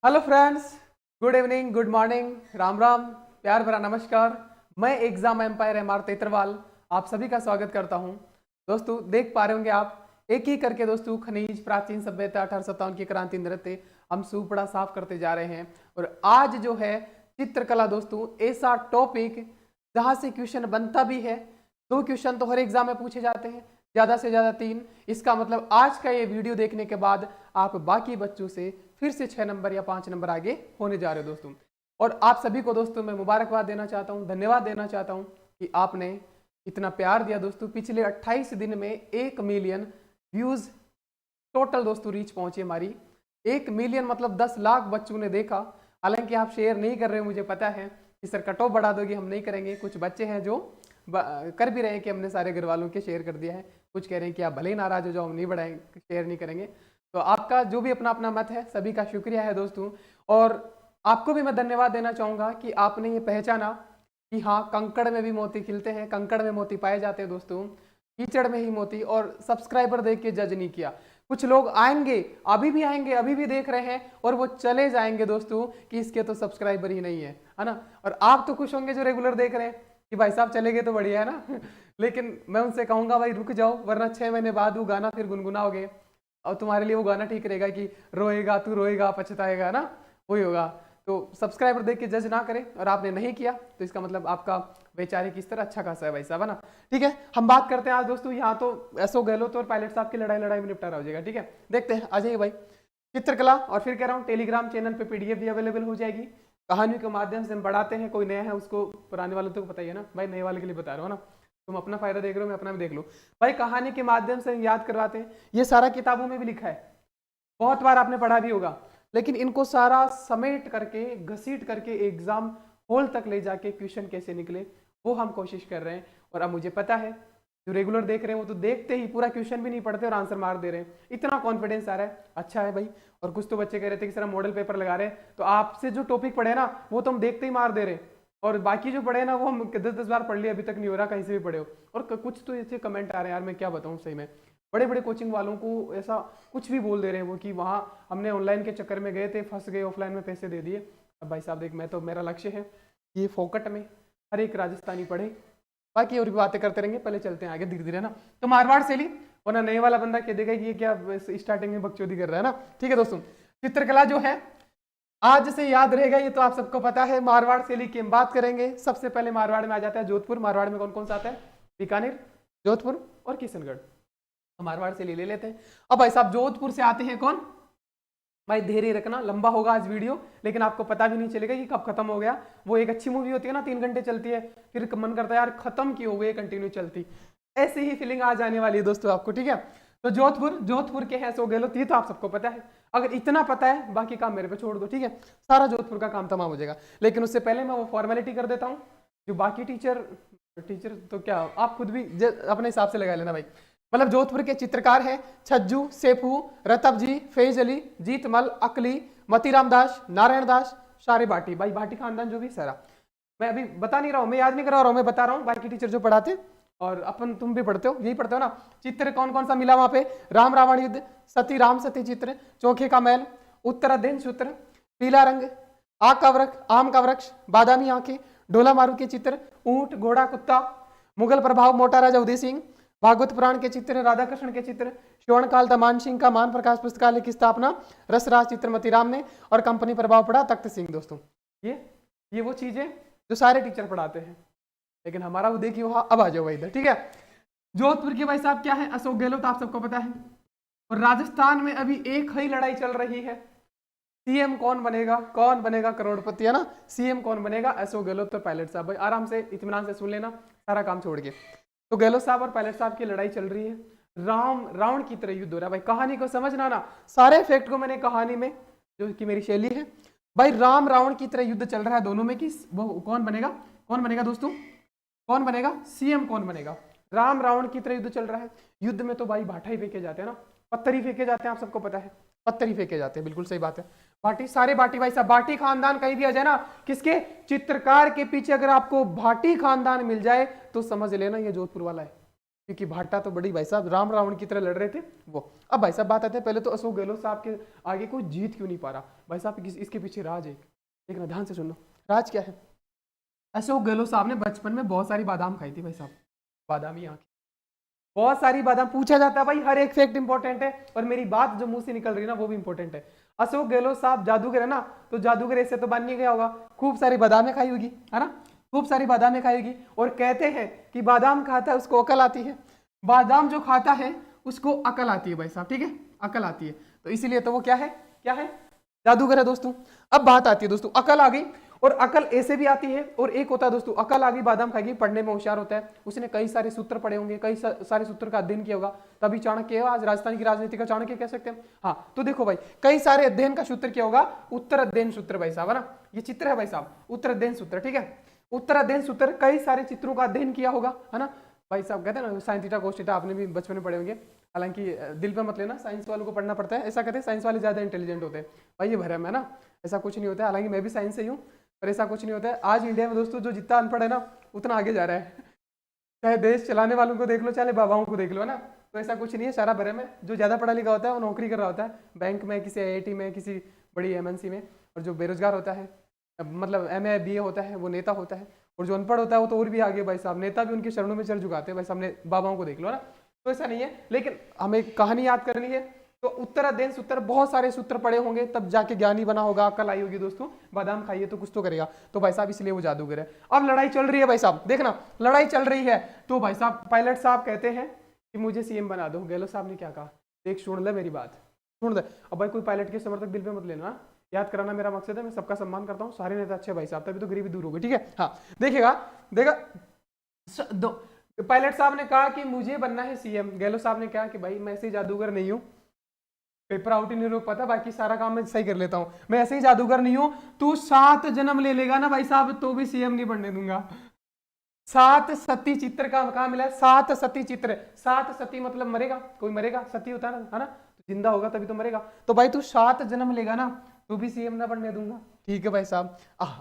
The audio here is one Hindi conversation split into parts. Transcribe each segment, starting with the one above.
Hello friends, good evening, good morning, Ram Ram, प्यार भरा नमस्कार। मैं एग्जाम एम्पायर MR तेतरवाल आप सभी का स्वागत करता हूं। दोस्तों देख पा रहे होंगे आप एक ही करके दोस्तों खनिज, प्राचीन सभ्यता, 1857 की क्रांति, नृत्य हम सुपड़ा साफ करते जा रहे हैं। और आज जो है चित्रकला दोस्तों, ऐसा टॉपिक जहां से क्वेश्चन बनता भी है। 2 क्वेश्चन तो हर एग्जाम में पूछे जाते हैं, ज्यादा से ज्यादा 3। इसका मतलब आज का ये वीडियो देखने के बाद आप बाकी बच्चों से फिर से 6 नंबर या 5 नंबर आगे होने जा रहे हो दोस्तों। और आप सभी को दोस्तों मैं मुबारकबाद देना चाहता हूं, धन्यवाद देना चाहता हूं कि आपने इतना प्यार दिया दोस्तों। पिछले 28 दिन में 1 मिलियन व्यूज टोटल दोस्तों रीच पहुंची हमारी। 1 मिलियन मतलब 10 लाख बच्चों ने देखा। हालांकि आप शेयर नहीं कर रहे हो, मुझे पता है कि सर कट ऑफ बढ़ा दोगे, हम नहीं करेंगे। कुछ बच्चे हैं जो कर भी रहे हैं कि हमने सारे घर वालों के शेयर कर दिया है। कुछ कह रहे हैं कि आप भले ही नाराज हो जाओ, हम नहीं बढ़ाएंगे, शेयर नहीं करेंगे। तो आपका जो भी अपना अपना मत है, सभी का शुक्रिया है दोस्तों। और आपको भी मैं धन्यवाद देना चाहूंगा कि आपने ये पहचाना कि हाँ, कंकड़ में भी मोती खिलते हैं, कंकड़ में मोती पाए जाते हैं दोस्तों, कीचड़ में ही मोती। और सब्सक्राइबर देख के जज नहीं किया। कुछ लोग आएंगे, अभी भी आएंगे, अभी भी देख रहे हैं और वो चले जाएंगे दोस्तों कि इसके तो सब्सक्राइबर ही नहीं है ना। और आप तो खुश होंगे जो रेगुलर देख रहे हैं कि भाई साहब चले गए तो बढ़िया है ना। लेकिन मैं उनसे कहूंगा भाई रुक जाओ, वरना 6 महीने बाद वो गाना फिर गुनगुनाओगे और तुम्हारे लिए वो गाना ठीक रहेगा कि रोएगा तू रोएगा पछताएगा ना, वही होगा। तो सब्सक्राइबर देख के जज ना करें। और आपने नहीं किया तो इसका मतलब आपका वैचारिक इस तरह अच्छा खासा है भाई साहब, है ना। ठीक है, हम बात करते हैं आज दोस्तों। यहाँ तो एसओ गहलोत और पायलट साहब की लड़ाई में निपटारा हो जाएगा। ठीक है, देखते हैं, आ जाइए भाई। चित्रकला, और फिर कह रहा हूँ टेलीग्राम चैनल पे PDF भी अवेलेबल हो जाएगी। कहानियों के माध्यम से हम बढ़ाते हैं। कोई नया है उसको, पुराने वालों तो पता ही है ना भाई, नए वाले के लिए बता रहा हूँ ना। तुम अपना फायदा देख रहे हो, मैं अपना भी देख लो भाई। कहानी के माध्यम से हम याद करवाते हैं। ये सारा किताबों में भी लिखा है, बहुत बार आपने पढ़ा भी होगा। लेकिन इनको सारा समेट करके, घसीट करके एग्जाम हॉल तक ले जाके क्वेश्चन कैसे निकले वो हम कोशिश कर रहे हैं। और अब मुझे पता है जो रेगुलर देख रहे हैं वो तो देखते ही पूरा क्वेश्चन भी नहीं पढ़ते और आंसर मार दे रहे हैं। इतना कॉन्फिडेंस आ रहा है, अच्छा है भाई। और कुछ तो बच्चे कह रहे थे कि सर हम मॉडल पेपर लगा रहे हैं, तो आपसे जो टॉपिक पढ़े ना वो तो हम देखते ही मार दे रहे हैं। और बाकी जो पढ़े ना वो हम 10-10 बार पढ़ लिए, अभी तक नहीं हो रहा, कहीं से भी पढ़े हो। और कुछ तो ऐसे कमेंट आ रहे हैं यार, मैं क्या बताऊं सही में। बड़े बड़े कोचिंग वालों को ऐसा कुछ भी बोल दे रहे हैं वो कि वहाँ हमने ऑनलाइन के चक्कर में गए थे, फंस गए, ऑफलाइन में पैसे दे दिए। अब भाई साहब देख, मैं तो, मेरा लक्ष्य है ये फोकट में हर एक राजस्थानी पढ़े, बाकी और भी बातें करते रहेंगे। पहले चलते हैं आगे धीरे धीरे ना। तो मारवाड़ से ली, वरना नए वाला बंदा कह देगा कि ये क्या स्टार्टिंग में बकचोदी कर रहा है ना। ठीक है दोस्तों, चित्रकला जो है आज से याद रहेगा, ये तो आप सबको पता है। मारवाड़ शैली की हम बात करेंगे। सबसे पहले मारवाड़ में आ जाता है जोधपुर। मारवाड़ में कौन कौन सा आता है? बीकानेर, जोधपुर और किशनगढ़। मारवाड़ से ले लेते हैं। अब भाई साहब जोधपुर से आते हैं कौन? भाई धैर्य रखना, लंबा होगा आज वीडियो, लेकिन आपको पता भी नहीं चलेगा कि कब खत्म हो गया। वो एक अच्छी मूवी होती है ना, 3 घंटे चलती है, फिर मन करता है यार खत्म क्यों हो गई, कंटिन्यू चलती। ऐसी ही फीलिंग आ जाने वाली है दोस्तों आपको। ठीक है, तो जोधपुर के हैं एसओ गहलोत, ये तो आप सबको पता है। अगर इतना पता है, बाकी काम मेरे पे छोड़ दो। ठीक है, सारा जोधपुर का काम तमाम हो जाएगा। लेकिन उससे पहले मैं वो फॉर्मेलिटी कर देता हूँ। जो बाकी टीचर तो क्या, आप खुद भी अपने हिसाब से लगा लेना भाई। मतलब जोधपुर के चित्रकार हैं छज्जू, सेफू, रतब जी, फैज अली, जीतमल, अकली, मतीराम दास, नारायण दास, सारे भाटी। भाई भाटी खानदान जो भी सारा, मैं अभी बता नहीं रहा हूँ, मैं याद नहीं करा रहा हूँ, मैं बता रहा हूँ बाकी टीचर जो पढ़ाते। और अपन तुम भी पढ़ते हो, यही पढ़ते हो ना। चित्र कौन कौन सा मिला वहां पे? राम रावण युद्ध, सती राम सती चित्र, चौखे का महल, उत्तराधीन सूत्र, पीला रंग, आग का वृक्ष, आम का वृक्ष, बादामी आंखें, ढोला मारू के चित्र, ऊंट घोड़ा कुत्ता, मुगल प्रभाव, मोटा राजा उदय सिंह, भागवत पुराण के चित्र, राधा कृष्ण के चित्र, श्रवण काल था मान सिंह का, मान प्रकाश पुस्तकालय की स्थापना, रसराज चित्रमती राम ने, और कंपनी प्रभाव पड़ा तख्त सिंह। दोस्तों ये वो चीजें जो सारे टीचर पढ़ाते हैं, लेकिन हमारा वो देखिए वहां। अब आ जाओ भाई इधर। ठीक है, जोधपुर के भाई साहब क्या है? अशोक गहलोत, आप सबको पता है। और राजस्थान में अभी एक ही लड़ाई चल रही है, सीएम कौन बनेगा, कौन बनेगा करोड़पति, है ना। सीएम कौन बनेगा? अशोक गहलोत और पायलट साहब। भाई आराम से इत्मीनान से सुन लेना, सारा काम छोड़ के। तो गहलोत साहब और पायलट साहब की लड़ाई चल रही है। राम रावण की तरह युद्ध हो रहा है भाई। कहानी को समझना ना, सारे फैक्ट को मैंने कहानी में, जो कि मेरी शैली है भाई, राम रावण की तरह युद्ध चल रहा है दोनों में कि वो कौन बनेगा, कौन बनेगा दोस्तों, कौन बनेगा सीएम, कौन बनेगा। राम रावण की तरह युद्ध चल रहा है। युद्ध में तो भाई भाटा ही फेंके जाते हैं ना, पत्थर ही फेंके जाते हैं, आप सबको पता है, पत्थर ही फेंके जाते हैं, बिल्कुल सही बात है। भाटी, सारे भाटी भाई साहब, भाटी खानदान कहीं भी आ जाए ना, किसके? चित्रकार के पीछे अगर आपको भाटी खानदान मिल जाए तो समझ लेना ये जोधपुर वाला है। क्योंकि भाटा तो बड़ी भाई साहब राम रावण की तरह लड़ रहे थे वो। अब भाई साहब बात आते हैं, पहले तो अशोक गहलोत साहब के आगे कोई जीत क्यों नहीं पा रहा भाई साहब, इसके पीछे राज है। देखना ध्यान से सुनो, राज क्या है। अशोक गहलोत साहब ने बचपन में बहुत सारी बादाम खाई थी भाई साहब, बादामी आंखें, बहुत सारी बादाम। पूछा जाता है भाई, हर एक फैक्ट इंपॉर्टेंट है, और मेरी बात जो मुंह से निकल रही है ना वो भी इंपॉर्टेंट है। अशोक गहलोत साहब जादूगर है ना, तो जादूगर ऐसे तो बन नहीं गया होगा, खूब सारी बादामें खाई होगी, है ना, खूब सारी बादामें खाई होगी। और कहते हैं कि बादाम खाता है उसको अकल आती है, बादाम जो खाता है उसको अकल आती है भाई साहब, ठीक है, अकल आती है। तो इसीलिए तो वो क्या है, क्या है, जादूगर है दोस्तों। अब बात आती है दोस्तों, अकल आ गई, और अकल ऐसे भी आती है, और एक होता है दोस्तों अकल आ गई बादाम खाएगी, पढ़ने में होशियार होता है, उसने कई सारे सूत्र पढ़े होंगे, कई सारे सूत्र का अध्ययन किया होगा, तभी चाणक्य आज राजस्थान की राजनीति का चाणक्य कह सकते हैं। हाँ तो देखो भाई, कई सारे अध्ययन का सूत्र क्या होगा, उत्तर अध्ययन सूत्र भाई साहब, है ना, ये चित्र है भाई साहब, उत्तर अध्ययन सूत्र, ठीक है, उत्तर अध्ययन सूत्र, कई सारे चित्रों का अध्ययन किया होगा, है ना भाई साहब। कहते हैं ना साइन थीटा कोस थीटा, आपने भी बचपन में पढ़े होंगे, हालांकि दिल पे मत लेना, साइंस वालों को पढ़ना पड़ता है, ऐसा कहते हैं साइंस वाले ज्यादा इंटेलिजेंट होते हैं, भाई ये भरम है ना, ऐसा कुछ नहीं होता है, हालांकि मैं भी साइंस से ही हूँ, पर ऐसा कुछ नहीं होता है। आज इंडिया में दोस्तों जो जितना अनपढ़ है ना उतना आगे जा रहा है, चाहे देश चलाने वालों को देख लो, चाहे बाबाओं को देख लो, है ना, तो ऐसा कुछ नहीं है, सारा भरम है। जो ज्यादा पढ़ा लिखा होता है वो नौकरी कर रहा होता है बैंक में, किसी IIT में, किसी बड़ी MNC में, और जो बेरोजगार होता है, मतलब MA BA होता है वो नेता होता है, और जो अनपढ़ होता है वो तो और भी आगे भाई साहब, नेता भी उनके चरणों में चढ़ झुकाते हैं भाई साहब, बाबाओं को देख लो, ना। तो ऐसा नहीं है, लेकिन हमें कहानी याद करनी है, तो उत्तर अध्ययन सूत्र, बहुत सारे सूत्र पढ़े होंगे तब जाके ज्ञानी बना होगा, अकल आई होगी दोस्तों, बादाम खाइए तो कुछ तो करेगा, तो भाई साहब इसलिए वो जादूगर है। अब लड़ाई चल रही है भाई साहब, देखना लड़ाई चल रही है, तो भाई साहब पायलट साहब कहते हैं कि मुझे CM बना दो। गहलोत साहब ने क्या कहा, देख सुन ले मेरी बात, सुन ले। अब भाई कोई पायलट के समर्थक दिल पे मत लेना, याद कराना मेरा मकसद है, मैं सबका सम्मान करता हूँ, सारे नेता अच्छे भाई साहब, तभी तो गरीबी दूर होगी, ठीक है। हाँ देखिएगा, देखा पायलट साहब ने कहा कि मुझे बनना है CM, गहलोत साहब ने कहा कि भाई मैं ऐसे जादूगर नहीं हूँ, पेपर आउट ही नहीं रोक पाता, बाकी सारा काम मैं सही कर लेता हूँ, मैं ऐसे ही जादूगर नहीं हूँ, तू 7 जन्म ले लेगा ना भाई साहब तो भी CM नहीं बनने दूंगा। 7 सती चित्र का कहा मिला है, 7 सती चित्र, 7 सती मतलब मरेगा, कोई मरेगा, सती होता है ना, तो जिंदा होगा तभी तो मरेगा, तो भाई तू 7 जन्म लेगा ना तो भी CM ना बनने दूंगा, ठीक है भाई साहब।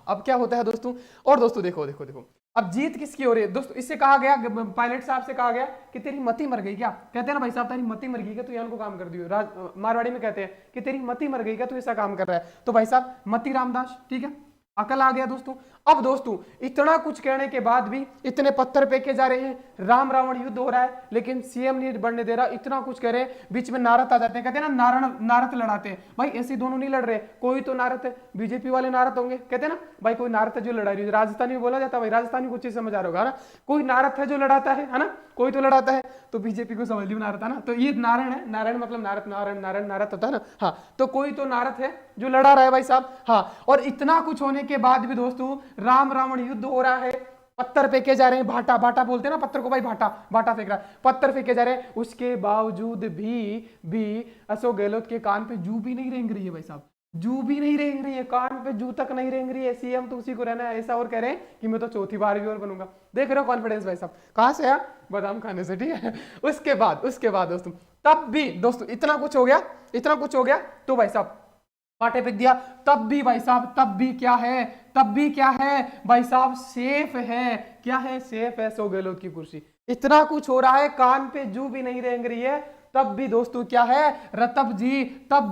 अब क्या होता है दोस्तों, और दोस्तों देखो देखो देखो, अब जीत किसकी हो रही है दोस्तों, इससे कहा गया, पायलट साहब से कहा गया कि तेरी मती मर गई क्या, कहते हैं ना भाई साहब तेरी मती मर गई क्या, तू यहाँ को काम कर दियो, मारवाड़ी में कहते हैं कि तेरी मती मर गई क्या, तू ऐसा काम कर रहा है, तो भाई साहब मती रामदास, ठीक है, अकल आ गया दोस्तों। अब दोस्तों इतना कुछ कहने के बाद भी, इतने पत्थर फेंके जा रहे हैं, राम रावण युद्ध हो रहा है, लेकिन CM नहीं बनने दे रहा, इतना कुछ कह रहे हैं, बीच में नारद आ जाते हैं, कहते हैं ना नारद लड़ाते हैं, भाई ऐसे दोनों नहीं लड़ रहे, कोई तो नारद है, बीजेपी वाले नारद होंगे, कहते हैं ना भाई कोई नारद है जो लड़ा रही है, राजस्थानी में बोला जाता है भाई, राजस्थानी कुछ चीज समझ आ रहा होगा ना, कोई नारद है जो लड़ाता है ना, कोई तो लड़ाता है, तो बीजेपी को समझ लियो नारद है ना, तो ये नारायण है, नारायण मतलब नारद, नारायण नारायण नारद होता है ना, हाँ तो कोई तो नारद है जो लड़ा रहा है भाई साहब। हाँ और इतना कुछ होने के बाद भी दोस्तों राम रावण युद्ध हो रहा है, पत्थर फेंके जा रहे हैं, भाटा भाटा बोलते हैं ना पत्थर को भाई, भाटा भाटा फेंक रहा है, पत्थर फेंके जा रहे हैं, उसके बावजूद भी अशोक गहलोत के कान पे जू भी नहीं रेंग रही है भाई साहब, जू भी नहीं रेंग रही है, कान पे जू तक नहीं रेंग रही है, CM तो उसी को रहना है, ऐसा और कह रहे हैं कि मैं तो चौथी बार भी और बनूंगा। देख रहे हो कॉन्फिडेंस भाई साहब, कहां से आया, बादाम खाने से, ठीक है। उसके बाद दोस्तों, तब भी दोस्तों इतना कुछ हो गया, तो भाई साहब पाटे फेंक दिया, तब भी भाई साहब, तब भी क्या है भाई साहब, सेफ है, क्या है, सेफ है अशोक गहलोत की कुर्सी। इतना कुछ हो रहा है, कान पे जू भी नहीं रेंग रही है, तब भी दोस्तों क्या है रतब जी, तब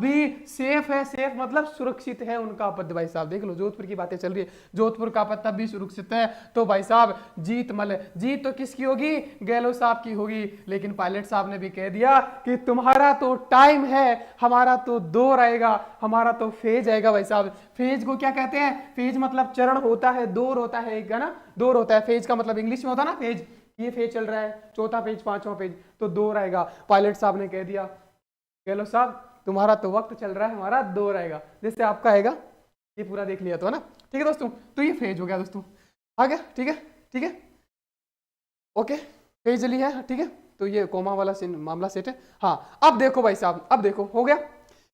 भी सेफ है, सेफ मतलब सुरक्षित है उनका पद भाई साहब। देख लो जोधपुर की बातें चल रही है, जोधपुर का पद तब भी सुरक्षित है, तो भाई साहब जीत तो किसकी होगी, गहलोत साहब की होगी। लेकिन पायलट साहब ने भी कह दिया कि तुम्हारा तो टाइम है, हमारा तो दौर आएगा, हमारा तो फेज आएगा भाई साहब। फेज को क्या कहते हैं, फेज मतलब चरण होता है, दौर होता है, एक है ना, दौर होता है, फेज का मतलब इंग्लिश में होता है ना फेज, ये फेज चल रहा है, चौथा पेज, पांचवा पेज, तो दौर आएगा। पायलट साहब ने कह दिया गहलोत साहब तुम्हारा तो वक्त चल रहा है, हमारा दौर आएगा, जैसे आपका आएगा, ये पूरा देख लिया तो है ना, ठीक है दोस्तों। तो ये फेज हो गया दोस्तों, आ गया, ठीक है ओके, फेज ली है, ठीक है, तो ये कोमा वाला मामला सेट है। हाँ अब देखो भाई साहब, अब देखो हो गया।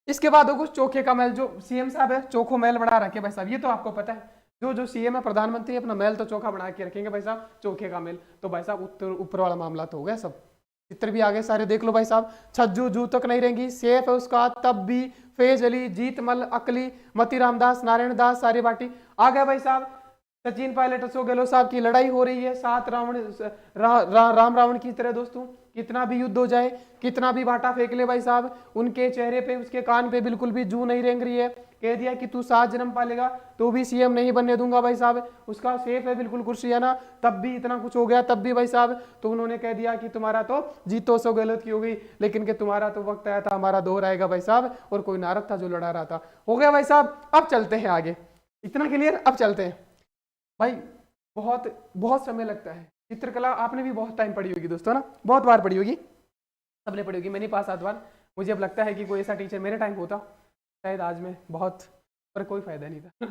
इसके बाद हो कुछ चोखे का महल, जो CM साहब है चोखो महल बना रखे भाई साहब, ये तो आपको पता है, जो CM है प्रधानमंत्री अपना महल तो चोखा बना के रखेंगे भाई साहब, चोखे का महल। तो भाई साहब ऊपर वाला मामला तो हो गया, सब चित्र भी आगे सारे देख लो भाई साहब, छज्जू जू तक नहीं रहेंगी, सेफ है उसका, तब भी फेज अली, जीतमल, अकली, मती रामदास, नारायण दास, सारे बाटी आ गया भाई साहब। सचिन पायलट अशोक गहलोत साहब की लड़ाई हो रही है, सात रावण राम रावण की तरह दोस्तों। कितना भी युद्ध हो जाए, कितना भी बाटा फेंक ले भाई साहब, उनके चेहरे पे, उसके कान पे बिल्कुल भी जू नहीं रेंग रही है। कह दिया कि तू 7 जन्म पालेगा तो भी सीएम नहीं बनने दूंगा भाई साहब, उसका सेफ है बिल्कुल कुर्सी, है ना। तब भी इतना कुछ हो गया, तब भी भाई साहब तो उन्होंने कह दिया कि तुम्हारा तो जीत तो अशोक गहलोत की हो गई, लेकिन कि तुम्हारा तो वक्त आया था, हमारा दौर आएगा भाई साहब, और कोई नारद था जो लड़ा रहा था। हो गया भाई साहब, अब चलते हैं आगे। इतना क्लियर, अब चलते हैं भाई। बहुत बहुत समय लगता है। चित्रकला आपने भी बहुत टाइम पढ़ी होगी दोस्तों, ना, बहुत बार पढ़ी होगी, सबने पढ़ी होगी, मैंने 5-7 बार। मुझे अब लगता है कि कोई ऐसा टीचर मेरे टाइम होता शायद आज में बहुत, पर कोई फायदा नहीं था।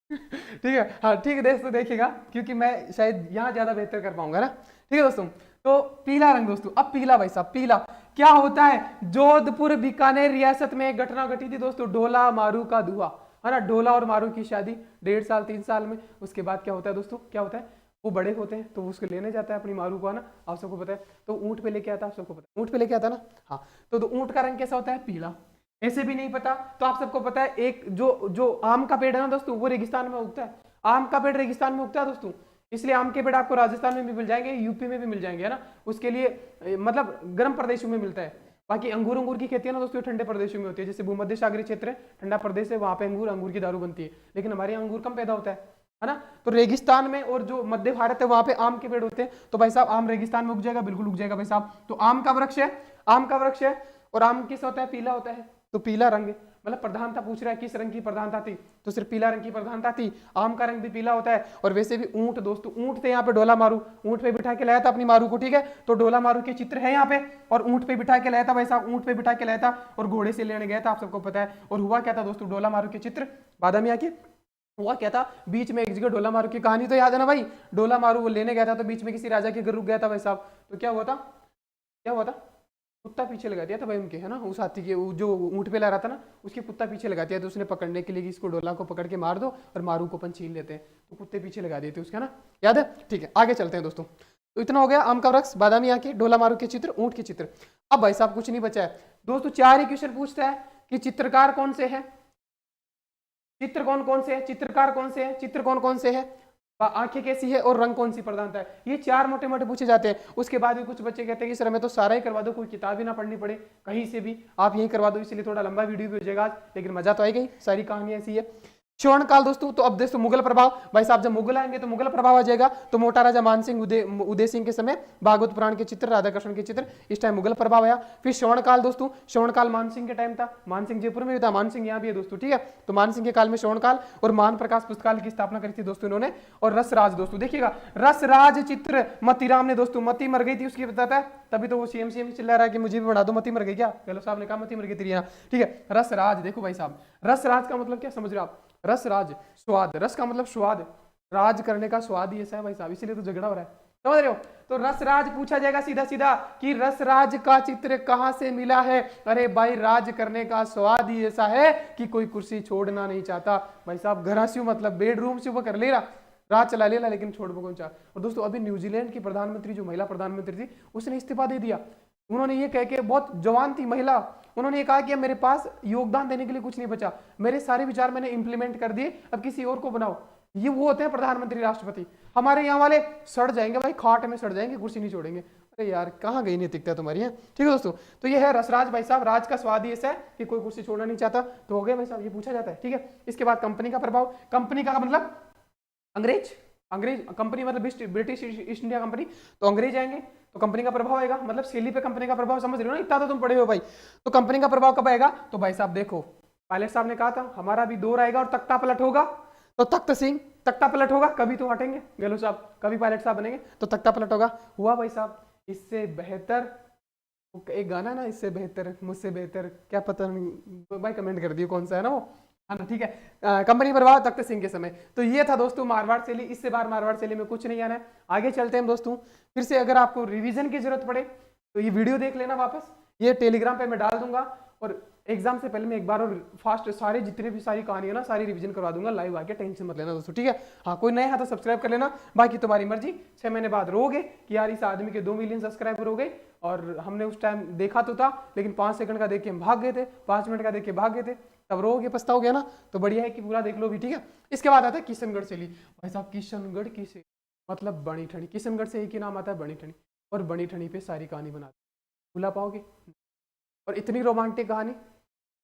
ठीक है, हाँ ठीक है दोस्तों, देखिएगा क्योंकि मैं शायद यहाँ ज्यादा बेहतर कर पाऊंगा ना। ठीक है दोस्तों, तो पीला रंग दोस्तों, अब पीला भाई साहब, पीला क्या होता है। जोधपुर बीकानेर रियासत में एक घटना घटी थी दोस्तों, ढोला मारू का धुआं, है ना। ढोला और मारू की शादी 1.5 साल 3 साल में, उसके बाद क्या होता है दोस्तों, क्या होता है, वो बड़े होते हैं तो उसको लेने जाता है अपनी मारू को, है ना, आप सबको पता है। तो ऊंट पे लेके आता है, आप सबको पता है ऊंट पे लेके आता है ना, हाँ। तो ऊंट का रंग कैसा होता है, पीला। ऐसे भी नहीं पता तो आप सबको पता है, एक जो जो आम का पेड़ है ना दोस्तों, वो रेगिस्तान में उगता है। आम का पेड़ रेगिस्तान में उगता है दोस्तों, इसलिए आम के पेड़ आपको राजस्थान में भी मिल जाएंगे, यूपी में भी मिल जाएंगे, है ना। उसके लिए मतलब गर्म प्रदेशों में मिलता है। बाकी अंगूर की खेती है ना दोस्तों, ठंडे प्रदेशों में होती है। जैसे भूमध्य सागरीय क्षेत्र है, ठंडा प्रदेश है, वहां पे अंगूर की दारू बनती है, लेकिन हमारे यहाँ अंगूर कम पैदा होता है ना। तो रेगिस्तान में और जो मध्य भारत है वहां पे आम के पेड़ होते हैं। तो भाई साहब आम रेगिस्तान में उग जाएगा, बिल्कुल उग जाएगा भाई साहब। तो आम का वृक्ष है, आम का वृक्ष है, और आम किस होता है, पीला होता है। तो पीला रंग, मतलब प्रधानता पूछ रहा है किस रंग की प्रधानता थी, तो सिर्फ पीला रंग की प्रधानता थी। आम का रंग भी पीला होता है। और वैसे भी ऊंट दोस्तों, ऊंट थे यहाँ पे, ढोला मारू ऊंट पे बिठा के लाया था अपनी मारू को, ठीक है। तो ढोला मारू के चित्र है यहाँ पे, और ऊंट पे बिठा के लाया था भाई साहब, ऊंट पे बिठा के लाया था, और घोड़े से लेने गया था, आप सबको पता है। और हुआ क्या था दोस्तों, ढोला मारू के चित्र बादामी आके हुआ क्या था, बीच में एक जगह ढोला मारू की कहानी तो याद है ना भाई। ढोला मारू वो लेने गया था, तो बीच में किसी राजा के घर रुक गया था भाई साहब। तो क्या हुआ था, क्या हुआ था, कुत्ता पीछे लगा दिया था भाई उनके, है ना। उस हाथी के जो ऊंट पे ला रहा था ना, उसके कुत्ता पीछे लगा दिया। तो उसने पकड़ने के लिए कि इसको ढोला को पकड़ के मार दो और मारू को अपन छीन लेते हैं, तो कुत्ते पीछे लगा दिए थे उसके, है ना, याद है। ठीक है, आगे चलते हैं दोस्तों। तो इतना हो गया, आम का वृक्ष, बादामी आके, ढोला मारू के चित्र, ऊंट के चित्र। अब भाई साहब कुछ नहीं बचा है दोस्तों, 4 ही क्वेश्चन पूछता है कि चित्रकार कौन से है, चित्र कौन कौन से है, चित्रकार कौन से है, चित्र कौन कौन से है, आंखें कैसी है, और रंग कौन सी प्रधानता है। ये 4 मोटे मोटे पूछे जाते हैं। उसके बाद भी कुछ बच्चे कहते हैं कि सर हमें तो सारा ही करवा दो, कोई किताब ही ना पढ़नी पड़े कहीं से भी, आप यही करवा दो। इसलिए थोड़ा लंबा वीडियो भी हो जाएगा आज, लेकिन मजा तो आएगा ही, सारी कहानी ऐसी है। स्वर्ण काल दोस्तों, तो अब दोस्तों मुगल प्रभाव, भाई साहब जब मुगल आएंगे तो मुगल प्रभाव आ जाएगा। तो मोटा राजा मान सिंह, उदय सिंह के समय भागवत पुराण के चित्र, राधा कृष्ण के चित्र, इस टाइम मुगल प्रभाव आया। फिर स्वर्ण काल दोस्तों, स्वर्ण काल मान सिंह के टाइम था, मान सिंह जयपुर में भी था, मान सिंह यहाँ भी है दोस्तों, ठीक है। तो मान सिंह के काल में स्वर्ण काल, और मान प्रकाश पुस्तकालय की स्थापना करी थी दोस्तों इन्होंने। और रसराज दोस्तों, देखिएगा रसराज चित्र मतीराम ने दोस्तों, मती मर गई थी उसकी, बताता है, तभी तो वो सीएम चिल्ला रहा है कि मुझे भी बना दो, मती मर गई क्या, गहलोत साहब ने कहा मती मर गई तेरी, ठीक है। रसराज देखो भाई साहब, रसराज का मतलब क्या समझ रहे हो आप, रसराज स्वाद, रस का मतलब स्वाद, राज करने का स्वाद ही ऐसा है भाई साहब, इसीलिए तो झगड़ा हो रहा है, समझ रहे हो। तो रसराज पूछा जाएगा सीधा सीधा कि रसराज का चित्र कहां से मिला है। अरे भाई राज करने का स्वाद ही ऐसा है कि कोई कुर्सी छोड़ना नहीं चाहता भाई साहब, घरास्यू मतलब बेडरूम से वो कर ले रहा, राज चला लेला, लेकिन छोड़ कौन चाह। और दोस्तों अभी न्यूजीलैंड की प्रधानमंत्री, जो महिला प्रधानमंत्री थी, उसने इस्तीफा दे दिया। उन्होंने ये कह के, बहुत जवान थी महिला, उन्होंने ये कहा कि मेरे पास योगदान देने के लिए कुछ नहीं बचा, मेरे सारे विचार मैंने इंप्लीमेंट कर दिए, अब किसी और को बनाओ। ये वो होते हैं प्रधानमंत्री, राष्ट्रपति। हमारे यहाँ वाले सड़ जाएंगे भाई, खाट में सड़ जाएंगे, कुर्सी नहीं छोड़ेंगे। अरे यार कहाँ गई नैतिकता तुम्हारी है। ठीक है दोस्तों, तो ये है रसराज भाई साहब, राज का स्वाद ही ऐसा है कि कोई कुर्सी छोड़ना नहीं चाहता। तो हो गया भाई साहब, ये पूछा जाता है, ठीक है। इसके बाद कंपनी का प्रभाव, कंपनी का मतलब अंग्रेज, अंग्रेज कंपनी मतलब ब्रिटिश ईस्ट इंडिया कंपनी, तो अंग्रेज आएंगे तो कंपनी का प्रभाव आएगा, मतलब शैली पे कंपनी का प्रभाव, समझ रहे हो ना, इतना तो तुम पढ़े हो भाई। तो कंपनी का प्रभाव कब आएगा, तो भाई साहब देखो, पायलट साहब ने कहा था हमारा भी दौर आएगा और तख्ता पलट होगा, तो तख्त सिंह तख्ता पलट होगा, कभी तो हटेंगे गहलोत साहब, कभी पायलट साहब बनेंगे, तो तख्ता पलट होगा। हुआ भाई साहब, इससे बेहतर एक गाना ना, इससे बेहतर, मुझसे बेहतर, क्या पता नहीं भाई, कमेंट कर दियो कौन सा है ना वो, है ना, ठीक है। कंपनी प्रभाव तख्त सिंह के समय। तो ये था दोस्तों मारवाड़ शैली, इससे बाहर मारवाड़ शैली में कुछ नहीं आना है। आगे चलते हैं दोस्तों, फिर से अगर आपको रिवीजन की जरूरत पड़े तो ये वीडियो देख लेना वापस, ये टेलीग्राम पे मैं डाल दूंगा, और एग्जाम से पहले मैं एक बार और फास्ट सारे जितने भी सारी कहानी है ना, सारी रिवीजन करवा दूंगा लाइव आके, टेंशन मत लेना दोस्तों, ठीक है। हाँ कोई नया है तो सब्सक्राइब कर लेना, बाकी तुम्हारी मर्जी, 6 महीने बाद रोगे कि यार इस आदमी के 2 मिलियन सब्सक्राइबर हो गए, और हमने उस टाइम देखा तो था, लेकिन 5 सेकंड का देख के हम भाग गए थे, 5 मिनट का देख के भाग गए थे, तब रोगे पछताओगे ना। तो बढ़िया है कि पूरा देख लो भी, ठीक है। इसके बाद आता है किशनगढ़ शैली। भाई साहब किशनगढ़ की शैली मतलब बनी ठनी, किशनगढ़ से एक ही नाम आता है बनी ठनी, और बनी ठनी पे सारी कहानी बनाते, भुला पाओगे। और इतनी रोमांटिक कहानी,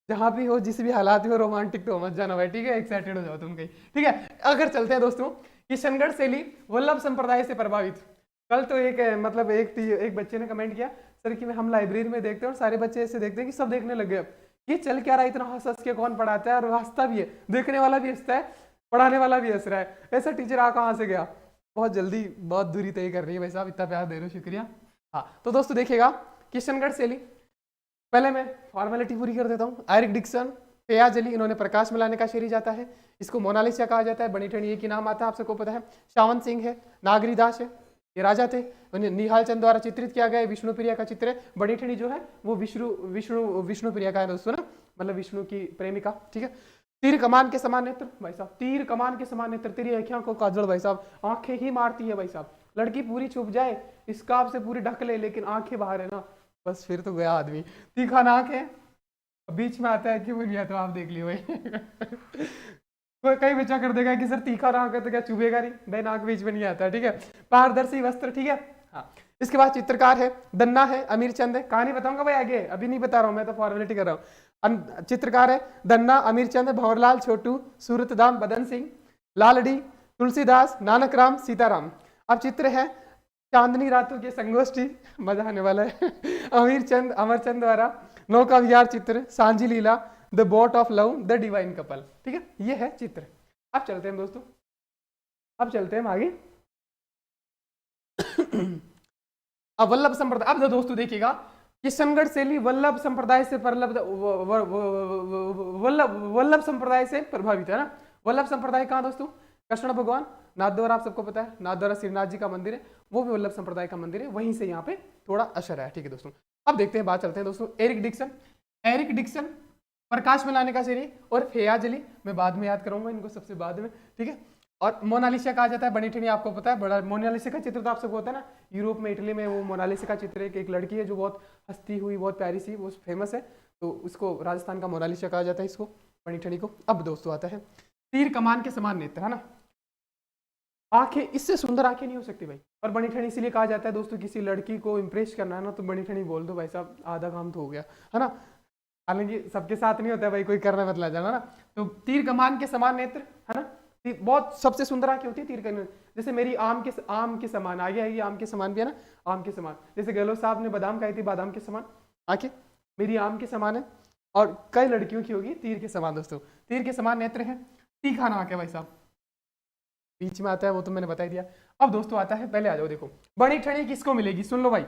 जहां भी हो जिस भी हालात में हो रोमांटिक तो मत जाना भाई, ठीक है, एक्साइटेड हो जाओ तुम कहीं, ठीक है। अगर चलते हैं दोस्तों, किशनगढ़ शैली वल्लभ संप्रदाय से प्रभावित। कल तो एक बच्चे ने कमेंट किया सर कि हम लाइब्रेरी में देखते हैं और सारे बच्चे ऐसे देखते हैं कि सब देखने लग गए, ये चल क्या रहा है, इतना हंस हंस के कौन पढ़ाता है, और हंसता भी है, देखने वाला भी हंसता है, पढ़ाने वाला भी हंस रहा है, ऐसा टीचर आ कहाँ से गया। बहुत जल्दी बहुत दूरी तय कर रही है भाई साहब, इतना प्यार दे रहे हो, शुक्रिया। हाँ तो दोस्तों देखिएगा किशनगढ़ शैली, पहले मैं फॉर्मेलिटी पूरी कर देता हूँ। आयरिक डिक्सन, फेयाज अली, इन्होंने प्रकाश में लाने का श्रेय जाता है, इसको मोनालिसा कहा जाता है, बनी ठनी एक ही नाम आता है, आप सबको पता है। शावन सिंह है, नागरी दास है, ये राजा थे, उन्हें निहाल चंद द्वारा चित्रित किया गया है, विष्णुप्रिया का चित्र है। बनी ठनी जो है वो विष्णुप्रिया का है दोस्तों ना, मतलब विष्णु की प्रेमिका, ठीक है। तीर कमान के समान नेत्र, भाई साहब तीर कमान के समान नेत्र, तेरी आंखों को काजल, भाई साहब आंखें ही मारती है भाई साहब, लड़की पूरी छुप जाए स्कार्फ से पूरी ढक ले, लेकिन आंखें बाहर है ना, बस फिर तो गया आदमी। तीखा नाक है, बीच में आता है क्यों नहीं आता, आप देख लियो भाई। कोई कई बच्चा कर देगा कि सर तीखा नाक है तो क्या चुभेगा नहीं, भाई नाक बीच में नहीं आता, ठीक है। पारदर्शी वस्त्र, ठीक है। हाँ इसके बाद चित्रकार है दन्ना है, अमीर चंद है, कहानी बताऊंगा भाई आगे, अभी नहीं बता रहा हूँ मैं तो फॉर्मेलिटी कर रहा हूँ। चित्रकार है दन्ना, अमीर चंद, भंवरलाल, छोटू, सूरतदाम, बदन सिंह, लालड़ी, तुलसीदास, नानक राम, सीताराम। अब चित्र है चांदनी रातों की संगोष्ठी, मजा आने वाला है। अमरचंद द्वारा नौका विहार चित्र, सांझी लीला, the boat of love, the divine couple, ठीक है, ये है चित्र। अब चलते हैं दोस्तों, अब चलते हैं आगे। अब वल्लभ संप्रदाय, अब दोस्तों देखिएगा किशनगढ़ शैली वल्लभ संप्रदाय से वल्लभ संप्रदाय से प्रभावित है ना। वल्लभ संप्रदाय कहाँ दोस्तों, कृष्ण भगवान नाथद्वारा, आप सबको पता है नाथद्वारा श्रीनाथ जी का मंदिर है, वो भी वल्लभ संप्रदाय का मंदिर है, वहीं से यहाँ पे थोड़ा असर है, ठीक है दोस्तों। अब देखते हैं, बात चलते हैं दोस्तों एरिक डिक्सन प्रकाश में लाने का श्रेय, और फेयाज अली मैं बाद में याद करूंगा इनको सबसे बाद में, ठीक है। और मोनालिसा कहा जाता है बनी ठनी, आपको पता है, बड़ा मोनालिसा का चित्र तो आप सबको होता है ना, यूरोप में इटली में वो मोनालिसा का चित्र है, एक लड़की है जो बहुत हंसती हुई बहुत प्यारी सी, वो फेमस है, तो उसको राजस्थान का मोनालिसा कहा जाता है, इसको बनी ठनी को। अब दोस्तों आता है तीर कमान के समान नेत्र, है ना, आंखें, इससे सुंदर आंखें नहीं हो सकती भाई, और बनी ठनी इसीलिए कहा जाता है दोस्तों, किसी लड़की को इंप्रेस करना है ना तो बनी ठनी बोल दो भाई साहब, आधा काम तो हो गया, है ना। हालांकि सबके साथ नहीं होता है भाई, कोई करना मत ला जाना ना। तो तीर कमान के समान नेत्र, है ना, बहुत सबसे सुंदर आंखें होती है तीर कमान, जैसे मेरी आम के समान, आगे आएगी आम के समान भी है ना, आम के समान, जैसे गहलोत साहब ने बादाम खाई थी, बादाम के समान आंखें, मेरी आम के समान है, और कई लड़कियों की होगी तीर के समान दोस्तों, तीर के समान नेत्र है, तीखा नाक है भाई साहब, बीच में आता है वो तो मैंने बता ही दिया। अब दोस्तों आता है, पहले आ जाओ देखो, बनी ठनी किसको मिलेगी, सुन लो भाई,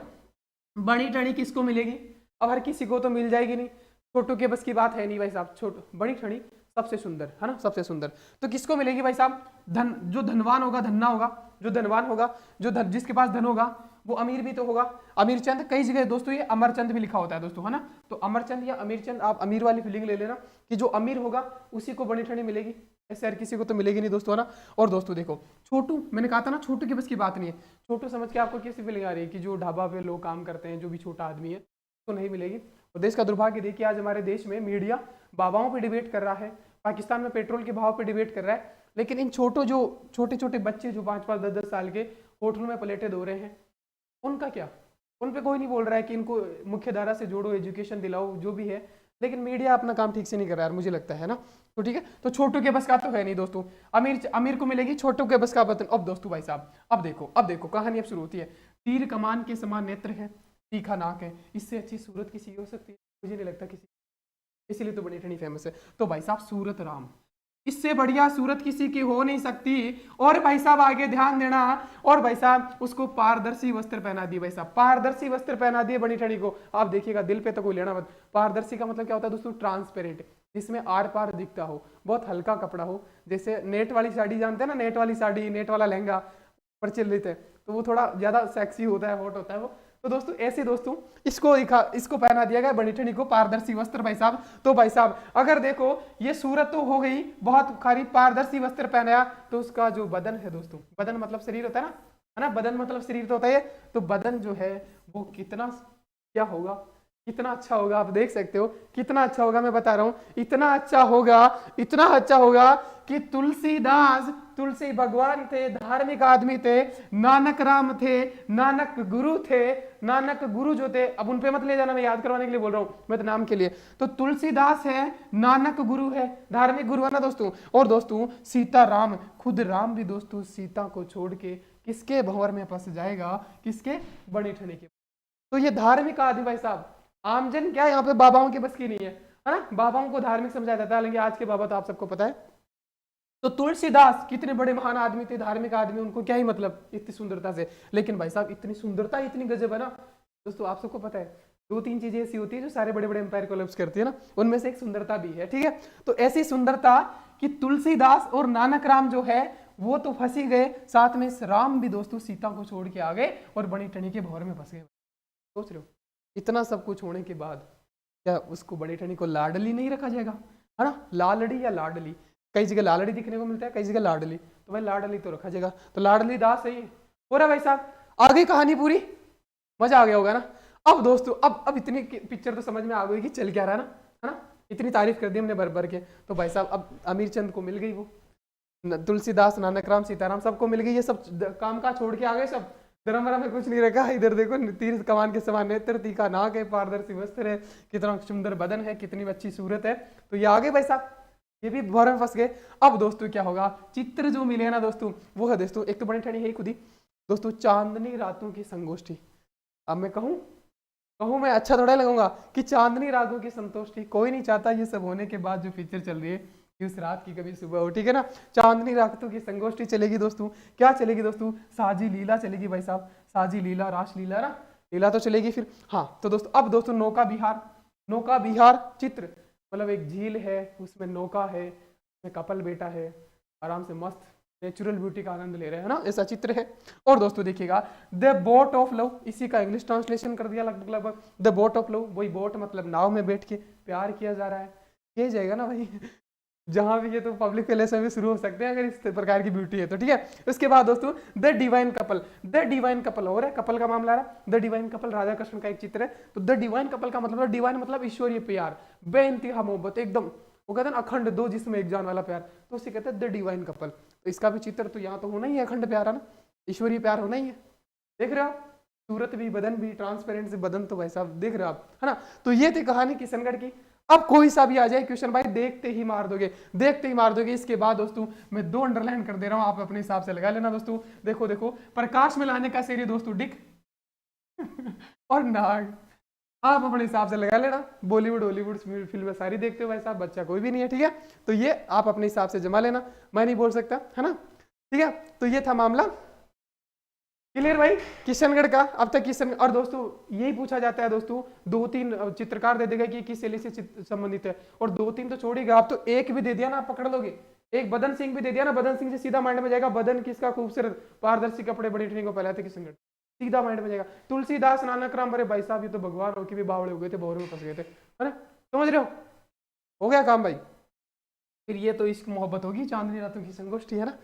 बनी ठनी किसको मिलेगी, अब हर किसी को तो मिल जाएगी नहीं, छोटू के बस की बात है नहीं भाई साहब, छोटू बनी ठनी सबसे सुंदर है ना, सबसे सुंदर, तो किसको मिलेगी भाई साहब, धन, जो धनवान होगा, धन्ना होगा, जो धनवान होगा, जिसके पास धन होगा वो अमीर भी तो होगा। अमीर चंद, कई जगह दोस्तों ये अमरचंद भी लिखा होता है दोस्तों, है ना, तो अमरचंद या अमीर चंद, आप अमीर वाली फीलिंग ले लेना कि जो अमीर होगा उसी को बनी ठनी मिलेगी, ऐसे हर किसी को तो मिलेगी नहीं दोस्तों, है ना। और दोस्तों देखो छोटू, मैंने कहा था ना छोटू के बस की बात नहीं है, छोटू समझ के आपको कैसी फीलिंग आ रही है कि जो ढाबा पे लोग काम करते हैं, जो भी छोटा आदमी है तो नहीं मिलेगी। और देश का दुर्भाग्य देखिए, आज हमारे देश में मीडिया बाबाओं पे डिबेट कर रहा है, पाकिस्तान में पेट्रोल के भाव पे डिबेट कर रहा है, लेकिन इन छोटे छोटे बच्चे जो 5-5, 10-10 साल के होटल में प्लेटें धो रहे हैं, उनका क्या, उन पे कोई नहीं बोल रहा है कि इनको मुख्य धारा से जोड़ो, एजुकेशन दिलाओ, जो भी है, लेकिन मीडिया अपना काम ठीक से नहीं कर रहा है मुझे लगता है ना। तो ठीक है, तो छोटू के बस का तो है नहीं दोस्तों, अमीर को मिलेगी, छोटू के बस का बतन। अब दोस्तों भाई साहब, अब देखो कहानी अब शुरू होती है। तीर कमान के समान नेत्र है, तीखा नाक है, इससे अच्छी सूरत किसी हो सकती है, मुझे नहीं लगता किसी, इसीलिए तो बनी ठनी फेमस है। तो भाई साहब सूरत राम, इससे बढ़िया सूरत किसी की हो नहीं सकती। और भाई साहब आगे ध्यान देना, और भाई साहब उसको पारदर्शी वस्त्र पहना दिए, भाई साहब पारदर्शी वस्त्र पहना दिए बनी ठनी को। आप देखिएगा, दिल पे तो कोई लेना मत। पारदर्शी का मतलब क्या होता है दोस्तों, ट्रांसपेरेंट, जिसमें आर पार दिखता हो, बहुत हल्का कपड़ा हो, जैसे नेट वाली साड़ी जानते हैं ना, नेट वाली साड़ी, नेट वाला लहंगा प्रचलित है, तो वो थोड़ा ज्यादा सेक्सी होता है, हॉट होता है वो। तो दोस्तों ऐसे दोस्तों इसको पहना दिया गया बनी ठनी को पारदर्शी वस्त्र भाई साहब। तो भाई साहब अगर देखो ये सूरत तो हो गई बहुत खारी, पारदर्शी वस्त्र पहनाया, तो उसका जो बदन है दोस्तों, बदन मतलब शरीर होता है ना, है ना, बदन मतलब शरीर तो होता है, तो बदन जो है वो कितना क्या होगा, कितना अच्छा होगा, आप देख सकते हो कितना अच्छा होगा। मैं बता रहा हूं इतना अच्छा होगा, इतना अच्छा होगा कि तुलसीदास, तुलसी भगवान थे, धार्मिक आदमी थे, नानक राम थे, नानक गुरु थे। नानक गुरु जो थे, अब उन पे मत ले जाना, मैं याद करवाने के लिए बोल रहा हूं, मैं तो नाम के लिए। तो तुलसीदास है, नानक गुरु है, धार्मिक गुरु है ना दोस्तों। और दोस्तों सीता राम, खुद राम भी दोस्तों सीता को छोड़ के किसके भंवर में फंस जाएगा, किसके, बड़ी ठनी के। तो ये धार्मिक आदमी भाई साहब, आमजन क्या यहाँ पे बाबाओं की बस की नहीं है ना, बाबाओं को धार्मिक समझाया जाता है, लेकिन आज के बाबा तो आप सबको पता है। तो तुलसीदास कितने बड़े महान आदमी थे, धार्मिक आदमी, उनको क्या ही मतलब इतनी सुंदरता से। लेकिन भाई साहब इतनी सुंदरता इतनी गजब है ना दोस्तों, आप सबको पता है दो तीन चीजें ऐसी होती है जो सारे बड़े बड़े एम्पायर कोलैप्स करती है ना, उनमें से एक सुंदरता भी है, ठीक है। तो ऐसी सुंदरता कि तुलसीदास और नानक राम जो है वो तो फंसी गए, साथ में राम भी दोस्तों सीता को छोड़ के आ गए और बड़ी टनी के भंवर में फंस गए। सोच रहे हो इतना सब कुछ होने के बाद क्या उसको बड़ी टनी को लाडली नहीं रखा जाएगा, है ना, लालड़ी या लाडली, कई जगह लालड़ी दिखने को मिलता है, कई जगह लाडली, तो भाई लाडली तो रखा जाएगा। तो लाडली दास सही है, हो रहा भाई साहब, आगे कहानी पूरी, मजा आ गया होगा ना। अब दोस्तों अब इतनी पिक्चर तो समझ में आ गई कि चल क्या रहा है ना, इतनी तारीफ कर दी हमने भर भर के। तो भाई साहब अब अमीर चंद को मिल गई वो, तुलसीदास, नानक राम, सीताराम सबको मिल गई, ये सब काम का छोड़ के आ गए सब, धर्म वरम में कुछ नहीं रखा। इधर देखो तीर कमान के समान नेत्र, तीखा नाक है, पारदर्शी वस्त्र है, कितना सुंदर बदन है, कितनी अच्छी सूरत है, तो ये आगे भाई साहब, ये भी भंवर में फंस गए। अब दोस्तों क्या होगा, चित्र जो मिले ना दोस्तों वो है दोस्तों, एक तो बड़ी ठंडी है खुद ही दोस्तों, चांदनी रातों की संगोष्ठी। अब मैं कहूँ मैं अच्छा थोड़ा लगूंगा कि चांदनी रातों की संतोष्टि, कोई नहीं चाहता ये सब होने के बाद जो पिक्चर चल रही है कि उस रात की कभी सुबह हो, ठीक है ना। चांदनी रातों की संगोष्ठी चलेगी दोस्तों, क्या चलेगी दोस्तों, साजी लीला चलेगी भाई साहब, साजी लीला, रास लीला ना, लीला तो चलेगी फिर। हाँ तो दोस्तों अब दोस्तों नौका विहार, नौका विहार चित्र, मतलब एक झील है उसमें नौका है, उसमें कपल बैठा है, आराम से मस्त नेचुरल ब्यूटी का आनंद ले रहे हैं ना, ऐसा चित्र है। और दोस्तों देखिएगा द बोट ऑफ लव, इसी का इंग्लिश ट्रांसलेशन कर दिया लगभग लगभग, द बोट ऑफ लव, वही बोट मतलब नाव में बैठ के प्यार किया जा रहा है, किया जाएगा ना भाई, जहां भी ये तो पब्लिक प्लेस में भी शुरू हो सकते हैं अगर इस प्रकार की ब्यूटी है तो, ठीक है। उसके बाद दोस्तों the divine couple, the divine couple हो रहा है, कपल का मामला रहा, the divine couple Radha Krishna का एक चित्र है। तो द डिवाइन कपल का मतलब, डिवाइन मतलब ईश्वरीय प्यार, बेइंतहा मोहब्बत एकदम, वो कहते हैं ना अखंड, दो जिसम एक जान वाला प्यार, तो उसे कहते हैं द डिवाइन कपल। तो इसका भी चित्र तो यहाँ तो होना ही है, अखंड प्यार है ना, ईश्वरीय प्यार होना ही है, देख रहे हो आप, सूरत भी, बदन भी, ट्रांसपेरेंट से बदन, तो भाई साहब देख रहे हो आप, है ना। तो ये थी कहानी किशनगढ़ की। अब कोई सा भी आ जाए क्वेश्चन भाई देखते ही मार दोगे, देखते ही मार दोगे। इसके बाद दोस्तों मैं 2 अंडरलाइन कर दे रहा हूं, आप अपने हिसाब से लगा लेना दोस्तों। देखो देखो, प्रकाश में लाने का सीरी दोस्तों डिक और नाग, आप अपने हिसाब से लगा लेना। बॉलीवुड हॉलीवुड फिल्में सारी देखते हो भाई साहब, बच्चा कोई भी नहीं है, ठीक है। तो ये आप अपने हिसाब से जमा लेना, मैं नहीं बोल सकता, है ना, ठीक है। तो ये था मामला, क्लियर भाई किशनगढ़ का। अब तक किशन, और दोस्तों यही पूछा जाता है दोस्तों, 2-3 चित्रकार दे देगा कि किस शैली से संबंधित है, और 2-3 तो छोड़ेगा, आप तो एक भी दे दिया ना आप पकड़ लोगे, एक बदन सिंह भी दे दिया ना, बदन सिंह से सीधा माइंड में जाएगा, बदन किसका खूबसूरत, पारदर्शी कपड़े, बड़ी ट्रेनिंग को फैलाते किशनगढ़, सीधा माइंड में जाएगा। तुलसीदास, नानक राम, अरे भाई साहब ये तो भगवान हो के भी बावड़े हो गए थे, भंवर में फंस गए थे, है ना, समझ रहे हो गया काम भाई। फिर ये तो इश्क मोहब्बत होगी, चांदनी रातों की संगोष्ठी, है ना,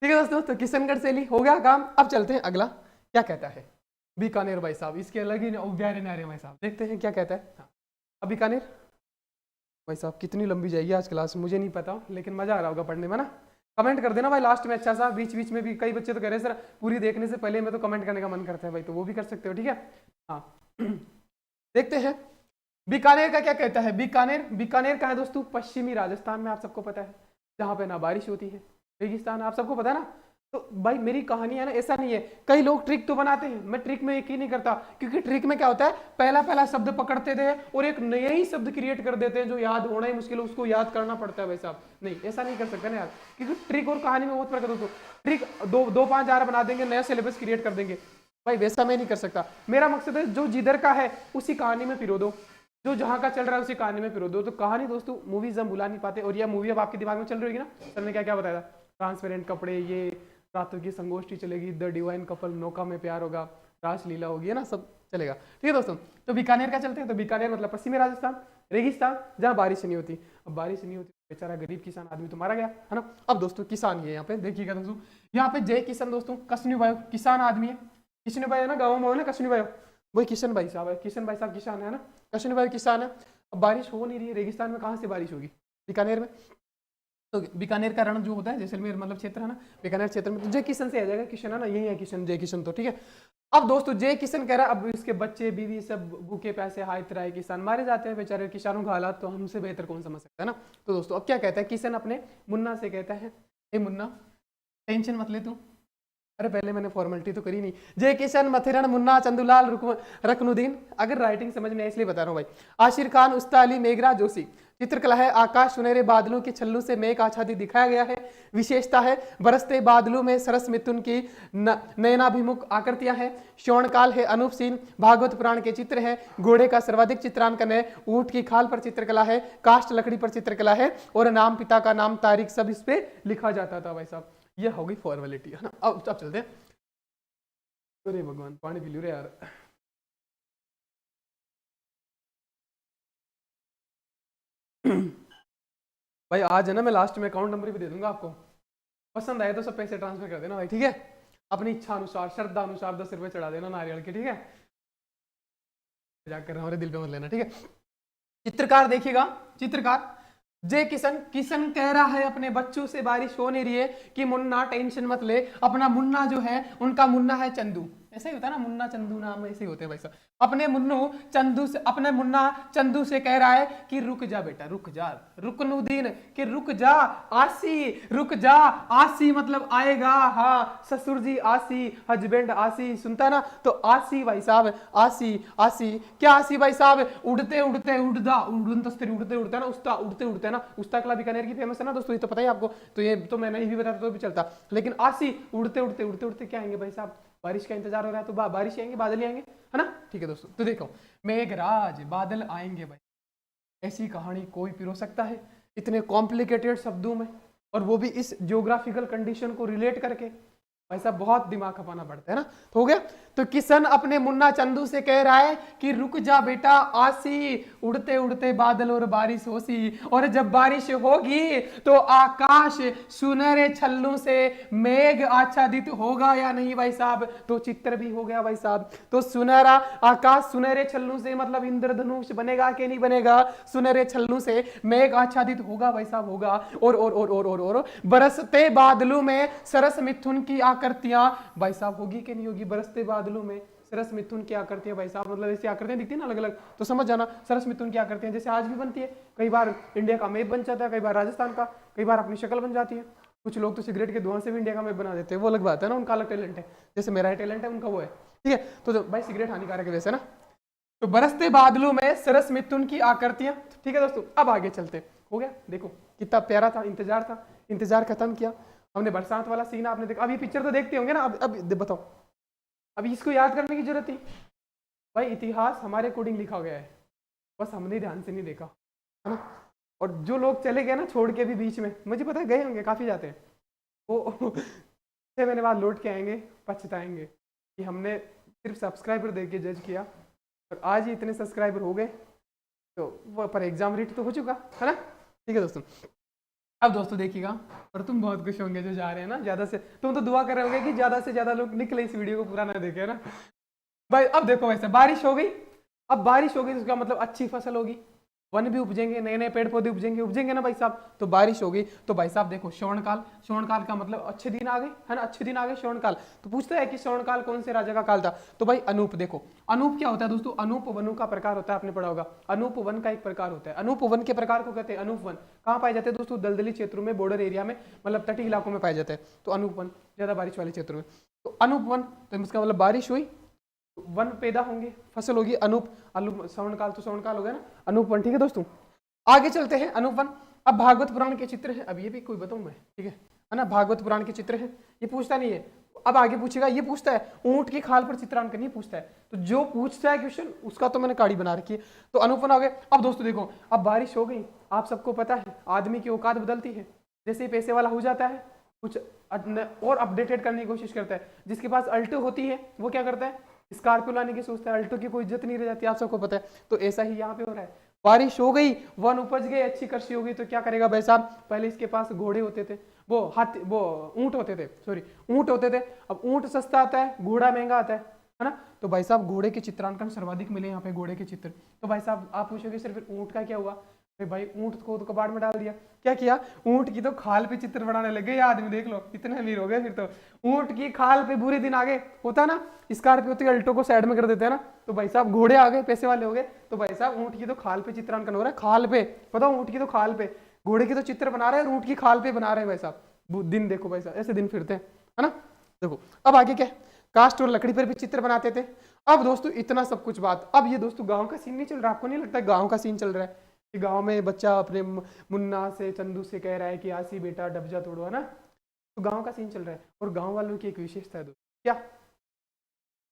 ठीक है दोस्तों। तो किशनगढ़ शैली हो गया काम। अब चलते हैं अगला, क्या कहता है बीकानेर भाई साहब, इसके अलग ही प्यारे नारे भाई साहब, देखते हैं क्या कहता है। हाँ अब बीकानेर भाई साहब कितनी लंबी जाएगी आज क्लास मुझे नहीं पता, लेकिन मजा आ रहा होगा पढ़ने में ना। कमेंट कर देना भाई लास्ट में अच्छा सा, बीच बीच में भी कई बच्चे तो कह रहे हैं सर पूरी देखने से पहले में तो कमेंट करने का मन करता है भाई, तो वो भी कर सकते हो, ठीक है। हाँ देखते हैं बीकानेर का क्या कहता है। बीकानेर, बीकानेर का है दोस्तों पश्चिमी राजस्थान में, आप सबको पता है, जहाँ पे ना बारिश होती है, रेगिस्तान, आप सबको पता है ना। तो भाई मेरी कहानी है ना, ऐसा नहीं है, कई लोग ट्रिक तो बनाते हैं, मैं ट्रिक में यकीन नहीं करता, क्योंकि ट्रिक में क्या होता है, पहला शब्द पकड़ते थे और एक नया ही शब्द क्रिएट कर देते हैं जो याद होना ही मुश्किल है, उसको याद करना पड़ता है भाई साहब। नहीं ऐसा नहीं कर सकते ना यार, क्योंकि ट्रिक और कहानी में बहुत फर्क है दोस्तों। ट्रिक 2-5 बना देंगे, नया सिलेबस क्रिएट कर देंगे, भाई वैसा मैं नहीं कर सकता। मेरा मकसद है जो जिधर का है उसी कहानी में पिरो दो, जो जहां का चल रहा है उसी कहानी में पिरो दो। तो कहानी दोस्तों मूवीज हम भुला नहीं पाते, और यह मूवी अब आपके दिमाग में चल रही होगी ना, सर ने क्या क्या बताया था, ट्रांसपेरेंट कपड़े, ये रातों की संगोष्ठी चलेगी, द डिवाइन कपल, नौका में प्यार होगा, रासलीला होगी, है ना, सब चलेगा, ठीक है दोस्तों। तो बीकानेर का चलते हैं। तो बीकानेर मतलब पश्चिमी राजस्थान, रेगिस्तान, जहाँ बारिश नहीं होती। अब बारिश नहीं होती बेचारा गरीब किसान आदमी तो मारा गया, है ना। अब दोस्तों किसान ये यहाँ पे देखिएगा दोस्तों, यहाँ पे जय किसान दोस्तों, कश्मीर भाई किसान आदमी है, किशनु भाई है ना, गाँव में है ना कश्मीर भाई, वही किशन भाई साहब है, किशन भाई साहब किसान है ना, किशन भाई किसान है। अब बारिश हो नहीं रही है, रेगिस्तान में कहाँ से बारिश होगी? बीकानेर में। तो बीकानेर का रण जो होता है जैसलमेर मतलब क्षेत्र है ना, बीकानेर क्षेत्र में, तो जय किशन से आ जाएगा, किशन है ना, यही है किशन, जय किशन। तो ठीक है। अब दोस्तों जय किशन कह रहा है अब इसके बच्चे बीवी सब भूखे प्यासे हाय तराए किसान मारे जाते हैं बेचारे, किसानों का हालात तो हमसे बेहतर कौन समझ सकता है ना। तो दोस्तों अब क्या कहता है किशन अपने मुन्ना से कहता है, ए मुन्ना टेंशन मत ले तू, अरे पहले मैंने फॉर्मेलिटी तो करी नहीं, जय किशन मथेरण मुन्ना चंदूलाल रकनुद्दीन, अगर राइटिंग समझ में आए इसलिए बता रहा हूँ भाई। आशिर खान उस्ता अली मेघराज जोशी। चित्रकला है आकाश सुनहरे बादलों के छल्लू से मेघ आच्छादित दिखाया गया है। विशेषता है बरसते बादलों में सरस मिथुन की नयनाभिमुख आकृतियां हैं। श्रवणकाल है अनूप सीन। भागवत पुराण के चित्र है। घोड़े का सर्वाधिक चित्रांकन है। ऊंट की खाल पर चित्रकला है। काष्ठ लकड़ी पर चित्रकला है और नाम पिता का नाम तारीख सब इस पे लिखा जाता था भाई साहब। यह होगी फॉर्मेलिटी है ना। अब चलते हैं। अरे भगवान पानी पी लो रे यार। भाई आज है ना मैं लास्ट में अकाउंट नंबर भी दे दूंगा आपको, पसंद आए तो सब पैसे ट्रांसफर कर देना भाई, ठीक है। अपनी इच्छा अनुसार श्रद्धा अनुसार 10 रुपए चढ़ा देना नारियल के, ठीक है। मजाक कर रहा हूँ, दिल पे मत लेना, ठीक है। चित्रकार देखिएगा, चित्रकार जय किशन, किशन कह रहा है अपने बच्चों से बारिश हो नहीं रही है कि मुन्ना टेंशन मत ले, अपना मुन्ना जो है उनका मुन्ना है चंदू, ऐसा ही होता है ना, मुन्ना चंदू नाम ऐसे ही होते हैं भाई साहब। अपने मुन्नू चंदू से, अपने मुन्ना चंदू से कह रहा है कि रुक जा बेटा रुक जा, रुकनुद्दीन कि रुक जा, आसी रुक जा, आसी मतलब आएगा, हाँ ससुर जी आसी, हस्बैंड आसी, सुनता ना, तो आसी भाई साहब, आसी आसी क्या आसी भाई साहब, उड़ते उड़ते उड़दा उड़न तस्तरी, उड़ते उड़ते ना उस्ता, उड़ते उड़ते ना, उस्ता कला बीकानेर की फेमस है ना दोस्तों, ये तो पता ही आपको, तो ये तो मैं नहीं भी बताता तो भी चलता, लेकिन आसी उड़ते उड़ते उड़ते उड़ते क्या आएंगे भाई साहब, बारिश का इंतजार हो रहा है तो बारिश आएंगे, बादल आएंगे, है ना, ठीक है दोस्तों। तो देखो मेघराज बादल आएंगे भाई, ऐसी कहानी कोई पिरो सकता है इतने कॉम्प्लिकेटेड शब्दों में, और वो भी इस ज्योग्राफिकल कंडीशन को रिलेट करके, भाई साहब बहुत दिमाग खपाना पड़ता है ना। तो हो गया। तो किशन अपने मुन्ना चंदू से कह रहा है कि रुक जा बेटा आसी, उड़ते उड़ते बादल और बारिश होसी, और जब बारिश होगी तो आकाश सुनहरे छल्लों से मेघ आच्छादित होगा या नहीं भाई साहब, तो चित्र भी हो गया भाई साहब। तो सुनहरा आकाश सुनहरे छल्लों से मतलब इंद्रधनुष बनेगा कि नहीं बनेगा, सुनहरे छल्लों से मेघ आच्छादित होगा भाई साहब, होगा। और बरसते बादलों में सरस मिथुन की आकृतियां भाई साहब होगी कि नहीं होगी, बरसते बादलों में सरस मिथुन की आकृतियां भाई साहब, मतलब ऐसी आकृतियां दिखती है ना अलग अलग, तो समझ जाना सरस मिथुन की आकृतियां जैसे आज भी बनती है, कई बार इंडिया का मैप बन जाता है, कई बार राजस्थान का, कई बार अपनी शक्ल बन जाती है। कुछ लोग तो सिगरेट के धुआं से भी इंडिया का मैप बना देते हैं, वो अलग बात है ना, उनका अलग टैलेंट है, जैसे मेरा टैलेंट है उनका वो है, ठीक है। तो भाई सिगरेट हानिकारक है वैसे ना। तो बरसते बादलों में सरस मिथुन की आकृतियां, ठीक है दोस्तों। अब आगे चलते, हो गया, देखो कितना प्यारा था, इंतजार था, इंतजार खत्म किया हमने, बरसात वाला सीन आपने देखा। अब ये पिक्चर तो देखते होंगे ना, अब बताओ, अब इसको याद करने की जरूरत थी भाई, इतिहास हमारे अकॉर्डिंग लिखा गया है, बस हमने ध्यान से नहीं देखा, है ना। और जो लोग चले गए ना छोड़ के भी बीच में, मुझे पता है गए होंगे, काफी जाते हैं वो 6 महीने बाद लौट के आएंगे, पछताएंगे कि हमने सिर्फ सब्सक्राइबर देख के जज किया, और आज ही इतने सब्सक्राइबर हो गए, तो वो पर एग्जाम रेट तो हो चुका है ना, ठीक है दोस्तों। अब दोस्तों देखिएगा, और तुम बहुत खुश होंगे जो जा रहे हैं ना, ज्यादा से तुम तो दुआ कर रहे होंगे कि ज्यादा से ज्यादा लोग निकले इस वीडियो को पूरा ना देखे, है ना भाई। अब देखो वैसे बारिश हो गई, अब बारिश हो गई तो उसका मतलब अच्छी फसल होगी, वन भी उपजेंगे, नए नए पेड़ पौधे उपजेंगे ना भाई साहब। तो बारिश होगी तो भाई साहब देखो श्रवणकाल, श्रवणकाल का मतलब अच्छे दिन आ गए, है ना, अच्छे दिन आ गए श्रवणकाल। तो पूछता है कि श्रवणकाल कौन से राजा का काल था, तो भाई अनूप। देखो अनूप क्या होता है दोस्तों, अनूप वनु का प्रकार होता है, आपने पढ़ा होगा, अनूप वन का एक प्रकार होता है। अनूप वन के प्रकार को कहते हैं अनूप वन। कहाँ पाए जाते हैं दोस्तों, दलदली क्षेत्रों में, बॉर्डर एरिया में, मतलब तटीय इलाकों में पाए जाते हैं, तो अनूप वन ज्यादा बारिश वाले क्षेत्रों में। तो अनूप वन, तो इसका मतलब बारिश हुई, वन पैदा होंगे, फसल होगी, अनूप, श्रवणकाल तो श्रवणकाल हो गया ना, अनूप वन, ठीक है दोस्तों। आगे चलते हैं, अनूप वन। अब भागवत पुराण के चित्र है, अब ये भी कोई बताऊं मैं, ठीक है ना, भागवत पुराण के चित्र है, ये पूछता नहीं है। अब आगे पूछेगा, ये पूछता है ऊंट की खाल पर चित्रांकन, नहीं पूछता है, तो जो पूछता है क्वेश्चन उसका तो मैंने काड़ी बना रखी है। तो अनूप वन आ गए। अब दोस्तों देखो, अब बारिश हो गई, आप सबको पता है आदमी की औकात बदलती है, जैसे ही पैसे वाला हो जाता है कुछ और अपडेटेड करने की कोशिश करता है। जिसके पास अल्टो होती है वो क्या करता है, स्कॉर्पियो लाने की सोचता है, अल्टो की कोई इज्जत नहीं रह जाती, आप सबको पता है। तो ऐसा ही यहाँ पे हो रहा है, बारिश हो गई, वन उपज गए, अच्छी कृषि हो गई, तो क्या करेगा भाई साहब, पहले इसके पास घोड़े होते थे, वो ऊंट होते थे, सॉरी ऊंट होते थे। अब ऊंट सस्ता आता है, घोड़ा महंगा आता है, है ना। तो भाई साहब घोड़े के चित्रांकन सर्वाधिक मिले यहाँ पे घोड़े के चित्र। तो भाई साहब आप पूछोगे सर फिर ऊंट का क्या हुआ? अरे भाई ऊंट को तो कबाड़ में डाल दिया। क्या किया? ऊंट की तो खाल पे चित्र बनाने लगे ये आदमी, देख लो इतने अमीर हो गए फिर तो। ऊंट की खाल पे बुरे दिन आ गए, होता ना स्कॉर्पियो होती है अल्टो को साइड में कर देते हैं ना, तो भाई साहब घोड़े आ गए, पैसे वाले हो गए, तो भाई साहब ऊंट की तो खाल पे चित्रांकन हो रहा है, खाल पे, बताओ ऊंट की तो खाल पे, घोड़े की तो चित्र बना रहे हैं और ऊंट की खाल पे बना रहे हैं भाई साहब। दिन देखो भाई साहब, ऐसे दिन फिरते हैं, है ना। देखो अब आगे क्या, कास्ट और लकड़ी पर भी चित्र बनाते थे। अब दोस्तों इतना सब कुछ बात, अब ये दोस्तों गांव का सीन नहीं चल रहा, आपको नहीं लगता गांव का सीन चल रहा है कि गांव में बच्चा अपने मुन्ना से चंदू से कह रहा है कि आसी बेटा डबजा तोड़ो, है ना। तो गांव का सीन चल रहा है। और गांव वालों की एक विशेषता है दोस्तों, क्या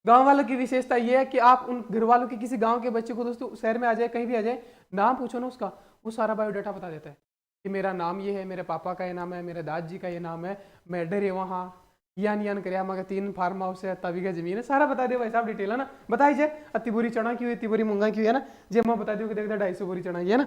गांव वालों की विशेषता ये है कि आप उन घर वालों के किसी गांव के बच्चे को दोस्तों शहर में आ जाए, कहीं भी आ जाए, नाम पूछो ना उसका, वो सारा बायोडाटा बता देता है कि मेरा नाम ये है, मेरे पापा का ये नाम है, मेरे दादाजी का ये नाम है, मैं डरे वहाँ यान कर मगर 3 फार्म हाउस है, तभी का जमीन है, सारा बता दे भाई साहब, डिटेल है ना। बताई जे अति बोरी चना की हुई, इतनी बोरी मूंगा की हुई है ना, जे मैं बता दूँ कि देख 250 बोरी चना की है ना।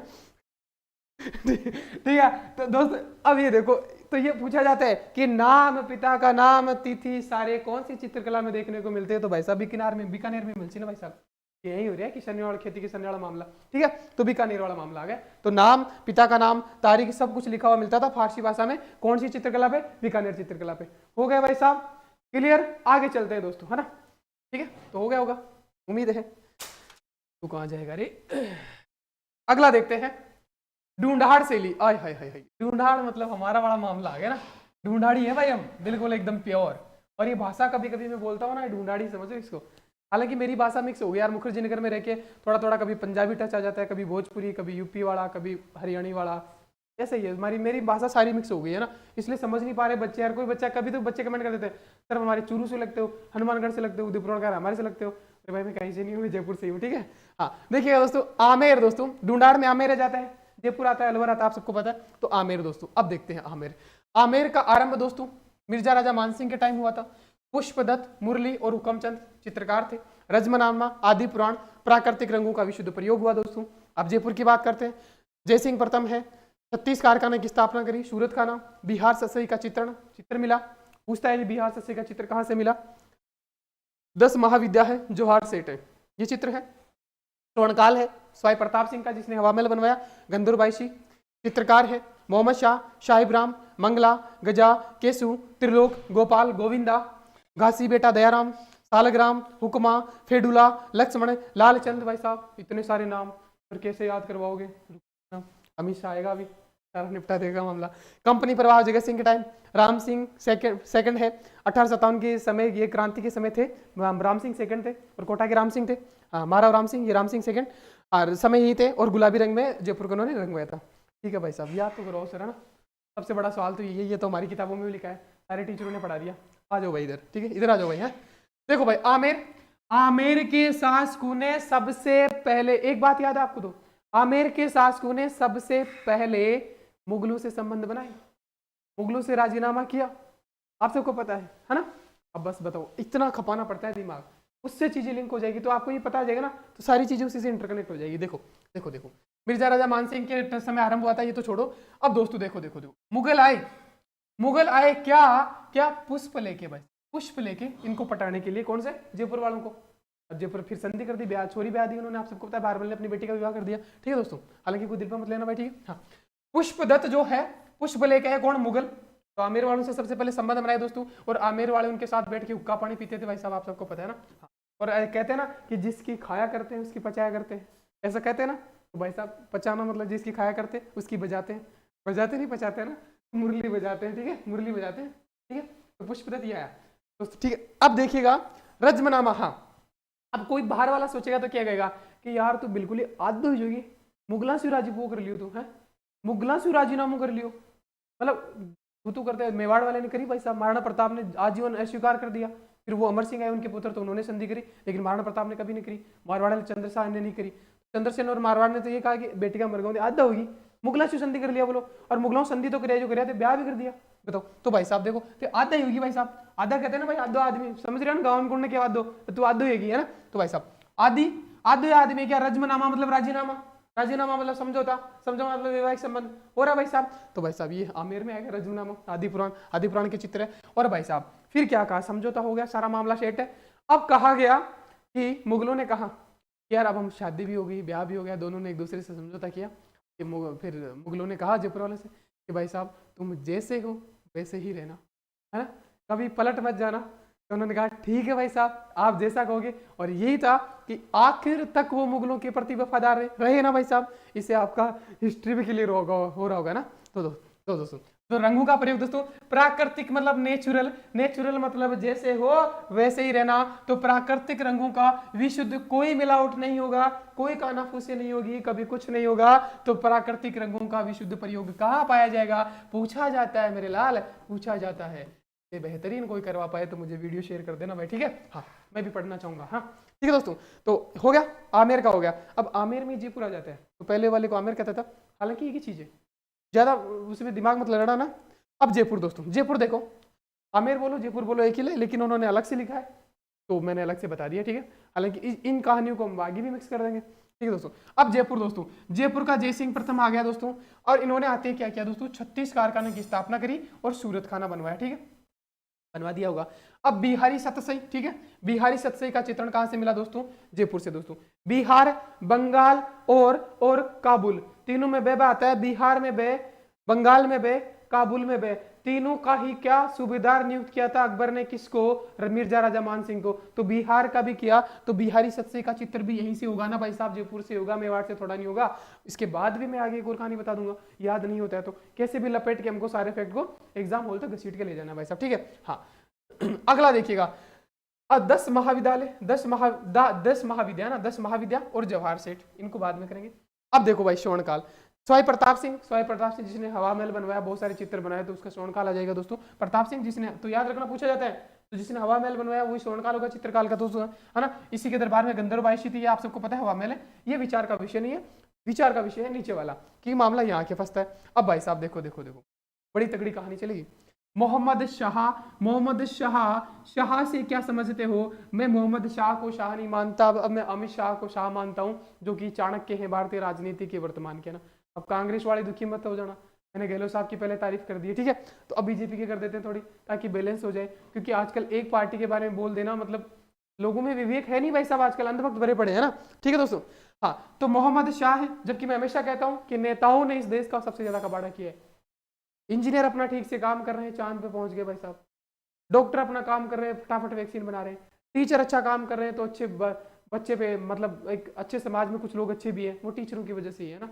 ठीक है। तो दोस्त अब ये देखो, तो ये पूछा जाता है कि नाम, पिता का नाम, तिथि सारे कौन सी चित्रकला में देखने को मिलते हैं? तो भाई साहब बीकानेर में मिलती ना भाई साहब, यही हो रहा है कि शनिवार खेती के शनिवार मामला, ठीक है। तो बीकानेर वाला मामला आ गया। तो नाम, पिता का नाम, तारीख सब कुछ लिखा हुआ मिलता था फारसी भाषा में, कौन सी चित्रकला पे? बीकानेर चित्रकला पे। हो गया भाई साहब क्लियर? आगे चलते हैं दोस्तों, है ना, ठीक है। तो हो गया होगा, उम्मीद है। तो कहाँ जाएगा रे? अगला देखते हैं, ढूंढाड़ शैली। आय हाय हाय हाय, ढूंढाड़ मतलब हमारा बड़ा मामला आ गया ना, ढूंढाड़ी है भाई हम, बिल्कुल एकदम प्योर। और ये भाषा कभी कभी मैं बोलता हूँ ना, ढूंढाड़ी समझो इसको। हालांकि मेरी भाषा मिक्स हो गई यार, मुखर्जी नगर में रह के थोड़ा थोड़ा कभी पंजाबी टच आ जाता है, कभी भोजपुरी, कभी यूपी वाला, कभी हरियाणी वाला, ऐसे ही है हमारी, मेरी भाषा सारी मिक्स हो गई है ना, इसलिए समझ नहीं पा रहे बच्चे यार। कोई बच्चा, कभी तो बच्चे कमेंट कर देते हैं सर हमारे चूरू से लगते हो, हनुमानगढ़ से लगते हो, उदयपुर हमारे से लगते हो। अरे भाई मैं कहीं से नहीं हूँ, मैं जयपुर से हूँ, ठीक है। हाँ देखिएगा दोस्तों, आमेर, दोस्तों ढूंढाड़ में आमेर जाता है, जयपुर आता है, अलवर आता है, आप सबको पता है। तो आमेर दोस्तों, अब देखते हैं आमेर। आमेर का आरंभ दोस्तों मिर्जा राजा मानसिंह के टाइम हुआ था। पुष्पदत्त, मुरली और हुकमचंद चित्रकार थे। रजमनामा, आदि पुराण, प्राकृतिक रंगों का विशुद्ध प्रयोग हुआ दोस्तों। अब जयपुर की बात करते हैं, जयसिंह प्रथम है, 36 कारखाने की स्थापना करी। सूरत खाना, बिहार ससई का चित्र मिला। पूछता है बिहार ससई का चित्र कहां से मिला? 10 महाविद्या है, जोहार सेठ है, ये चित्र है। स्वर्णकाल है, स्वाई प्रताप सिंह का जिसने हवा महल बनवाया, गंदुरबाईशी चित्रकार है। मोहम्मद शाह, शाहिब्राम, मंगला, गजा, केसु, त्रिलोक, गोपाल, गोविंदा, घासी बेटा दयाराम, सालग्राम, हुक्मा, फेडुला, लक्ष्मण, लालचंद। भाई साहब इतने सारे नाम और कैसे याद करवाओगे? अमित शाह आएगा, अभी सारा निपटा देगा मामला। कंपनी प्रवाह जगत सिंह के टाइम, राम सिंह सेकंड है। 1857 के समय, ये क्रांति के समय थे, राम सिंह सेकंड थे और कोटा के राम सिंह थे। मारा राम सिंह, ये राम सिंह सेकंड और समय ही थे, और गुलाबी रंग में जयपुर को उन्होंने रंगवाया था। ठीक है भाई साहब, याद तो करो सर, है ना। सबसे बड़ा सवाल तो ये तो हमारी किताबों में भी लिखा है, सारे टीचरों ने पढ़ा दिया। आ जाओ भाई इधर, ठीक है, इधर आ जाओ भाई। है देखो भाई, आमेर के शासकों ने सबसे पहले, एक बात याद है आपको, तो आमेर के शासकों ने सबसे पहले मुगलों से संबंध बनाए, मुगलों से राजीनामा किया, आप सबको पता है ना। अब बस बताओ, इतना खपाना पड़ता है दिमाग, उससे चीजें लिंक हो जाएगी तो आपको ये पता आ जाएगा ना, तो सारी चीजें उसी से इंटरकनेक्ट हो जाएगी। देखो देखो देखो, मिर्जा राजा मानसिंह के समय आरंभ हुआ था, ये तो छोड़ो। अब दोस्तों देखो देखो देखो, मुगल आए क्या क्या? पुष्प लेके भाई, पुष्प लेके इनको पटाने के लिए, कौन से? जयपुर वालों को। और जयपुर फिर संधि कर दी, ब्याह छोरी ब्याह दी उन्होंने, आप सबको पता है, बारबल ने अपनी बेटी का विवाह कर दिया। ठीक है दोस्तों, हालांकि कोई दिल पर मत लेना भाई, ठीक है। हाँ, पुष्पदत्त जो है, पुष्प लेके है कौन? मुगल। तो आमेर वालों से सबसे पहले संबंध बनाए दोस्तों, और आमेर वाले उनके साथ बैठ के हुक्का पानी पीते थे भाई साहब, आप सबको पता है ना। और कहते हैं ना कि जिसकी खाया करते हैं उसकी पचाया करते हैं, ऐसा कहते हैं ना। तो भाई साहब पचाना मतलब जिसकी खाया करते हैं उसकी बजाते हैं, बजाते नहीं पचाते हैं ना, मुरली बजाते हैं, ठीक है, मुरली बजाते हैं, ठीक है। तो पुष्पदत्त ये आया दोस्तों, ठीक है। अब देखिएगा रजमनामा। हाँ, अब कोई बाहर वाला सोचेगा तो क्या कहेगा कि यार तू बिल्कुल ही आदो ही होगी, मुगला से राजीनामा कर लियो, तू है मुगला से राजीनामा कर लियो, मतलब तू करते है। मेवाड़ वाले ने करी भाई साहब, महाराणा प्रताप ने आजीवन अस्वीकार कर दिया, फिर वो अमर सिंह आए उनके पुत्र, तो उन्होंने संधि करी, लेकिन महाराणा प्रताप ने कभी नहीं करी। मारवाड़ ने, चंद्रसेन ने नहीं करी। चंद्रसेन और मारवाड़ ने तो ये कहा कि बेटी का मरगों आधा होगी, मुगला से संधि कर लिया बोलो, और मुगलों संधि तो कराया, जो कराया ब्याह भी कर दिया, बताओ। तो भाई साहब देखो, तो आधा ही होगी भाई साहब, आधा कहते हैं ना भाई, आधो आदमी, समझ रहे हो ना, गाँव गुण ने क्या आधो, तो आधो होगी, है ना। तो भाई साहब आदि आधो आदमी क्या? रजमनामा मतलब राजीनामा, राजीनामा मतलब समझौता, समझौता मतलब वैवाहिक संबंध हो रहा है भाई साहब। तो भाई साहब ये आमेर में आएगा रजमनामा, आदि पुराण के चित्र है। और भाई साहब फिर क्या कहा? समझौता हो गया, सारा मामला सेट है। अब कहा गया कि मुगलों ने कहा कि यार अब हम शादी भी हो गई, ब्याह भी हो गया, दोनों ने एक दूसरे से समझौता किया कि फिर मुगलों ने कहा जयपुर वाले से कि भाई साहब तुम जैसे हो वैसे ही रहना, है ना, कभी पलट मत जाना। तो उन्होंने कहा ठीक है भाई साहब आप जैसा कहोगे। और यही था कि आखिर तक वो मुगलों के प्रति वफादार रहे ना भाई साहब। इससे आपका हिस्ट्री भी क्लियर हो रहा होगा ना। तो दोस्तों तो रंगों का प्रयोग दोस्तों प्राकृतिक मतलब नेचुरल, नेचुरल मतलब जैसे हो वैसे ही रहना। तो प्राकृतिक रंगों का विशुद्ध, कोई मिलावट नहीं होगा, कोई कानाफूसी नहीं होगी, कभी कुछ नहीं होगा। तो प्राकृतिक रंगों का विशुद्ध प्रयोग कहाँ पाया जाएगा, पूछा जाता है मेरे लाल, पूछा जाता है। ये बेहतरीन कोई करवा पाए तो मुझे वीडियो शेयर कर देना भाई, ठीक है। हाँ मैं भी पढ़ना चाहूंगा। हाँ ठीक है दोस्तों, तो हो गया आमेर का हो गया। अब आमेर में जयपुर आ जाता है। तो पहले वाले को आमेर कहता था, हालांकि एक ही चीज है, ज्यादा उसमें दिमाग मत लड़ा ना। अब जयपुर दोस्तों, जयपुर देखो, आमेर बोलो जयपुर बोलो एक ही है, लेकिन उन्होंने अलग से लिखा है तो मैंने अलग से बता दिया, ठीक है। हालांकि इन कहानियों को हम आगे भी मिक्स कर देंगे, ठीक है दोस्तों। अब जयपुर दोस्तों, जयपुर का जयसिंह प्रथम आ गया दोस्तों। और इन्होंने आते क्या किया दोस्तों, 36 कारखानों की स्थापना करी और सूरत खाना बनवाया, ठीक है, बनवा दिया होगा। अब बिहारी सतसई, ठीक है, बिहारी सतसई का चित्रण कहां से मिला दोस्तों, जयपुर से दोस्तों। बिहार, बंगाल और काबुल, तीनों में बे आता है। बिहार में बे, बंगाल में बे, काबुल में बे, तीनों का ही क्या सूबेदार नियुक्त किया था अकबर ने, किसको, मिर्जा राजा मान सिंह को। तो बिहार का भी किया, तो बिहारी सतसई का चित्र भी यहीं से होगा ना भाई साहब, जयपुर से होगा, मेवाड़ से थोड़ा नहीं होगा। इसके बाद भी मैं आगे एक और कहानी बता दूंगा, याद नहीं होता है तो कैसे भी लपेट के हमको सारे फैक्ट को एग्जाम हॉल तक घसीट के ले जाना भाई साहब, ठीक है। हाँ अगला देखिएगा, 10 महाविद्यालय, 10 महाविद्या ना, 10 महाविद्या और जवाहर सेठ, इनको बाद में करेंगे। अब देखो भाई स्वर्णकाल, स्वाई प्रताप सिंह जिसने हवा महल बनवाया, बहुत सारे चित्र बनाए, तो उसका स्वर्णकाल आ जाएगा दोस्तों। प्रताप सिंह जिसने, तो याद रखना पूछा जाता है, तो जिसने हवा महल बनवाया वही स्वर्णकाल होगा, चित्रकाल का दोस्तों, है ना। इसी के दरबार में गंधर्व आयशी थी, ये आप सबको पता है, हवा महल है। ये विचार का विषय नहीं है, विचार का विषय है नीचे वाला, कि मामला यहाँ के फंसता है। अब भाई साहब देखो देखो देखो, बड़ी तगड़ी कहानी चलेगी। मोहम्मद शाह से क्या समझते हो, मैं मोहम्मद शाह को शाह नहीं मानता, अब मैं अमित शाह को शाह मानता हूं, जो कि चाणक्य हैं भारतीय राजनीति के वर्तमान के ना। अब कांग्रेस वाले दुखी मत हो जाना, मैंने गहलोत साहब की पहले तारीफ कर दी है, ठीक है। तो अब बीजेपी के कर देते हैं थोड़ी, ताकि बैलेंस हो जाए, क्योंकि आजकल एक पार्टी के बारे में बोल देना मतलब लोगों में विवेक है नहीं भाई साहब, आजकल अंधभक्त भरे पड़े हैं ना, ठीक है दोस्तों। हाँ तो मोहम्मद शाह है, जबकि मैं हमेशा कहता हूं कि नेताओं ने इस देश का सबसे ज्यादा कबाड़ा किया है। इंजीनियर अपना ठीक से काम कर रहे हैं, चांद पे पहुंच गए भाई साहब। डॉक्टर अपना काम कर रहे हैं, फटाफट वैक्सीन बना रहे हैं। टीचर अच्छा काम कर रहे हैं, तो अच्छे बच्चे पे मतलब एक अच्छे समाज में कुछ लोग अच्छे भी हैं, वो टीचरों की वजह से ही है ना।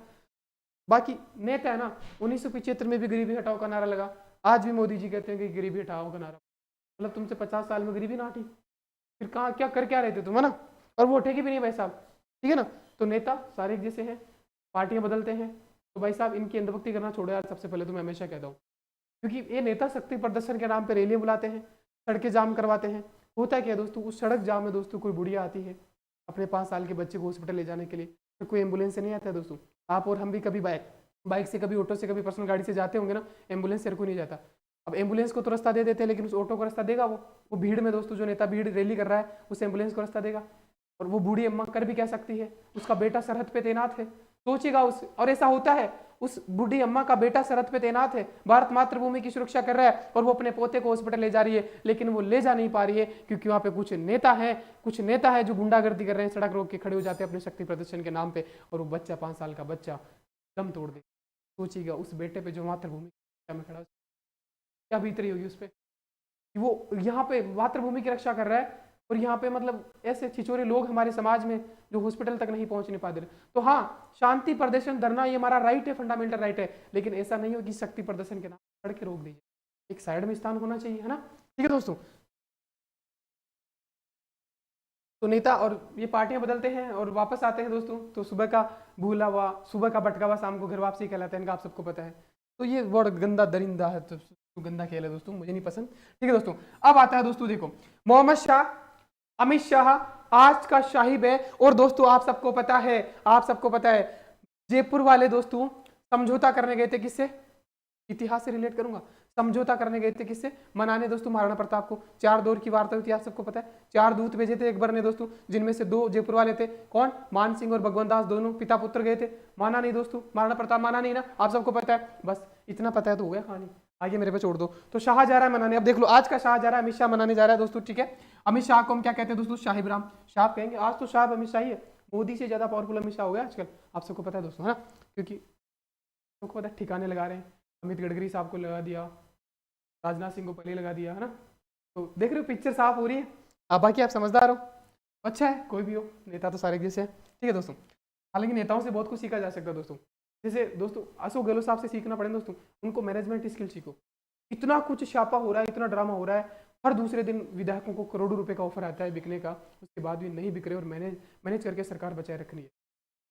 बाकी नेता है ना, 1975 में भी गरीबी हटाओ का नारा लगा, आज भी मोदी जी कहते हैं कि गरीबी हटाओ का नारा, मतलब तुमसे 50 साल में गरीबी ना हटी, फिर कहाँ क्या कर क्या रहे थे तुम, है ना। और वो उठेगी भी नहीं भाई साहब, ठीक है ना। तो नेता सारे एक जैसे हैं, पार्टियां बदलते हैं, तो भाई साहब इनकी अंधभक्ति करना छोड़ो यार, सबसे पहले तो मैं हमेशा कहता हूँ। क्योंकि ये नेता शक्ति प्रदर्शन के नाम पे रैलियां बुलाते हैं, सड़कें जाम करवाते हैं। होता क्या है दोस्तों, उस सड़क जाम में दोस्तों कोई बुढ़िया आती है अपने 5 साल के बच्चे को हॉस्पिटल ले जाने के लिए, तो कोई एम्बुलेंस से नहीं आता है दोस्तों। आप और हम भी कभी बाइक से, कभी ऑटो से, कभी पर्सनल गाड़ी से जाते होंगे ना, एम्बुलेंस से कोई नहीं जाता। अब एम्बुलेंस को तो रास्ता दे देते हैं, लेकिन उस ऑटो को रास्ता देगा वो भीड़ में दोस्तों, जो नेता भीड़ रैली कर रहा है उस एम्बुलेंस को रास्ता देगा। और वो बूढ़ी अम्मा कर भी क्या सकती है, उसका बेटा सरहद पे तैनात है, सोचिएगा उस, और ऐसा होता है, उस बूढ़ी अम्मा का बेटा सरहद पे तैनात है, भारत मातृभूमि की सुरक्षा कर रहा है, और वो अपने पोते को हॉस्पिटल ले जा रही है, लेकिन वो ले जा नहीं पा रही है, क्योंकि वहां पे कुछ नेता है जो गुंडागर्दी कर रहे हैं, सड़क रोक के खड़े हो जाते हैं अपने शक्ति प्रदर्शन के नाम पे, और वो बच्चा 5 साल का बच्चा दम तोड़ दे। सोचिएगा उस बेटे पे जो मातृभूमि में खड़ा, क्या बीत रही होगी उस पर। वो यहाँ पे मातृभूमि की रक्षा कर रहा है, और यहाँ पे मतलब ऐसे छिचोरे लोग हमारे समाज में जो हॉस्पिटल तक नहीं पहुंच नहीं पाते। तो हाँ, शांति प्रदर्शन धरना ये हमारा राइट है, फंडामेंटल राइट है, लेकिन ऐसा नहीं हो कि शक्ति प्रदर्शन के नाम सड़कें रोक दीजिए, एक साइड में स्थान होना चाहिए, है ना, ठीक है दोस्तों। तो नेता और ये पार्टियां बदलते हैं और वापस आते हैं दोस्तों, तो सुबह का भूला हुआ, सुबह का भटका हुआ शाम को घर वापसी कहलाता है, इनका आप सबको पता है। तो ये बड़ा गंदा दरिंदा है, तो गंदा खेल है दोस्तों, मुझे नहीं पसंद, ठीक है दोस्तों। अब आता है दोस्तों, देखो मोहम्मद शाह, अमित शाह आज का शाहिब है। और दोस्तों आप सबको पता है जयपुर वाले दोस्तों समझौता करने गए थे किससे, इतिहास से रिलेट करूंगा, समझौता करने गए थे किससे, मनाने दोस्तों महाराणा प्रताप को। 4 दौर की वार्ता हुई थी, आप सबको पता है। 4 दूत भेजे थे अकबर ने दोस्तों, जिनमें से 2 जयपुर वाले थे, कौन, मान सिंह और भगवंत दास, दोनों पिता पुत्र गए थे। माना नहीं दोस्तों, महाराणा प्रताप माना नहीं ना, आप सबको पता है। बस इतना पता है तो हो गया कहानी, आगे मेरे पे छोड़ दो। तो शाह जा रहा है मनाने, अब देख लो आज का शाह जा रहा है, अमित शाह मनाने जा रहा है दोस्तों, ठीक है। अमित शाह को हम क्या कहते हैं दोस्तों, शाहिब राम शाह कहेंगे। आज तो शाह अमित शाह ही है, मोदी से ज्यादा पावरफुल अमित शाह हो गया आजकल, आप सबको पता है दोस्तों, है ना। क्योंकि सबको पता है ठिकाने लगा रहे हैं, अमित गडकरी साहब को लगा दिया, राजनाथ सिंह को पहले लगा दिया, है ना। तो देख रहे हो पिक्चर साफ हो रही है। अब बाकी आप समझदार हो, अच्छा है, कोई भी हो, नेता तो सारे जैसे हैं, ठीक है दोस्तों। हालांकि नेताओं से बहुत कुछ सीखा जा सकता है दोस्तों। जैसे दोस्तों अशोक गहलोत साहब से सीखना पड़े दोस्तों, उनको मैनेजमेंट स्किल सीखो। इतना कुछ छापा हो रहा है, इतना ड्रामा हो रहा है, हर दूसरे दिन विधायकों को करोड़ों रुपए का ऑफर आता है बिकने का, उसके बाद भी नहीं बिक रहे, और मैनेज करके सरकार बचाए रखनी है,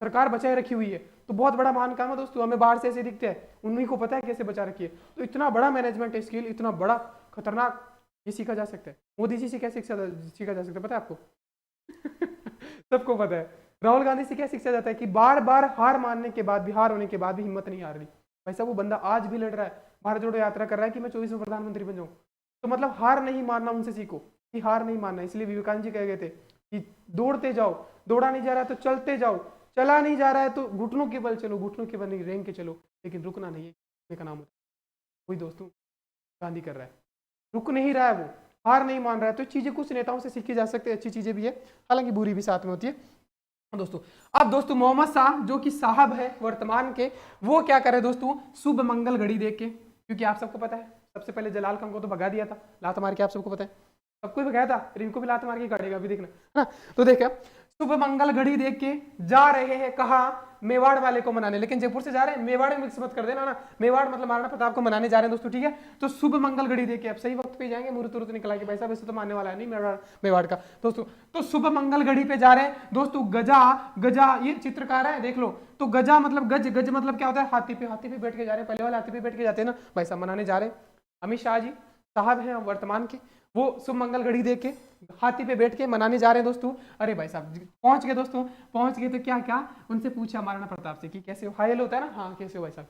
सरकार बचाए रखी हुई है। तो बहुत बड़ा महान काम है दोस्तों, हमें बाहर से ऐसे दिखते हैं, उन्हीं को पता है कैसे बचा रखी है। तो इतना बड़ा मैनेजमेंट स्किल, इतना बड़ा खतरनाक, ये सीखा जा सकता है। मोदी जी से क्या सीखा जा सकता है पता है आपको? सबको पता है। राहुल गांधी से क्या सीखा जाता है कि बार बार हार मानने के बाद भी, हार होने के बाद भी हिम्मत नहीं हार रही। वैसा वो बंदा आज भी लड़ रहा है, भारत जोड़ो यात्रा कर रहा है कि मैं 24 में प्रधानमंत्री बन जाऊं। तो मतलब हार नहीं मानना, उनसे सीखो कि हार नहीं मानना। इसलिए विवेकानंद जी कह गए थे कि दौड़ते जाओ, दौड़ा नहीं जा रहा है तो चलते जाओ, चला नहीं जा रहा है तो घुटनों के बल चलो, घुटनों के बल नहीं रेंग के चलो, लेकिन रुकना नहीं है का नाम होता है। वही दोस्तों गांधी कर रहा है, रुक नहीं रहा है, वो हार नहीं मान रहा है। तो चीजें कुछ नेताओं से सीखी जा सकती है, अच्छी चीजें भी है, हालांकि बुरी भी साथ में होती है दोस्तों। अब दोस्तों मोहम्मद शाह जो कि साहब है वर्तमान के, वो क्या करे दोस्तों, शुभ मंगल घड़ी देख के, क्योंकि आप सबको पता है सबसे पहले जलाल खान को तो भगा दिया था लात मार के, आप सबको पता है, सबको ही भगाया था, इनको भी लात मार के काटेगा अभी देखना, है ना। तो देखा शुभ मंगल घड़ी देख के जा रहे हैं कहा, मेवाड़ वाले को मनाने, लेकिन जयपुर से जा रहे हैं, मेवाड़ में मिक्स मत कर देना ना, मेवाड़ मतलब महाराणा प्रताप को मनाने जा रहे हैं दोस्तों, ठीक है। तो शुभ मंगल घड़ी देख के अब सही वक्त पे जाएंगे, मुहूर्त तुरंत निकला के भाई साहब ऐसे तो मानने वाला है नहीं मेवाड़ का दोस्तों। तो शुभ मंगल घड़ी पे जा रहे हैं दोस्तों। गजा गजा ये चित्रकार है, देख लो। तो गजा मतलब गज मतलब क्या होता है, हाथी पे बैठ के जा रहे हैं, पहले वाले हाथी पे बैठ के जाते हैं ना, भाई साहब मनाने जा रहे हैं। अमित शाह जी साहब हैं वर्तमान के, वो शुभ मंगल घड़ी देख के हाथी पे बैठ के मनाने जा रहे हैं दोस्तों। अरे भाई साहब पहुंच गए दोस्तों, पहुंच गए तो क्या क्या उनसे पूछा महाराणा प्रताप से कि कैसे हो, हायल होता है ना, हाँ कैसे हो भाई साहब,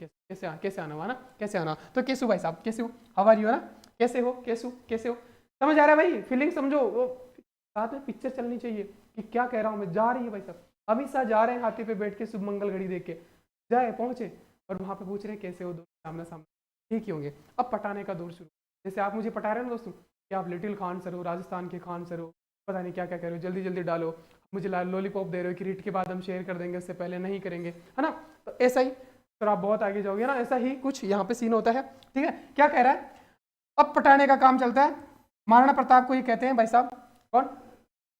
कैसे आना हुआ ना, कैसे आना, तो कैसे हो भाई साहब, कैसे हो, हवा रही हो ना, कैसे हो कैसे हो, समझ आ रहा है भाई, फीलिंग समझो। वो साथ में पिक्चर चलनी चाहिए कि क्या कह रहा हूँ मैं, जा रही है भाई साहब, अमित शाह जा रहे हैं हाथी पे बैठ के शुभ मंगल घड़ी देख के, जाए पहुंचे और वहां पे पूछ रहे कैसे हो, दोस्तों सामने सामने ठीक ही होंगे। अब पटाने का दौर शुरू, जैसे आप मुझे पटा रहे हैं दोस्तों कि आप लिटिल खान सर हो, राजस्थान के खान सर हो, पता नहीं क्या क्या कह रहे हो, जल्दी जल्दी डालो, मुझे लॉलीपॉप दे रहे हो कि रीट के बाद हम शेयर कर देंगे, उससे पहले नहीं करेंगे, है ना। तो ऐसा ही सर आप बहुत आगे जाओगे ना, ऐसा ही कुछ यहाँ पे सीन होता है, ठीक है। क्या कह रहा है, अब पटाने का काम चलता है। महाराणा प्रताप को ये कहते हैं भाई साहब, कौन,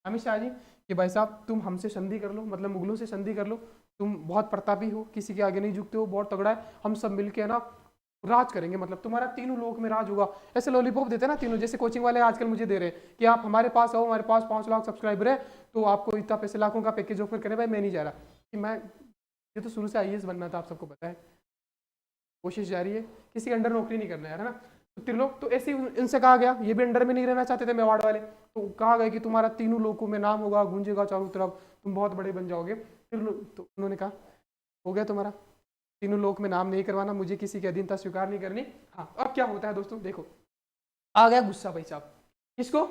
अमित शाह जी, कि भाई साहब तुम हमसे संधि कर लो, मतलब मुगलों से संधि कर लो, तुम बहुत प्रतापी हो, किसी के आगे नहीं झुकते हो, बहुत तगड़ा है, हम सब मिलके ना राज करेंगे, मतलब तुम्हारा तीनों लोक में राज होगा। ऐसे लॉलीपॉप देते हैं ना तीनों, जैसे कोचिंग वाले आजकल मुझे दे रहे हैं कि आप हमारे पास आओ, हमारे पास 5 लाख सब्सक्राइबर है तो आपको इतना पैसे लाखों का पैकेज ऑफर करें। भाई मैं नहीं जा रहा कि मैं, ये तो शुरू से IAS बनना था, आप सबको पता है, कोशिश जारी है, किसी के अंडर नौकरी नहीं करना है ना। तो त्रिलोक तो ऐसे ही इनसे कहा गया, ये भी अंडर में नहीं रहना चाहते थे मेवाड़ वाले, तो कहा गया कि तुम्हारा तीनों लोकों में नाम होगा, गूंजेगा चारों तरफ, तुम बहुत बड़े बन जाओगे। फिर तो उन्होंने कहा हो गया तुम्हारा, तीनों लोक में नाम नहीं करवाना, मुझे किसी की अधीनता स्वीकार नहीं करनी। हाँ अब क्या होता है दोस्तों, देखो आ गया गुस्सा भाई साहब, किसको,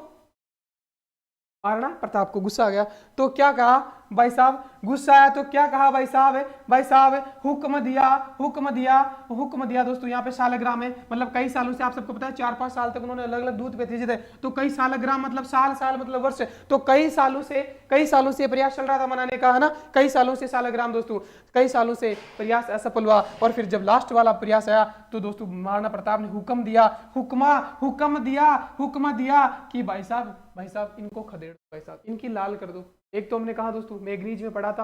महाराणा प्रताप को गुस्सा आ गया। तो क्या कहा भाई साहब, गुस्सा आया तो क्या कहा भाई साहब हुक्म दिया दोस्तों। यहाँ पे सालग्राम है, मतलब कई सालों से, आप सबको पता है 4-5 साल तक उन्होंने अलग अलग दूध भेजे थे, तो कई सालग्राम मतलब साल मतलब वर्ष, तो कई सालों से प्रयास चल रहा था मनाने का, है ना, कई सालों से सालग्राम दोस्तों, कई सालों से प्रयास असफल हुआ, और फिर जब लास्ट वाला प्रयास आया तो दोस्तों महाराणा प्रताप ने हुक्म दिया कि भाई साहब इनको खदेड़ दो, भाई साहब इनकी लाल कर दो। एक तो हमने कहा दोस्तों मैगनीज में पढ़ा था,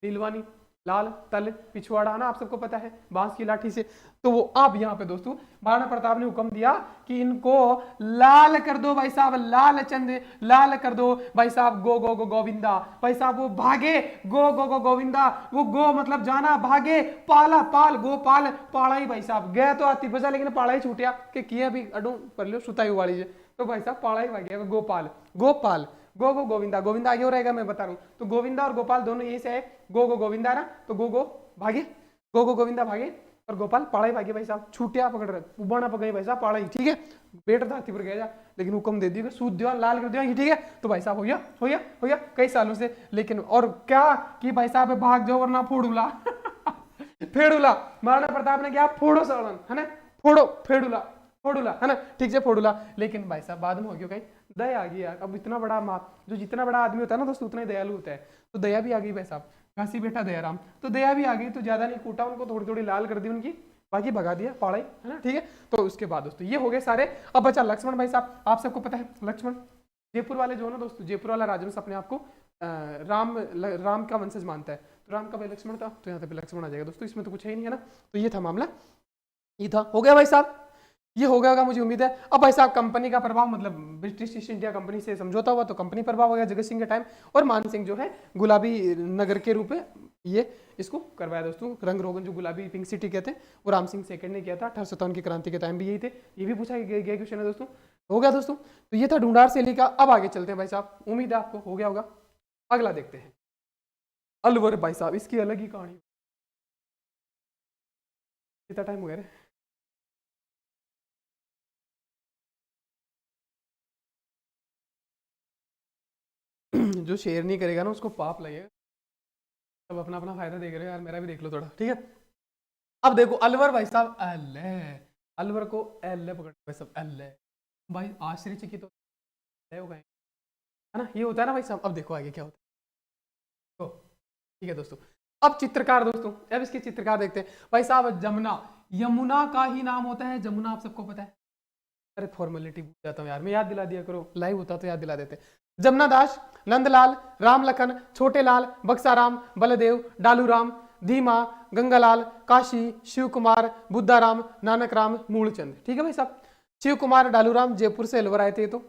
नीलवानी, लाल, तल, पिछवाड़ा, ना आप सबको पता है, बांस की लाठी से। तो वो आप यहाँ पे दोस्तों महाराणा प्रताप ने हुक्म दिया कि इनको लाल कर दो भाई साहब, लाल चंद लाल कर दो भाई साहब, गो गो गो गोविंदा भाई साहब, वो भागे, गो गो गो गोविंदा, वो गो मतलब जाना, भागे, पाला पाल गोपाल, पाड़ा ही भाई साहब, गया तो आती बजा लेकिन पाड़ा ही छूटिया कि किया भी अडू पर लो सुताई वाली, तो भाई साहब पाड़ा ही भाग गया, गोपाल गो गो गोविंदा, गोविंदा आगे हो रहेगा मैं बता रहा हूँ। तो गोविंदा और गोपाल दोनों यही से है, गो गो गोविंदा ना, तो गो भागे, गो गोविंदा भागे और गोपाल पाड़ा भागे भाई साहब, छूटिया पकड़ रहे, उबाना पकड़े भाई साहब, पाड़ा ही, ठीक है, पेट धरती पर गया, लेकिन हुक्म दे दिया सूद दिया, लाल कर दिया, ठीक है। तो भाई साहब हो गया कई सालों से, लेकिन और क्या कि भाई साहब भाग जाओ वरना फोड़ूला फेड़ूला, महाराणा प्रताप ने क्या फोड़ो सालन, है ना, फोड़ो, फेडुला, फोडुला, है ना, ठीक है फोडुला। लेकिन भाई साहब बाद में हो गया कहीं दया आ गई यार, अब इतना बड़ा जो जितना बड़ा आदमी होता है ना दोस्तों उतना ही दयालु होता है, तो दया भी आ गई भाई साहब, घासी बेटा दयाराम, तो दया भी आ गई, तो ज्यादा नहीं कूटा उनको, थोड़ी थोड़ी लाल कर दी उनकी, बाकी भगा दिया पाड़ाई, है ना, ठीक है। तो उसके बाद दोस्तों ये हो गए सारे। अब बचा लक्ष्मण भाई साहब, आप सबको पता है लक्ष्मण जयपुर वाले जो है ना दोस्तों, जयपुर वाला राजवंश अपने आप को राम का वंशज मानता है, तो राम का भाई लक्ष्मण था, तो यहाँ पे लक्ष्मण आ जाएगा दोस्तों, इसमें तो कुछ है ही नहीं, है ना। तो ये था मामला, ये था, हो गया भाई साहब, ये हो गया होगा मुझे उम्मीद है। अब भाई साहब कंपनी का प्रभाव, मतलब ब्रिटिश ईस्ट इंडिया कंपनी से समझौता हुआ तो कंपनी प्रभाव हो गया जगत सिंह के टाइम, और मान सिंह जो है गुलाबी नगर के रूप में ये इसको करवाया दोस्तों। रंग रोगन जो गुलाबी पिंक सिटी कहते हैं वो राम सिंह सेकंड ने किया था, 1857 की क्रांति के टाइम भी यही थे, ये भी पूछा गया क्वेश्चन है दोस्तों। हो गया दोस्तों, तो ये था ढूंढार शैली का। अब आगे चलते हैं भाई साहब, उम्मीद है आपको हो गया होगा। अगला देखते हैं अलवर भाई साहब, इसकी अलग ही कहानी, कितना टाइम हो गया रे? जो शेयर नहीं करेगा ना उसको पाप लगेगा। सब अपना अपना फायदा देख रहे हो यार, मेरा भी देख लो थोड़ा, ठीक है। अब देखो अलवर भाई साहब, एल अलवर को एल पकड़ भाई साहब, एल भाई आश्चर्यचकित हो गए, है ना, ये होता है ना भाई साहब। अब देखो आगे क्या होता है, तो ठीक है दोस्तों। अब चित्रकार दोस्तों, अब इसके चित्रकार देखते हैं भाई साहब। जमुना, यमुना का ही नाम होता है जमुना, आप सबको पता है। अरे फॉर्मेलिटी भूल जाता हूँ यार मैं, याद दिला दिया करो, लाइव होता तो याद दिला देते। जमुना दास, नंदलाल, राम लखन, छोटे लाल, बक्साराम, बलदेव, डालूराम, धीमा, गंगालाल, काशी, शिव कुमार, बुद्धाराम, नानक राम, मूलचंद, ठीक है भाई साहब। शिव कुमार डालूराम जयपुर से अलवर आए थे। तो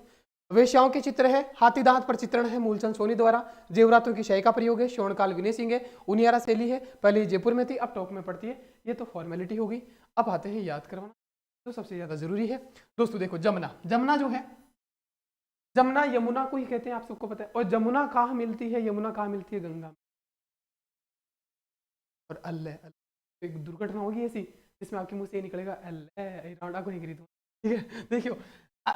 वेश्याओं के चित्र है, हाथी दांत पर चित्रण है मूलचंद सोनी द्वारा, जेवरातों की शय का प्रयोग है, श्रवणकाल विनय सिंह है, उनियारा शैली है, पहले जयपुर में थी अब टॉप में पड़ती है। ये तो फॉर्मेलिटी हो गई। अब आते हैं याद करवाना, तो सबसे ज्यादा जरूरी है दोस्तों। देखो जमुना, जमुना जो है, जमुना यमुना को ही कहते हैं, आप सबको पता है। और जमुना कहाँ मिलती है, यमुना कहाँ मिलती है, गंगा में। और अल्लाह तो एक दुर्घटना होगी ऐसी जिसमें आपके मुंह से ये निकलेगा अल्लाह, राडा को नहीं गिरी तुम, ठीक है। देखियो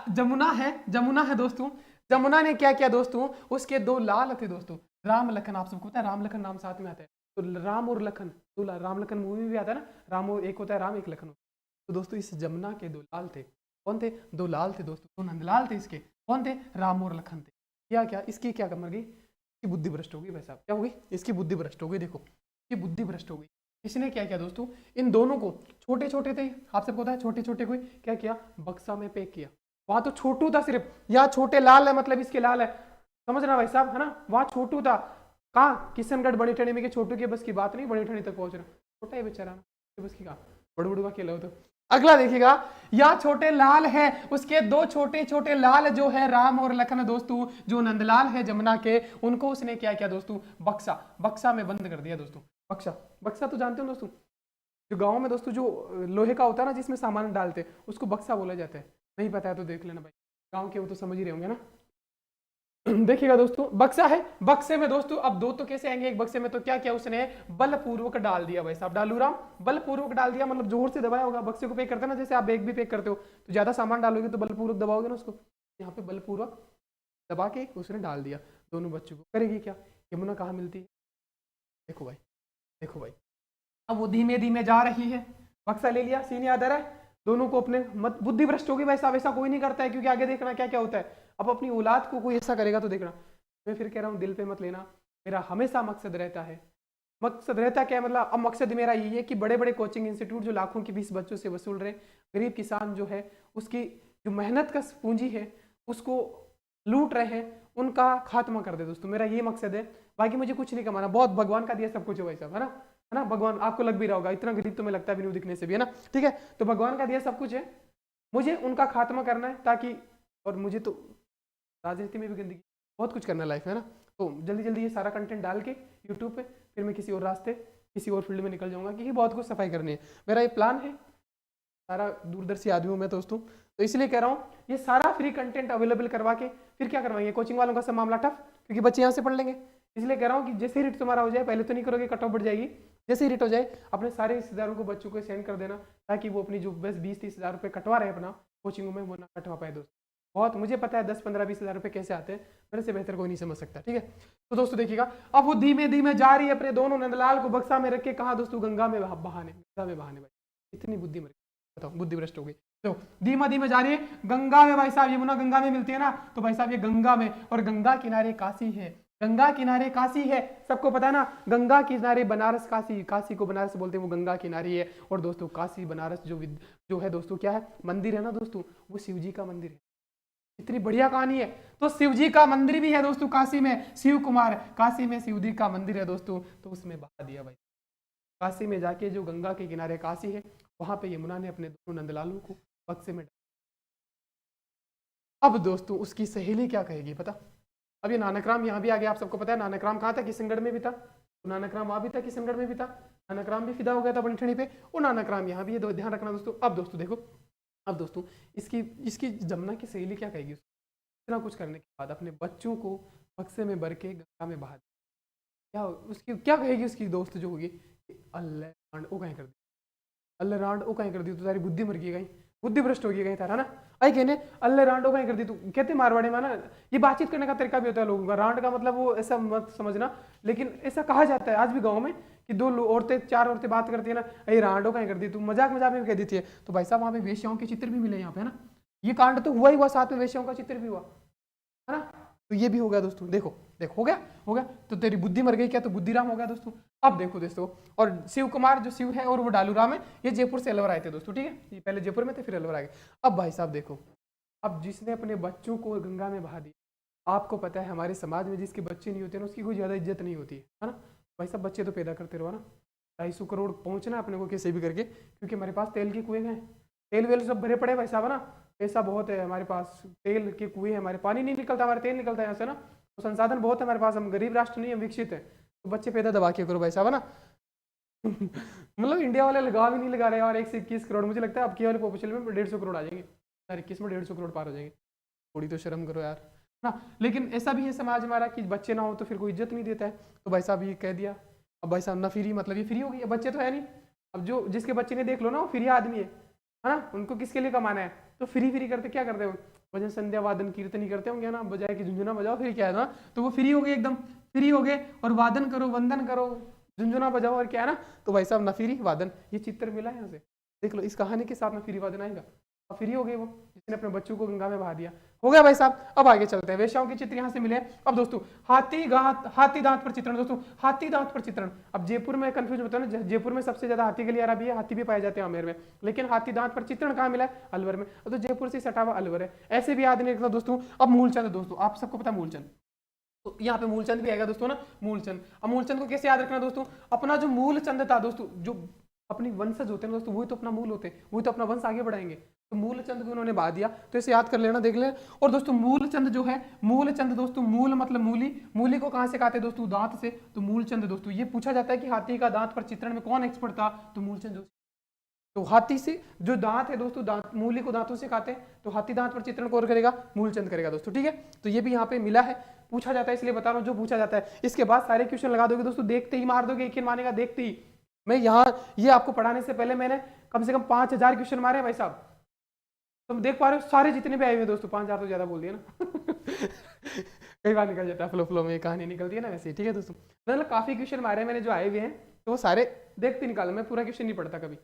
जमुना है, जमुना है दोस्तों। जमुना ने क्या किया दोस्तों, उसके दो लाल थे दोस्तों, राम लखन, आप सबको पता है राम लखन नाम साथ में आता है, तो राम और लखन दो लाल, राम लखन मूवी में भी आता है ना, राम और एक होता है राम एक लखन होता है। तो दोस्तों इस जमुना के दो लाल थे, कौन थे, दो लाल थे दोस्तों, दो नंदलाल थे इसके, कौन थे, राम और लखन थे। क्या क्या इसकी क्या मर गई, इसकी बुद्धि भ्रष्ट हो गई भाई साहब, क्या हो गई, इसकी बुद्धि भ्रष्ट हो गई, देखो इसकी बुद्धि भ्रष्ट हो गई। इसने क्या किया दोस्तों, इन दोनों को, छोटे छोटे थे आप सबको पता है, छोटे छोटे को क्या किया, बक्सा में पैक किया। वहां तो छोटू था सिर्फ, यहाँ छोटे लाल है, मतलब इसके लाल है, समझना भाई साहब, है ना। वहां छोटू था, कहाँ किशनगढ़ बड़ी ठंडी में, छोटू के बस की बात नहीं, बड़ी ठंडी तक पहुंच रहा, छोटा है बेचारा, बस की कहा, बड़ बड़ुआ खेला हो तो। अगला देखिएगा, या छोटे लाल है, उसके दो छोटे छोटे लाल जो है राम और लखन दोस्तों, जो नंदलाल है जमुना के, उनको उसने क्या किया दोस्तों, बक्सा, बक्सा में बंद कर दिया दोस्तों। बक्सा, बक्सा तो जानते हो दोस्तों, जो गांव में दोस्तों जो लोहे का होता है ना जिसमें सामान डालते, उसको बक्सा बोला जाता है। नहीं पता है तो देख लेना भाई, गांव के वो तो समझ ही रहे होंगे ना। देखिएगा दोस्तों, बक्सा है, बक्से में दोस्तों अब दो तो कैसे आएंगे एक बक्से में, तो क्या किया उसने, बलपूर्वक डाल दिया भाई साहब, डालूराम बलपूर्वक डाल दिया, मतलब जोर से दबाया होगा। बक्से को पैक करते ना, जैसे आप बैग भी पैक करते हो, तो ज्यादा सामान डालोगे तो बलपूर्वक दबाओगे ना उसको, यहाँ पे बलपूर्वक दबा के उसने डाल दिया दोनों बच्चों को। करेगी क्या, यमुना कहाँ मिलती है, देखो भाई, देखो भाई, अब वो धीमे धीमे जा रही है, बक्सा ले लिया, सीन याद आ रहा है, दोनों को अपने मत बुद्धि भ्रष्ट होगी भाई साहब, ऐसा कोई नहीं करता है, क्योंकि आगे देखना क्या क्या होता है। अब अपनी औलाद को कोई ऐसा करेगा तो देखना, मैं फिर कह रहा हूँ दिल पे मत लेना, मेरा हमेशा मकसद रहता है, मकसद रहता क्या है, मतलब अब मकसद मेरा यही है कि बड़े बड़े कोचिंग इंस्टीट्यूट जो लाखों की फीस बच्चों से वसूल रहे, गरीब किसान जो है उसकी जो मेहनत का पूंजी है उसको लूट रहे हैं, उनका खात्मा कर दे दोस्तों, मेरा ये मकसद है। बाकी मुझे कुछ नहीं कमाना, बहुत भगवान का दिया सब कुछ है भाई साहब, है ना, भगवान आपको लग भी रहा होगा, इतना गरीब तो मैं लगता भी नहीं दिखने से भी, है ना, ठीक है। तो भगवान का दिया सब कुछ है, मुझे उनका खात्मा करना है, ताकि, और मुझे तो राजनीति में भी गंदगी, बहुत कुछ करना है लाइफ में, है ना। तो जल्दी जल्दी ये सारा कंटेंट डाल के यूट्यूब पे, फिर मैं किसी और रास्ते किसी और फील्ड में निकल जाऊंगा, क्योंकि बहुत कुछ सफाई करनी है, मेरा ये प्लान है। सारा दूरदर्शी आदमी हूँ मैं दोस्तों, तो इसलिए कह रहा हूँ ये सारा फ्री कंटेंट अवेलेबल करवा के फिर क्या करवाएंगे, कोचिंग वालों का सब मामला टफ, क्योंकि बच्चे यहाँ से पढ़ लेंगे। इसलिए कह रहा हूँ कि जैसे ही रिट तुम्हारा हो जाए, पहले तो नहीं करोगे, कट ऑफ बढ़ जाएगी, जैसे ही रिट हो जाए अपने सारे रिश्तेदारों को बच्चों को सेंड कर देना, ताकि वो अपनी जो बस 20-30 हज़ार रुपये कटवा रहे हैं अपना कोचिंगों में, वो ना कटवा पाए दोस्तों। बहुत मुझे पता है 10-15-20 हज़ार रुपये कैसे आते हैं, मेरे से बेहतर कोई नहीं समझ सकता, ठीक है। तो दोस्तों देखिएगा, अब वो धीमे धीमे जा रही है, अपने दोनों नंदलाल को बक्सा में रख के कहा दोस्तों, गंगा में बहाने, गंगा में बहाने भाई, इतनी बुद्धि मर बताओ, बुद्धि भ्रष्ट हो गई। तो धीमा धीमे जा रही है गंगा में भाई साहब, यमुना गंगा में मिलती है ना, तो भाई साहब ये गंगा में, और गंगा किनारे काशी है, गंगा किनारे काशी है, सबको पता है ना, गंगा किनारे बनारस काशी, काशी को बनारस बोलते हैं, वो गंगा किनारे है। और दोस्तों काशी बनारस जो है दोस्तों, क्या है, मंदिर है ना दोस्तों, वो शिव जी का मंदिर है। इतनी बढ़िया कहानी है। तो शिव जी का मंदिर भी है दोस्तों काशी में, शिव कुमार, काशी में शिव जी का मंदिर है दोस्तों, तो उसमें बहा दिया भाई। काशी में जाके जो गंगा के किनारे काशी है, वहां पे यमुना ने अपने दोनों नंदलालों को बक्से में। अब दोस्तों उसकी सहेली क्या कहेगी पता। अब ये नानकराम यहाँ भी आ गया, आप सबको पता है नानकराम कहाँ था, किशनगढ़ में भी था, तो नानकराम वहां भी था, किशनगढ़ में भी था, नानकराम भी फिदा हो गया था बनठनी पे, और नानकराम यहाँ भी है, ध्यान रखना दोस्तों। अब दोस्तों देखो, अब दोस्तों इसकी इसकी जमुना की सहेली क्या कहेगी, इतना कुछ करने के बाद अपने बच्चों को बक्से में भर के गंगा में बहा, क्या उसकी क्या कहेगी उसकी दोस्त जो होगी, अल्लाह ओ कहीं कर दी, अल्लाह रांड ओ कहीं कर दी, तो तारी बुद्धि मर गई कहीं, बुद्धि भ्रष्ट हो गई कहीं तारा ना, आई कहने अल्लाह रांड ओ कहीं कर दी तू, कहते मारवाड़ी में ना, ये बातचीत करने का तरीका भी होता है लोगों का, रांड का मतलब वो ऐसा मत समझना, लेकिन ऐसा कहा जाता है आज भी गाँव में कि औरतें, चार औरतें बात करती है ना, अरे रांड ओ कहीं कर दी तू, मजाक मजाक में कह देती है। तो भाई साहब वहाँ पे वेश्याओं के चित्र भी मिले यहाँ पे, है ना, ये कांड तो हुआ ही हुआ, साथ में वेश्याओं का चित्र भी हुआ, है ना। तो ये भी हो गया दोस्तों, देखो देखो हो गया, तो तेरी बुद्धि मर गई क्या, तो बुद्धिराम हो गया दोस्तों। अब देखो दोस्तों, और शिव कुमार जो शिव है और वो डालूराम है, ये जयपुर से अलवर आए थे दोस्तों, ठीक है, ये पहले जयपुर में थे फिर अलवर आ गए। अब भाई साहब देखो, अब जिसने अपने बच्चों को गंगा में बहा दिया, आपको पता है हमारे समाज में जिसके बच्चे नहीं होते ना, उसकी कोई ज्यादा इज्जत नहीं होती है ना। भाई साहब बच्चे तो पैदा करते रहो ना, 250 करोड़ पहुंचना अपने को कैसे भी करके, क्योंकि हमारे पास तेल के कुएं हैं, तेल वेल सब भरे पड़े भाई साहब, है ना, पैसा बहुत है हमारे पास, तेल के कुएं हैं हमारे, पानी नहीं निकलता, हमारे तेल निकलता है यहाँ से ना, तो संसाधन बहुत है हमारे पास, हम गरीब राष्ट्र नहीं, हम विकसित है, तो बच्चे पैदा दबा के करो भाई साहब, है ना। मतलब इंडिया वाले लगा भी नहीं लगा रहे यार, 121 करोड़, मुझे लगता है अब की वाली पॉपुलेशन में 150 करोड़ आ जाएंगे, 2021 में 150 करोड़ पार हो जाएंगे, थोड़ी तो शर्म करो यार ना। लेकिन ऐसा भी है समाज हमारा कि बच्चे ना हो तो फिर कोई इज्जत नहीं देता है, तो भाई साहब ये कह दिया, अब भाई साहब ना फ्री, मतलब ये फ्री हो गई, बच्चे तो है नहीं, अब जो जिसके बच्चे ने देख लो ना, वो फ्री आदमी है ना, उनको किसके लिए कमाना है, तो फ्री फ्री करते क्या करते हो, भजन संध्या वादन कीर्तन ही करते होंगे ना, बजाय कि झुंझुना बजाओ, फिर क्या है ना, तो वो फ्री हो गए, एकदम फ्री हो गए, और वादन करो, वंदन करो, झुंझुना बजाओ, और क्या है ना, तो भाई साहब ना फ्री वादन, ये चित्र मिला यहाँ से देख लो, इस कहानी के साथ में फ्री वादन आएगा, अब फ्री हो गए वो जिसने अपने बच्चों को गंगा में बहा दिया, हो गया भाई साहब। अब आगे चलते हैं, वेश्याओं के चित्र यहाँ से मिले। अब दोस्तों हाथी दांत पर चित्रण, दोस्तों हाथी दांत पर चित्रण, अब जयपुर में कंफ्यूज होता है ना, जयपुर में सबसे ज्यादा हाथी गलियारा भी है, हाथी भी पाए जाते हैं आमेर में, लेकिन हाथी दांत पर चित्रण कहाँ मिला है, अलवर में, तो जयपुर से सटा हुआ अलवर है, ऐसे भी याद नहीं रखना दोस्तों। अब मूलचंद, दोस्तों आप सबको पता है मूलचंद, तो यहाँ पे मूलचंद भी आएगा दोस्तों ना, मूलचंद। अब मूलचंद को कैसे याद रखना दोस्तों, अपना जो मूलचंद था दोस्तों, जो अपनी वंशज होते हैं दोस्तों, वही तो अपना मूल होते हैं, वही तो अपना वंश आगे बढ़ाएंगे, तो मूलचंद को उन्होंने बहा दिया, तो इसे याद कर लेना, देख लेना। और दोस्तों मूलचंद जो है, मूलचंद दोस्तों, मूल मतलब मूली, मूली को कहां से खाते दोस्तों, दांत से, तो मूलचंद दोस्तों, ये पूछा जाता है कि हाथी का दांत पर चित्रण में कौन एक्सपर्ट था, तो मूलचंद दोस्तों। तो हाथी से जो दांत है दोस्तों, दांत मूली को दांतों से खाते हैं, तो हाथी दांत पर चित्रण कौन करेगा, मूलचंद करेगा दोस्तों, ठीक है। तो ये भी यहाँ पे मिला है, पूछा जाता है, इसलिए बता रहा हूँ जो पूछा जाता है, इसके बाद सारे क्वेश्चन लगा दोगे दोस्तों, देखते ही मार दोगे, एक ही मानेगा देखते ही। मैं यहाँ ये आपको पढ़ाने से पहले मैंने कम से कम 5000 क्वेश्चन मारे भाई साहब, तुम देख पा रहे हो सारे जितने भी आए हुए दोस्तों, 5000 तो ज्यादा बोल दिया ना। कई बार निकल जाता है, फ्लो फ्लो में कहानी निकलती है ना, वैसे ठीक है दोस्तों, मतलब काफी क्वेश्चन मारे मैंने जो आए हुए हैं, तो वो सारे देखते निकाला, मैं पूरा क्वेश्चन नहीं पढ़ता कभी,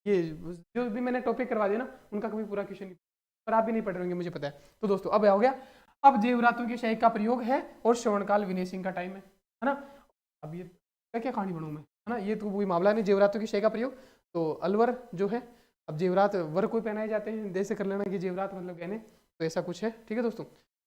ये जो भी मैंने टॉपिक करवा दिया ना, उनका कभी पूरा क्वेश्चन नहीं, पर आप भी नहीं पढ़ रहे होंगे मुझे पता है। तो दोस्तों अब हो गया, अब जेवरातों के शय का प्रयोग है, और श्रवणकाल विनेशिंग का टाइम है ना। अब ये क्या कहानी बनूं मैं, है ना, ये तो वही मामला नहीं, जेवरातों के शय का प्रयोग, तो अलवर जो है, अब जेवरात वर को पहनाए जाते हैं, जैसे कर लेना कि जेवरात मतलब गहने, तो ऐसा कुछ है, ठीक है दोस्तों।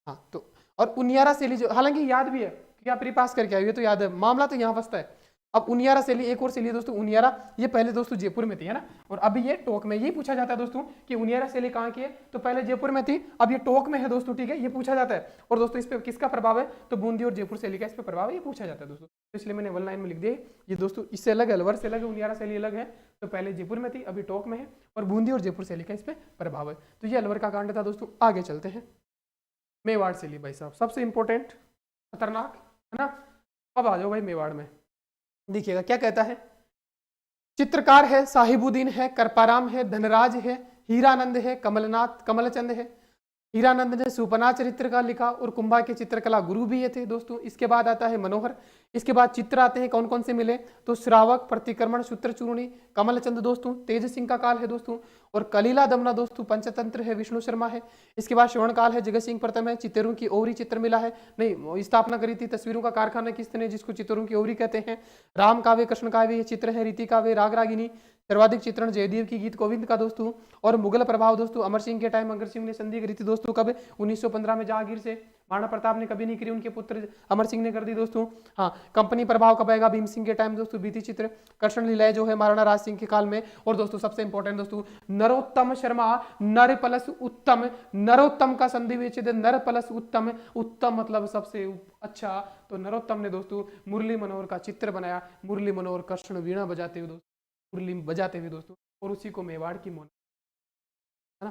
हाँ तो और उनियारा शैली जो, हालांकि याद भी है कि आप प्री पास करके आए, तो याद है, मामला तो यहाँ फंसता है। अब उनियारा शैली, एक और शैली दोस्तों उनियारा, ये पहले दोस्तों जयपुर में थी, है ना, और अभी ये टोक में, यही पूछा जाता है दोस्तों कि उनियारा शैली कहाँ की है, तो पहले जयपुर में थी, अब ये टोक में है दोस्तों, ठीक है, ये पूछा जाता है। और दोस्तों इस पे किसका प्रभाव है, तो बूंदी और जयपुर शैली का इस पे प्रभाव है, ये पूछा जाता है दोस्तों, तो इसलिए मैंने 1 लाइन में लिख दिया, ये दोस्तों इससे अलग है, अलवर से अलग है, उनियारा शैली अलग है, तो पहले जयपुर में थी, अभी टोक में है, और बूंदी और जयपुर शैली का इस पे प्रभाव है। तो ये अलवर का कांड था दोस्तों। आगे चलते हैं, मेवाड़ शैली भाई साहब, सबसे इंपॉर्टेंट, खतरनाक, है ना। अब आ जाओ भाई मेवाड़ में, देखिएगा क्या कहता है, चित्रकार है, साहिबुद्दीन है, करपाराम है, धनराज है, हीरानंद है, कमलनाथ, कमलचंद है, हीरानंद ने सुपना चरित्र का लिखा और कुंभा के चित्रकला गुरु भी ये थे दोस्तों। इसके बाद आता है मनोहर। इसके बाद चित्र आते हैं कौन कौन से मिले, तो श्रावक, प्रतिक्रमण, सूत्रचूर्णी, कमलचंद दोस्तों, तेज सिंह का काल है दोस्तों, और कलीला दमना दोस्तों पंचतंत्र है, विष्णु शर्मा है। इसके बाद श्रवण काल है, जगत सिंह प्रथम है। चित्तरों की ओवरी चित्र मिला है, नहीं स्थापना करी थी तस्वीरों का कारखाना किसने, जिसको चित्तरों की ओवरी कहते हैं। राम काव्य, कृष्ण काव्य ये चित्र है, रीति काव्य, राग रागिनी, सर्वाधिक चित्रण जयदेव की गीत गोविंद का दोस्तों। और मुगल प्रभाव दोस्तों, अमर सिंह के टाइम अमर सिंह ने संधि करी थी दोस्तों, कब 1915 में जहांगीर से। महाराणा प्रताप ने कभी नहीं करी, उनके पुत्र अमर सिंह ने कर दी दोस्तों। हाँ, कंपनी प्रभाव कब आएगा, भीम सिंह के टाइम दोस्तों, बीती चित्र। कृष्ण लीलाएं जो है महाराणा राज सिंह के काल में। और दोस्तों सबसे इंपॉर्टेंट दोस्तों, नरोत्तम शर्मा, नर प्लस उत्तम, नरोत्तम का संधि विच्छेद नर प्लस उत्तम, उत्तम मतलब सबसे अच्छा। तो नरोत्तम ने दोस्तों मुरली मनोहर का चित्र बनाया, मुरली मनोहर कृष्ण वीणा बजाते हुए दोस्तों, मुरली बजाते हुए दोस्तों, और उसी को मेवाड़ की है ना,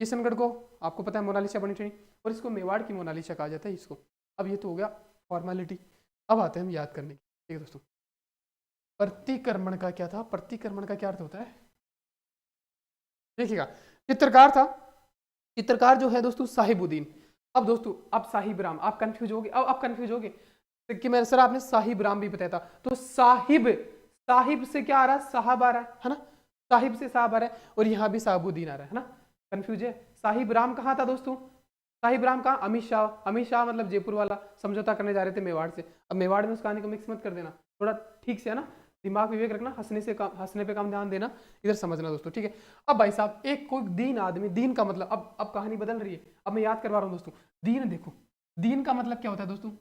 किशनगढ़ को आपको पता है मोनालिसा बनी थी, और इसको मेवाड़ की मोनालिसा कहा जाता है इसको। अब ये तो हो गया फॉर्मेलिटी, अब आते हैं हम याद करने की। ठीक है दोस्तों, प्रतिक्रमण का क्या था, प्रतिक्रमण का क्या अर्थ होता है देखिएगा। चित्रकार था, चित्रकार जो है दोस्तों साहिबुद्दीन। अब दोस्तों अब साहिब राम, आप कंफ्यूज हो गए, अब कंफ्यूज हो गए कि मेरे सर आपने साहिब राम भी बताया था, तो साहिब, साहिब से क्या आ रहा है, साहब आ रहा है ना, साहिब से साहब आ रहा है, और यहाँ भी साहिबुद्दीन आ रहा है ना, कंफ्यूज है। साहिब राम कहाँ था दोस्तों, साहिब राम कहाँ, अमित शाह, अमित शाह मतलब जयपुर वाला, समझौता करने जा रहे थे मेवाड़ से। अब मेवाड़ में उस कहानी को मिक्स मत कर देना, थोड़ा ठीक से है ना, दिमाग विवेक रखना, हंसने पे कम ध्यान देना, इधर समझना दोस्तों। ठीक है, अब भाई साहब एक कोई दीन आदमी, दीन का मतलब अब कहानी बदल रही है, अब मैं याद करवा रहा हूँ दोस्तों। दीन देखो, दीन का मतलब क्या होता है दोस्तों,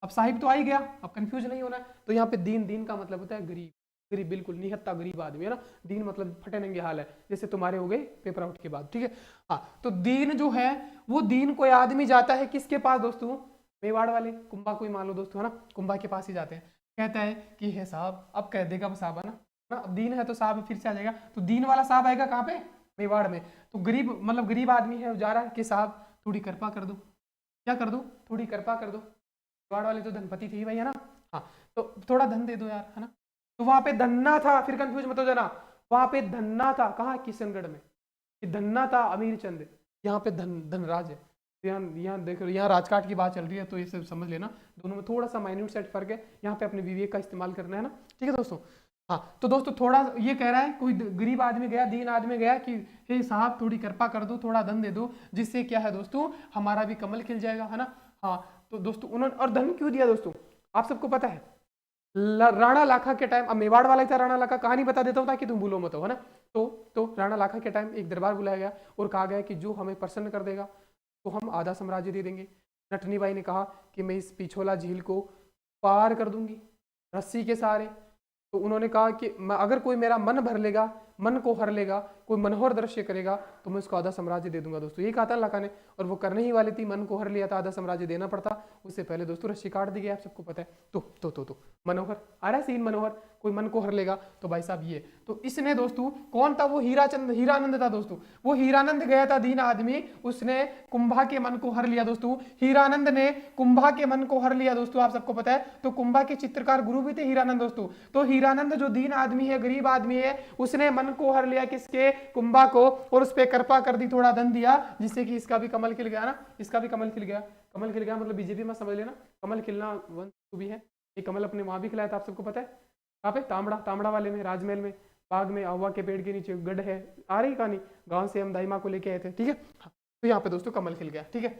अब साहिब तो आ ही गया, अब कंफ्यूज नहीं होना है। तो यहाँ पे दीन, दीन का मतलब होता है गरीब, गरीब बिल्कुल निहत्ता गरीब आदमी है ना। दीन मतलब फटे नंगे हाल है, जैसे तुम्हारे हो गए पेपर आउट के बाद। ठीक है, हाँ, तो दीन जो है वो दीन कोई आदमी जाता है किसके पास दोस्तों, मेवाड़ वाले कुंभा को ही मान लो दोस्तों, है ना, कुंभा के पास ही जाते हैं। कहता है कि है साहब, अब कह देगा साहब है ना, अब दीन है तो साहब फिर से आ जाएगा, तो दीन वाला साहब आएगा कहाँ पे, मेवाड़ में। तो गरीब मतलब गरीब आदमी है, जा रहा है कि साहब थोड़ी कृपा कर दो, क्या कर दो, थोड़ी कृपा कर दो। मेवाड़ वाले तो धनपति थे भाई है ना, हाँ, तो थोड़ा धन दे दो यार, है ना। तो वहां पे धन्ना था, फिर कंफ्यूज मत हो जाना, वहां पे धन्ना था कहाँ, किशनगढ़ में। धन्ना था अमीर चंद, यहाँ पे धनराज है। यहाँ देखो, यहाँ राजकाट की बात चल रही है, तो ये सब समझ लेना, दोनों में थोड़ा सा माइन्यूट सेट फर्क है, यहाँ पे अपने विवेक का इस्तेमाल करना है ना। ठीक है दोस्तों, हाँ, तो दोस्तों थोड़ा ये कह रहा है, कोई गरीब आदमी गया, दीन आदमी गया कि हे साहब थोड़ी कृपा कर दो, थोड़ा धन दे दो, जिससे क्या है दोस्तों, हमारा भी कमल खिल जाएगा, है ना। हाँ, तो दोस्तों उन्होंने, और धन क्यों दिया दोस्तों, आप सबको पता है, राणा लाखा के टाइम, अब मेवाड़ वाला ही था राणा लाखा, कहानी बता देता हूँ ताकि तुम भूलो मत हो, है ना। तो राणा लाखा के टाइम एक दरबार बुलाया गया और कहा गया कि जो हमें प्रसन्न कर देगा तो हम आधा साम्राज्य दे देंगे। नटनी बाई ने कहा कि मैं इस पिछोला झील को पार कर दूंगी रस्सी के सहारे। तो उन्होंने कहा कि अगर कोई मेरा मन भर लेगा, मन को हर लेगा, कोई मनोहर दृश्य करेगा, तो मैं उसको आधा साम्राज्य दे दूंगा दोस्तों, ये कहा था लाखा ने, और वो करने ही वाली थी, मन को हर लिया था, आधा साम्राज्य देना पड़ता, उससे पहले दोस्तों रस्सी काट दी गई, आप सबको पता है। तो मनोहर आ रहा है सीन, मनोहर कोई मन को हर लेगा, तो भाई साहब ये, तो इसने दोस्तों कौन था, वो हीरानंद था दोस्तों, वो हीरानंद गया था दीन आदमी, उसने कुंभा के मन को हर लिया दोस्तों, हीरानंद ने कुंभा के मन को हर लिया दोस्तों, आप सबको पता है। तो कुंभा के चित्रकार गुरु भी थे हीरानंद दोस्तों, तो हीरानंद जो दीन आदमी है, गरीब आदमी है, उसने मन को हर लिया किसके, कुंभा को, और उस पर कृपा कर दी, थोड़ा धन दिया, जिससे कि इसका भी कमल खिल गया ना, इसका भी कमल खिल गया। कमल खिल गया मतलब बीजेपी में समझ लेना, कमल खिलना वंश भी है, ये कमल अपने वहां भी खिलाया था, आप सबको पता है, कहाँ पे, तामड़ा वाले में, राजमहल में, बाग में, अहुआ के पेड़ के नीचे गढ़ है, आ रही कहानी, गांव से हम दाई माँ को लेके आए थे। ठीक है, तो यहाँ पे दोस्तों कमल खिल गया। ठीक है,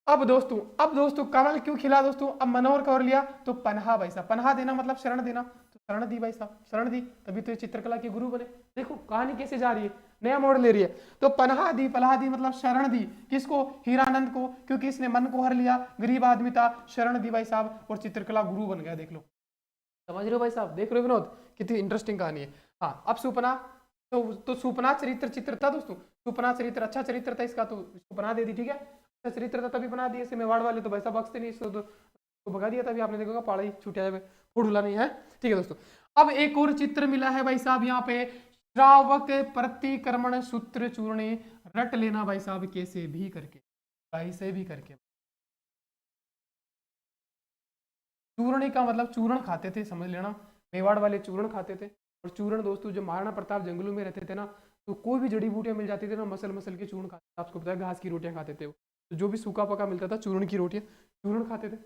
अब दोस्तों कमल क्यों खिला दोस्तों, अब मनोहर का और लिया, तो पन्हा भाई साहब, पन्हा देना मतलब शरण देना, तो शरण दी भाई साहब, शरण दी, तभी तो ये चित्रकला के गुरु बने। देखो कहानी कैसे जा रही है, नया मोड़ ले रही है। तो पन्हा दी, पन्हा दी मतलब शरण दी, किसको, हीरानंद को, क्योंकि इसने मन को हर लिया, गरीब आदमी था, शरण दी भाई साहब, और चित्रकला गुरु बन गया। देख लो, समझ रहे हो भाई साहब, देख रहे हो विनोद, कितनी इंटरेस्टिंग कहानी है। हाँ, अब सुपना, तो सुपना चित्र था दोस्तों, सुपना चरित्र अच्छा चरित्र था इसका, तो इसको बना दे दी। ठीक है, अच्छा चरित्र था तभी बना दिए, इसे मेवाड़ वाले तो भाई साहब बख्शते नहीं, इसको तो भगा दिया, तभी आपने देखा पाड़ा ही छूटा जाए, फुड़ूला नहीं है। ठीक है दोस्तों, अब एक और चित्र मिला है भाई साहब यहाँ पे, श्रावक प्रतिक्रमण सूत्र चूर्णे, रट लेना भाई साहब कैसे भी करके, कैसे भी करके। चूर्ण का मतलब चूर्ण खाते थे, समझ लेना, मेवाड़ वाले चूर्ण खाते थे। और चूर्ण दोस्तों जो महाराणा प्रताप जंगलों में रहते थे ना, तो कोई भी जड़ी बूटियां मिल जाती थी ना, मसल मसल के चूर्ण खाते थे। आपको पता है घास की रोटियां खाते थे वो, तो जो भी सूखा पका मिलता था चूर्ण की रोटियां, चूर्ण खाते थे।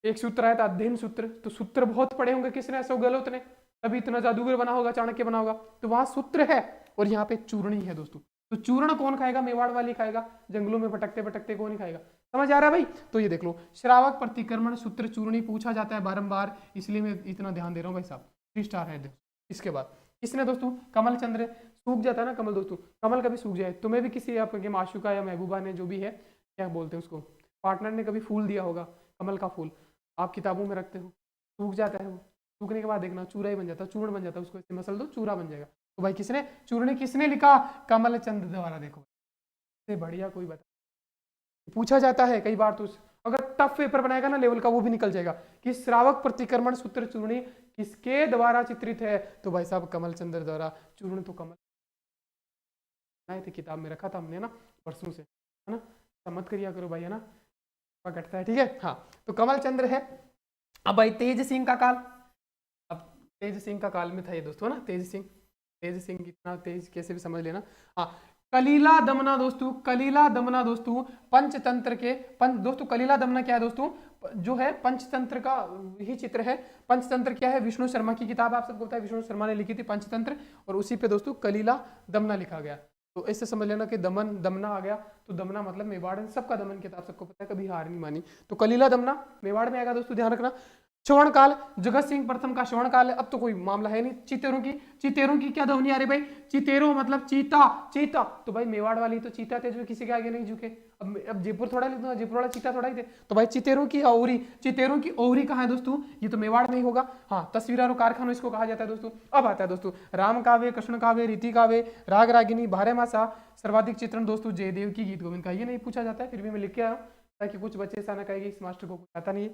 एक सूत्र आया था अध्ययन सूत्र, तो सूत्र बहुत पढ़े होंगे किसने, ऐसे गलत ने, तभी इतना जादूगर बना होगा, चाणक्य बना होगा। तो वहां सूत्र है और यहाँ पे चूर्ण ही है दोस्तों। तो चूर्ण कौन खाएगा, मेवाड़ वाली खाएगा, जंगलों में भटकते भटकते कौन ही खाएगा। समझ आ रहा है भाई। तो ये देख लो, श्रावक प्रतिक्रमण सूत्र चूर्णी पूछा जाता है बारंबार, इसलिए मैं इतना ध्यान दे रहा हूँ भाई साहब। 3 स्टार है। इसके बाद किसने दोस्तों, कमल चंद्र। सूख जाता है ना कमल दोस्तों, कमल कभी सूख जाए, तुम्हें भी किसी आपके माशुका या महबूबा ने, जो भी है क्या बोलते हैं उसको, पार्टनर ने कभी फूल दिया होगा, कमल का फूल आप किताबों में रखते हो, सूख जाता है वो, सूखने के बाद देखना चूरा ही बन जाता है, चूर्ण बन जाता है, उसको ऐसे मसल दो चूरा बन जाएगा। तो भाई किसने, चूर्ण किसने लिखा, कमल चंद द्वारा। देखो इससे बढ़िया कोई बता, पूछा जाता है कई बार, तो अगर टफ पेपर बनाएगा ना लेवल का, वो भी निकल जाएगा कि श्रावक प्रतिक्रमण सूत्र चूर्णी किसके द्वारा चित्रित है, तो भाई साहब कमल चंद्र द्वारा। चूर्ण तो कमल आए थे, किताब में रखा था हमने ना वर्षों से, है ना, मत करिया करो भाई, है ना, कटता है, ठीक है। हाँ, तो कमल चंद्र है। अब भाई तेज सिंह का काल, अब तेज सिंह का काल में था ये दोस्तों, ना तेज सिंह, तेज सिंह कितना तेज कैसे भी समझ लेना। हाँ, कलीला दमना दोस्तों, कलीला दमना दोस्तों पंचतंत्र के दोस्तों कलीला दमना क्या है दोस्तों, जो है पंचतंत्र का ही चित्र है। पंचतंत्र क्या है, विष्णु शर्मा की किताब, आप सबको पता है, विष्णु शर्मा ने लिखी थी पंचतंत्र, और उसी पे दोस्तों कलीला दमना लिखा गया। तो इससे समझ लेना कि दमन दमना आ गया, तो दमना मतलब मेवाड़, सबका दमन किताब सबको पता है, कभी हार नहीं मानी। तो कलीला दमना मेवाड़ में आएगा दोस्तों, ध्यान रखना। श्रवण काल, जगत सिंह प्रथम का श्रवण काल है। अब तो कोई मामला है नहीं। चितेरों की क्या ध्वनि आ रही भाई, चितेरो मतलब चीता, चीता तो भाई मेवाड़ वाली तो चीता थे, जो किसी के आगे नहीं झुके। अब जयपुर थोड़ा लिख दूंगा, जयपुर वाला चीता थोड़ा ही थे। तो भाई चितेरों की ओहरी, चितेरों की ओहरी कहाँ है दोस्तों, ये तो मेवाड़ में ही होगा। हाँ, तस्वीर कारखाना इसको कहा जाता है दोस्तों। अब आता है दोस्तों राम काव्य, कृष्ण काव्य, रीति काव्य, राग रागिनी, बारह मासा, सर्वाधिक चित्रण दोस्तों जयदेव की गीत गोविंद का। ये नहीं पूछा जाता है, फिर भी मैं लिख के आया हूँ, ताकि कुछ बच्चे ऐसा ना कहेंगे इस मास्टर को कुछ आता नहीं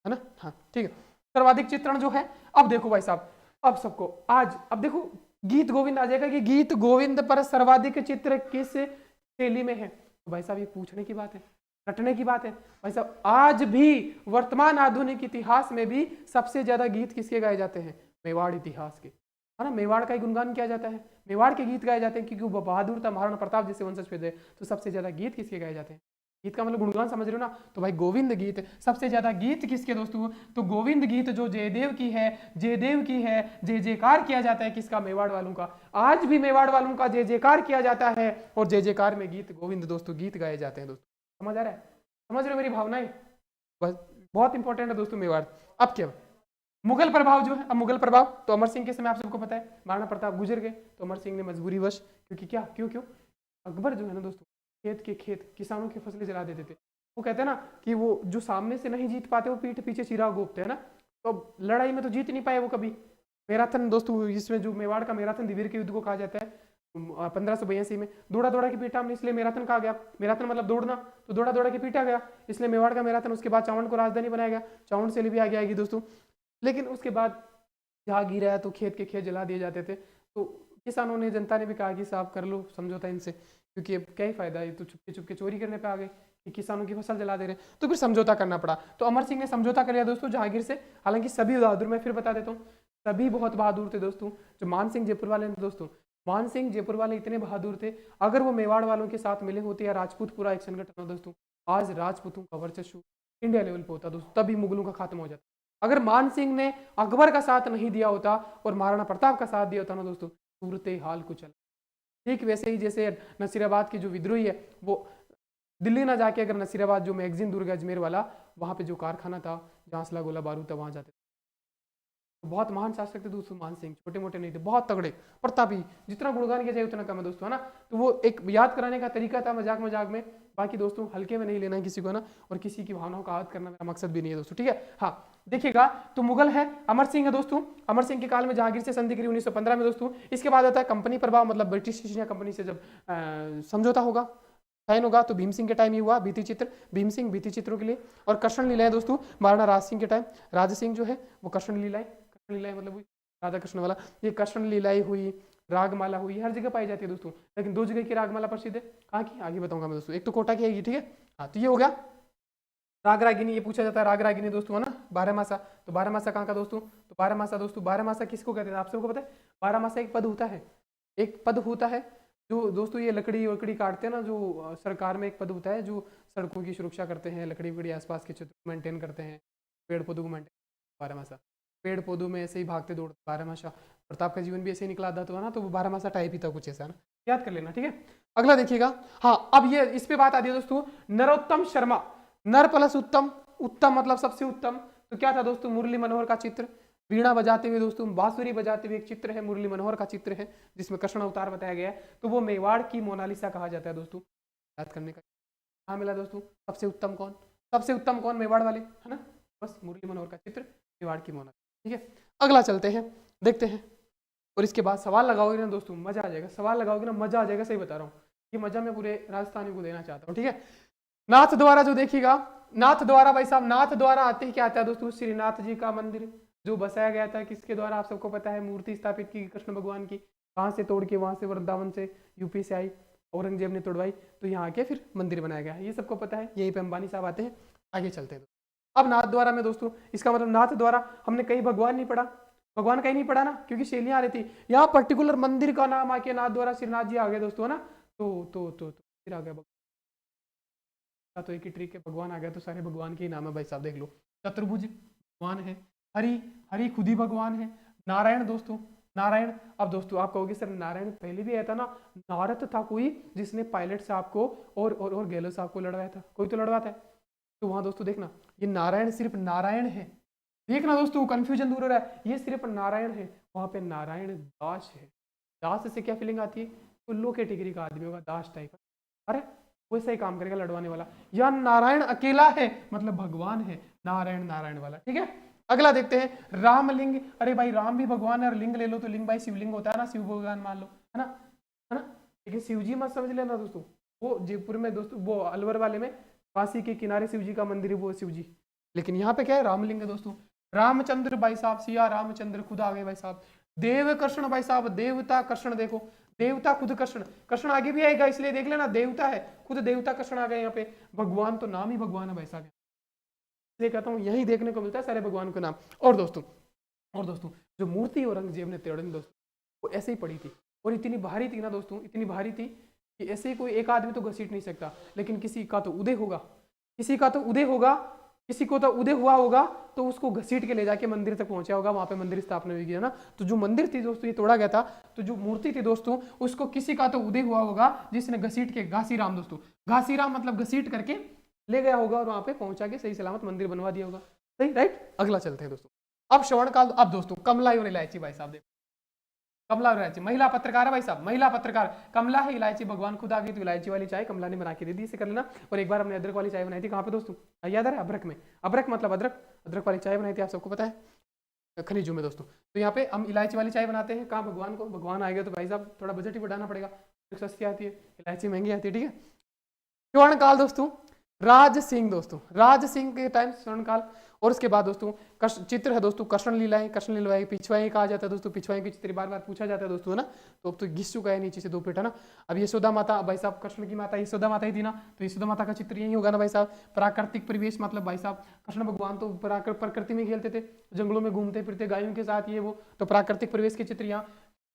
है ना। हाँ ठीक है, सर्वाधिक चित्रण जो है। अब देखो भाई साहब, अब सबको आज, अब देखो गीत गोविंद आ जाएगा कि गीत गोविंद पर सर्वाधिक चित्र किस शैली में है। तो भाई साहब ये पूछने की बात है, रटने की बात है भाई साहब। आज भी वर्तमान आधुनिक इतिहास में भी सबसे ज्यादा गीत किसके गाए जाते हैं, मेवाड़ इतिहास के, है ना। मेवाड़ का ही गुणगान किया जाता है, मेवाड़ के गीत गाए जाते हैं, क्योंकि वो बहादुर था, महाराणा प्रताप जैसे वंशज पे थे। तो सबसे ज्यादा गीत किसके गाए जाते हैं, गीत का मतलब गुणगान समझ रहे हो ना। तो भाई गोविंद गीत, सबसे ज्यादा गीत किसके दोस्तों, तो गोविंद गीत जो जयदेव की है, जयदेव की है। जय जयकार किया जाता है किसका, मेवाड़ वालों का। आज भी मेवाड़ वालों का जय जयकार किया जाता है, और जय जयकार में गीत गोविंद दोस्तों गीत गाए जाते हैं दोस्तों। समझ आ रहा है, समझ रहे हो मेरी भावनाएं, बस बहुत इंपॉर्टेंट है दोस्तों मेवाड़। अब क्या, मुगल प्रभाव जो है, अब मुगल प्रभाव तो अमर सिंह के समय आप सबको पता है, महाराणा प्रताप गुजर गए, तो अमर सिंह ने मजबूरी वश, क्योंकि क्या, क्यों क्यों, अकबर जो है ना दोस्तों, खेत किसानों की फसलें जला देते थे। वो कहते हैं ना कि वो जो सामने से नहीं जीत पाते, वो पीठ पीछे चिराग घोंपते हैं ना। तो लड़ाई में तो जीत नहीं पाए वो कभी। मैराथन दोस्तों, इसमें जो मेवाड़ का मैराथन दिवीर के युद्ध को कहा जाता है 1582 में, दौड़ा दौड़ा के पीटा हमने, इसलिए मैराथन कहा गया। मैराथन मतलब दौड़ना, तो दौड़ा दौड़ा के पीटा गया, इसलिए मेवाड़ का मैराथन। उसके बाद चावंड को राजधानी बनाया गया, चावंड से भी आगे आएगी दोस्तों। लेकिन उसके बाद जहांगीर आया तो खेत के खेत जला दिए जाते थे। तो किसानों ने, जनता ने भी कहा कि साहब कर लो समझौता इनसे, क्योंकि अब क्या ही फायदा है, तो चुपके चुपके चोरी करने पे आ गए कि किसानों की फसल जला दे रहे। तो फिर समझौता करना पड़ा। तो अमर सिंह ने समझौता कर लिया दोस्तों जहांगीर से। हालांकि सभी बहादुर, मैं फिर बता देता हूँ, सभी बहुत बहादुर थे दोस्तों। जो मान सिंह जयपुर वाले दोस्तों, मान सिंह जयपुर वाले इतने बहादुर थे, अगर वो मेवाड़ वालों के साथ मिले होते, या राजपूत पूरा एक संगठन हो दोस्तों, आज राजपूतों का वर्चस्व इंडिया लेवल पे होता दोस्तों, तभी मुगलों का खात्मा हो जाता। अगर मान सिंह ने अकबर का साथ नहीं दिया होता और महाराणा प्रताप का साथ दिया होता ना दोस्तों, सूरत हाल कुछ अलग। ठीक वैसे ही जैसे नसीराबाद की जो विद्रोही है, वो दिल्ली ना जाके अगर नसीराबाद जो मैगजीन दुर्ग अजमेर वाला, वहां पे जो कारखाना था जहां असला गोला बारूद था, वहां जाते थे। बहुत महान शासक थे दोस्तों मान सिंह, छोटे मोटे नहीं थे, बहुत तगड़े, प्रतापी। जितना गुणगान किया जाए उतना कम है दोस्तों, है ना। तो वो एक याद कराने का तरीका था, मजाक मजाक में। बाकी दोस्तों हल्के में नहीं लेना है किसी को ना, और किसी की भावनाओं का आहत करना मेरा मकसद भी नहीं है दोस्तों, ठीक है। हाँ देखिएगा, तो मुगल है, अमर सिंह है दोस्तों। अमर सिंह के काल में जहांगीर से संधि करी 1915 में दोस्तों। इसके बाद आता है कंपनी प्रभाव, मतलब ब्रिटिश ईस्ट इंडिया कंपनी से जब समझौता होगा, साइन होगा, तो भीम सिंह के टाइम ही हुआ। भीति चित्र, भीम सिंह भीति चित्रों के लिए। और कृष्ण लीलाएं दोस्तों, महाराणा राज सिंह के टाइम, राज सिंह जो है वो कृष्ण लीलाएं मतलब हुई राधा कृष्ण वाला, ये कृष्ण लीलाई हुई, रागमाला हुई, हर जगह पाई जाती है दोस्तों। लेकिन 2 जगह की रागमाला प्रसिद्ध है, कहाँ की आगे बताऊंगा मैं दोस्तों। एक तो कोटा की है, ठीक है। हाँ, तो ये हो गया राग रागिनी, ये पूछा जाता है राग रागिनी दोस्तों, है ना। 12 मासा, तो 12 मासा कहाँ का दोस्तों, तो 12 मासा दोस्तों, 12 मासा किसको कहते हैं आप सबको पता है। 12 मासा एक पद होता है, एक पद होता है जो दोस्तों ये लकड़ी वकड़ी काटते हैं ना, जो सरकार में एक पद होता है जो सड़कों की सुरक्षा करते हैं, लकड़ी वकड़ी आसपास के क्षेत्र को मेंटेन करते हैं, पेड़ पौधों को मेंटेन बारहमासा, पेड़ पौधों में ऐसे ही भागते दौड़ते बारहमासा। प्रताप का जीवन भी ऐसे ही निकला था, तो है ना, तो वो बारहमासा टाइप ही था कुछ ऐसा ना, याद कर लेना, ठीक है। अगला देखिएगा, हाँ अब ये इस पे बात आती है दोस्तों, नरोत्तम शर्मा, नर प्लस उत्तम, उत्तम मतलब सबसे उत्तम, तो क्या था दोस्तों, मुरली मनोहर का चित्र, वीणा बजाते हुए दोस्तों, बांसुरी बजाते हुए एक चित्र है, मुरली मनोहर का चित्र है जिसमें कृष्ण अवतार बताया गया है, तो वो मेवाड़ की मोनालिसा कहा जाता है दोस्तों, याद करने का। हाँ मिला दोस्तों, सबसे उत्तम कौन, सबसे उत्तम कौन, मेवाड़ वाले, है ना, बस मुरली मनोहर का चित्र, मेवाड़ की मोनालिसा, ठीक है। अगला चलते हैं, देखते हैं, और इसके बाद सवाल लगाओगे ना दोस्तों मजा आ जाएगा, सवाल लगाओगे ना मजा आ जाएगा, सही बता रहा हूँ, ये मजा मैं पूरे राजस्थानी को देना चाहता हूँ, ठीक है। नाथ द्वारा जो देखिएगा, नाथ द्वारा भाई साहब, नाथ द्वारा आते ही क्या आता है दोस्तों, श्रीनाथ जी का मंदिर जो बसाया गया था, किसके द्वारा, आप सबको पता है, मूर्ति स्थापित की कृष्ण भगवान की, कहाँ से तोड़ के, वहां से वृंदावन से, यूपी से आई, औरंगजेब ने तोड़वाई, तो यहाँ आके फिर मंदिर बनाया गया, ये सबको पता है, यहीं पे अंबानी साहब आते हैं। आगे चलते हैं अब नाथ द्वारा में दोस्तों, इसका मतलब नाथ द्वारा हमने कहीं भगवान नहीं पढ़ा, भगवान कहीं नहीं पढ़ा ना, क्योंकि शैलियां आ रही थी, यहाँ पर्टिकुलर मंदिर का नाम आके नाथ द्वारा श्रीनाथ जी आ गए दोस्तों, है ना, तो फिर आ गया तो एक ही ट्रिक है, भगवान आ गया तो सारे भगवान के ही नाम है भाई साहब, देख लो, चतुर्भुज भगवान है, हरि, हरि खुद ही भगवान है, नारायण दोस्तों, नारायण, अब दोस्तों आप कहोगे सर नारायण पहले भी आया था ना, नारद था कोई जिसने पायलट साहब को और गहलोत साहब को लड़वाया था, कोई तो लड़वाता है, तो वहां दोस्तों देखना ये नारायण सिर्फ नारायण है, देखना दोस्तों कंफ्यूजन दूर हो रहा है, ये सिर्फ नारायण है, वहां पे नारायण दास है, दास से क्या फीलिंग आती है, तो लो कैटेगरी का आदमी होगा, दास टाइप, अरे वैसा ही काम करेगा लड़वाने वाला, या नारायण अकेला है मतलब भगवान है, नारायण नारायण वाला, ठीक है। अगला देखते हैं, रामलिंग, अरे भाई राम भी भगवान है, और लिंग ले लो तो लिंग भाई शिवलिंग होता है ना, शिव भगवान मान लो, है ना, लेकिन शिव जी मत समझ लेना दोस्तों, वो जयपुर में दोस्तों, वो अलवर वाले में काशी के किनारे शिव जी का मंदिर है, वो शिव जी, लेकिन यहाँ पे क्या है, रामलिंग है दोस्तों, रामचंद्र भाई साहब, सिया रामचंद्र खुद आ गए भाई साहब, देव कृष्ण भाई साहब, देवता कृष्ण, देखो देवता खुद कृष्ण, कृष्ण आगे भी आएगा इसलिए देख लेना, देवता है खुद, देवता कृष्ण आ गए यहाँ पे, भगवान तो नाम ही भगवान है भाई साहब, इसलिए कहता हूँ यही देखने को मिलता है सारे भगवान का नाम। और दोस्तों जो मूर्ति औरंगजेब ने तोड़ी दोस्तों, वो ऐसे ही पड़ी थी, और इतनी भारी थी ना दोस्तों, इतनी भारी थी कि ऐसे ही कोई एक आदमी तो घसीट नहीं सकता, लेकिन किसी का तो उदय होगा, किसी का तो उदय होगा, किसी को तो उदय हुआ होगा, तो उसको घसीट के ले जाके मंदिर तक पहुंचा होगा, वहां पे मंदिर स्थापना हुई है ना, तो जो मंदिर थी दोस्तों ये तोड़ा गया था, तो जो मूर्ति थी दोस्तों उसको किसी का तो उदय हुआ होगा, जिसने घसीट के, घासीराम दोस्तों, घासीराम मतलब घसीट करके ले गया होगा, और वहां पे पहुंचा के सही सलामत मंदिर बनवा दिया होगा, सही राइट। अगला चलते हैं दोस्तों, अब श्रवण काल, अब दोस्तों कमला और इलायची भाई साहब, देखो कमला और इलायची, महिला पत्रकार है भाई साहब, महिला पत्रकार, कमला है, इलायची भगवान खुद आ गई, तो इलायची वाली चाय कमला ने बना के दे दी, इसे कर लेना। और एक बार हमने अदरक वाली चाय बनाई थी, कहाँ पे दोस्तों, याद है, अदरक में, अदरक मतलब अदरक, अदरक वाली चाय बनाई थी, आप सबको पता है, खनिजों में दोस्तों। तो यहाँ पे हम इलायची वाली चाय बनाते हैं, कहाँ भगवान को, भगवान आएगा तो भाई साहब थोड़ा बजट ही बढ़ाना पड़ेगा, सस्ती आती है, इलायची महंगी आती है, ठीक है। स्वर्ण काल दोस्तों, राज सिंह दोस्तों, राज सिंह के टाइम स्वर्ण काल, और उसके बाद दोस्तों चित्र है दोस्तों, कृष्ण लीलाएं, कृष्ण लीलाएं, पिछवाएं कहा जाता है दोस्तों, पिछवाएं की चित्र बार बार पूछा जाता है दोस्तों, है ना, तो अब तो घिस चुका है नीचे से दो पेट, है ना। अब यशोदा माता भाई साहब, कृष्ण की माता यशोदा माता ही थी ना, तो यशोदा माता का चित्र यही होगा ना भाई साहब। प्राकृतिक परिवेश मतलब भाई साहब कृष्ण भगवान तो प्रकृति में खेलते थे, जंगलों में घूमते फिरते गायों के साथ, ये वो, तो प्राकृतिक परिवेश के चित्र यहाँ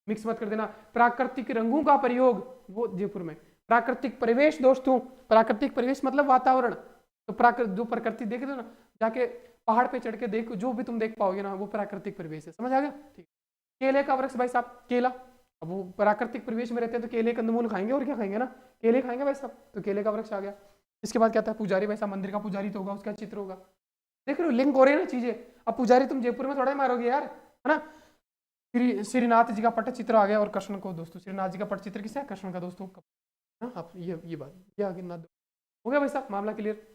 मिक्स मत कर देना। प्राकृतिक रंगों का प्रयोग वो जयपुर में, प्राकृतिक परिवेश दोस्तों, प्राकृतिक परिवेश मतलब वातावरण, तो जो प्रकृति देख रहे हो ना, जाके पहाड़ पे चढ़ के देखो, जो भी तुम देख पाओगे ना वो प्राकृतिक परिवेश है, समझ आ गया, ठीक। केले का वृक्ष भाई साहब, केला, अब वो प्राकृतिक परिवेश में रहते हैं तो केले कंदमूल खाएंगे, और क्या खाएंगे ना, केले खाएंगे भाई साहब, तो केले का वृक्ष आ गया। इसके बाद क्या था, पुजारी भाई साहब, मंदिर का पुजारी तो होगा, उसका चित्र होगा, देख रहे हो लिंक हो रहे हैं ना चीजें। अब पुजारी तुम जयपुर में थोड़ा ही मारोगे यार, है ना। श्रीनाथ जी का पट्टचित्र आ गया, और कृष्ण को दोस्तों, श्रीनाथ जी का पट्टचित्र किसका है, कृष्ण का दोस्तों, आप ये बात ये आगे ना हो गया भाई साहब, मामला क्लियर।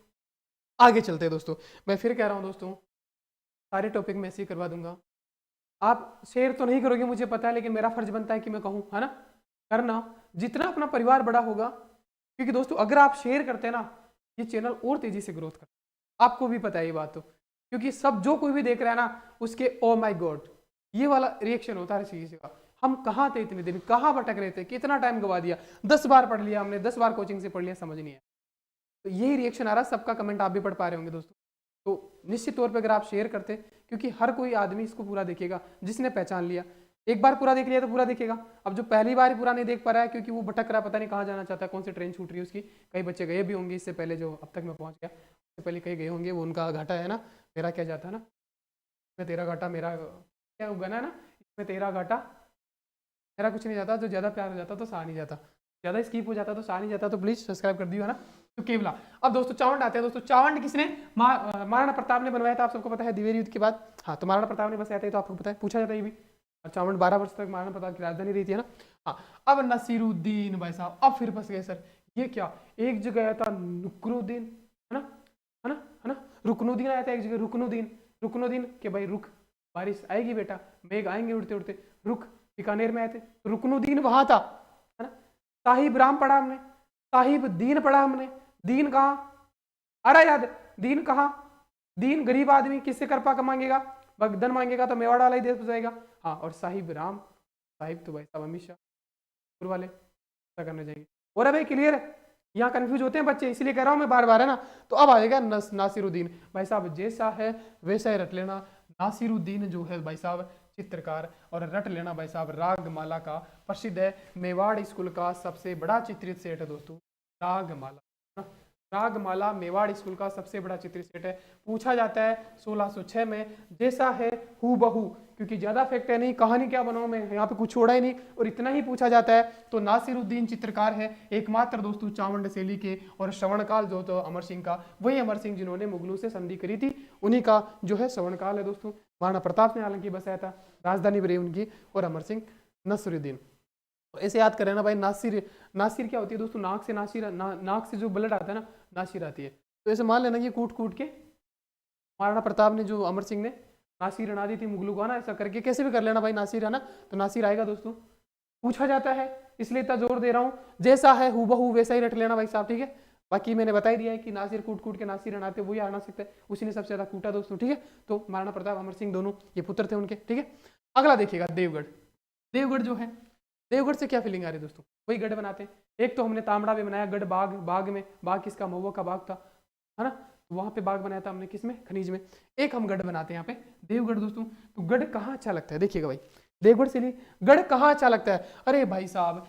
आगे चलते हैं दोस्तों, मैं फिर कह रहा हूं दोस्तों, सारे टॉपिक में ऐसे ही करवा दूंगा, आप शेयर तो नहीं करोगे मुझे पता है, लेकिन मेरा फर्ज बनता है कि मैं कहूं, है ना, करना, जितना अपना परिवार बड़ा होगा, क्योंकि दोस्तों अगर आप शेयर करते हैं ना, ये चैनल और तेजी से ग्रोथ करता है, आपको भी पता है ये बात तो, क्योंकि सब जो कोई भी देख रहा है ना, उसके ओ माई गॉड ये वाला रिएक्शन होता है चीज का, हम कहाँ थे इतने दिन, कहाँ भटक रहे थे, कितना टाइम गवा दिया, 10 बार पढ़ लिया हमने, 10 बार कोचिंग से पढ़ लिया, समझ नहीं है, तो यही रिएक्शन आ रहा है सबका। कमेंट आप भी पढ़ पा रहे होंगे दोस्तों, तो निश्चित तौर पे अगर आप शेयर करते, क्योंकि हर कोई आदमी इसको पूरा देखेगा जिसने पहचान लिया, एक बार पूरा देख लिया तो पूरा देखेगा। अब जो पहली बार ही पूरा नहीं देख पा रहा है क्योंकि वो भटक रहा है, पता नहीं कहाँ जाना चाहता है, कौन सी ट्रेन छूट रही है उसकी। कई बच्चे गए भी होंगे इससे पहले, जो अब तक मैं पहुंच गया इससे पहले कहीं गए होंगे, वो उनका घाटा है ना, मेरा क्या जाता है ना, इसमें तेरा घाटा मेरा क्या वो गाना है ना, इसमें तेरा घाटा मेरा कुछ नहीं जाता, जो ज़्यादा प्यार हो जाता तो सहा नहीं जाता, ज़्यादा स्कीप हो जाता तो सहा नहीं जाता। तो प्लीज़ सब्सक्राइब कर दियो है ना। तो केवला। अब दोस्तों चावंड आते हैं। दोस्तों चावंड किसने, महाराणा प्रताप ने बनवाया था, आप सबको पता है, द्विवेदी युद्ध के बाद। हाँ, तो महाराणा प्रताप ने बसाया था, तो आपको पता है, पूछा जाता है ये भी। और चावंड 12 वर्ष तक महाराणा प्रताप की राजधानी रही थी, है ना। हाँ, अब नसीरुद्दीन भाई साहब, अब फिर फंस गए सर। ये क्या, एक जगह आया था नुकरुद्दीन, है ना, है ना, है ना, रुकनुद्दीन आया था एक जगह, रुकनुद्दीन, रुकनुद्दीन के भाई रुक, बारिश आएगी बेटा, मेघ आएंगे उड़ते उड़ते, रुक, बीकानेर में आए थे, रुकनुद्दीन वहां था, है ना। साहिब राम पढ़ा हमने, साहिब दीन पढ़ा हमने, दीन कहाँ, अरे याद, दीन कहाँ, दीन गरीब आदमी, किससे करपा कमाएगा, बगदन मांगेगा तो मेवाड़ वाला ही देश बचाएगा। हाँ, और साहिब राम, साहिब तो भाई साहब अमित शाह वाले ऐसा करने जाएंगे। और भाई क्लियर है, यहाँ कंफ्यूज होते हैं बच्चे, इसलिए कह रहा हूँ मैं बार बार, है ना। तो अब आएगा नासिरुद्दीन भाई साहब, जैसा है वैसा ही रट लेना। नासिरुद्दीन जो है भाई साहब चित्रकार, और रट लेना भाई साहब, रागमाला का प्रसिद्ध है, मेवाड़ स्कूल का सबसे बड़ा चित्रित सेट है दोस्तों, रागमाला। रागमाला मेवाड़ स्कूल का सबसे बड़ा चित्रित सेट है। पूछा जाता है 1606 में, जैसा है हूबहू, क्योंकि ज्यादा फैक्ट है नहीं, कहानी क्या बनाऊं मैं, यहाँ पे कुछ छोड़ा ही नहीं, और इतना ही पूछा जाता है। तो नासिरुद्दीन चित्रकार है एकमात्र दोस्तों चावंड शैली के, और श्रवणकाल जो तो अमर सिंह का, वही अमर सिंह जिन्होंने मुगलों से संधि करी थी, उन्हीं का जो है श्रवणकाल है दोस्तों। महाराणा प्रताप ने हालांकि बसाया था, राजधानी बनी उनकी, और अमर सिंह नसरुद्दीन। तो ऐसे याद करें ना भाई, नासिर, नासिर क्या होती है दोस्तों, नाक से नासिर, नाक से जो ब्लड आता है ना, नासिर आती है। तो ऐसे मान लेना कि कूट कूट के महाराणा प्रताप ने, जो अमर सिंह ने नासिर अड़ा दी थी मुगलों को, ना, ऐसा करके कैसे भी कर लेना भाई, नासिर है ना, तो नासिर आएगा दोस्तों। पूछा जाता है इसलिए इतना जोर दे रहा हूँ, जैसा है हूबहू वैसा ही रट लेना भाई साहब, ठीक है। बाकी मैंने बता ही दिया है कि नासिर कूट कूट के नासिर अड़ाते, वही आना सकता है, उसी ने सबसे ज्यादा कूटा दोस्तों, ठीक है। तो महाराणा प्रताप अमर सिंह दोनों ये पुत्र थे उनके, ठीक है। अगला देखिएगा देवगढ़। देवगढ़ जो है, देवगढ़ से क्या फीलिंग आ रही है दोस्तों, वही गढ़ बनाते हैं। एक तो हमने तामड़ा में बनाया गढ़, बाग, बाग में, बाग किसका, महुआ का बाग था, है ना, वहां पे बाग बनाया था हमने, किसमें, खनिज में। एक हम गढ़ बनाते हैं यहाँ पे देवगढ़ दोस्तों। तो गढ़ कहाँ अच्छा लगता है, देखिएगा भाई, देवगढ़ से लिए गढ़ कहाँ अच्छा लगता है। अरे भाई साहब,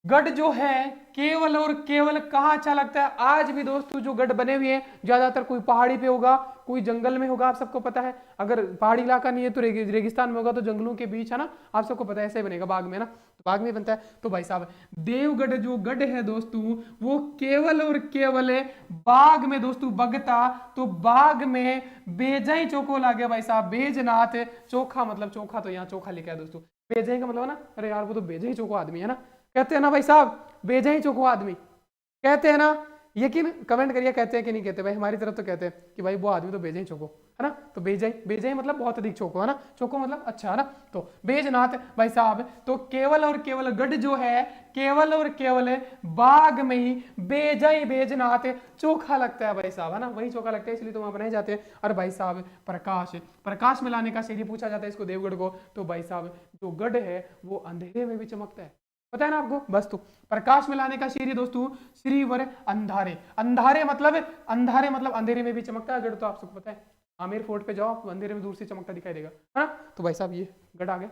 गढ़ जो है केवल और केवल कहाँ अच्छा लगता है, आज भी दोस्तों जो गढ़ बने हुए हैं ज्यादातर कोई पहाड़ी पे होगा, कोई जंगल में होगा, आप सबको पता है। अगर पहाड़ी इलाका नहीं है तो रेगिस्तान में होगा, तो जंगलों के बीच, है ना, आप सबको पता है, ऐसे बनेगा बाग में ना, तो बाग में बनता है। तो भाई साहब देवगढ़ जो गढ़ है दोस्तों, वो केवल और केवल बाग में दोस्तों बगता, तो बाग में बेजई चोको लागे भाई साहब, बेजनाथ चोखा, मतलब चोखा तो यहाँ चोखा लिखा है दोस्तों, बेजई का मतलब ना, अरे यार वो तो बेजई चोको आदमी है ना, कहते हैं ना भाई साहब, बेजई चोको आदमी कहते हैं ना, यकीन कमेंट करिए कहते हैं कि नहीं कहते भाई, हमारी तरफ तो कहते हैं कि भाई वो आदमी तो बेजई चोको है ना। तो बेजई, बेजई मतलब बहुत अधिक चोको, है ना, चोको मतलब अच्छा, है ना। तो बेजनाथ भाई साहब, तो केवल और केवल गढ़ जो है, केवल और केवल बाग में ही बेजई बेजनाथ चोखा लगता है भाई साहब, है ना, वही चोखा लगता है, इसलिए तो वहां बनाए जाते हैं। और भाई साहब प्रकाश, प्रकाश में लाने का सीढ़ी पूछा जाता है इसको देवगढ़ को। तो भाई साहब जो गढ़ है वो अंधेरे में भी चमकता है, पता है ना आपको, बस। तो प्रकाश में लाने का श्री दोस्तों, श्रीवर अंधारे, अंधारे मतलब अंधेरे में भी चमकता है गढ़, तो आप सबको पता है। आमेर फोर्ट पे जाओ तो अंधेरे में दूर से चमकता दिखाई देगा, है ना। तो भाई साहब ये गढ़ आ गया,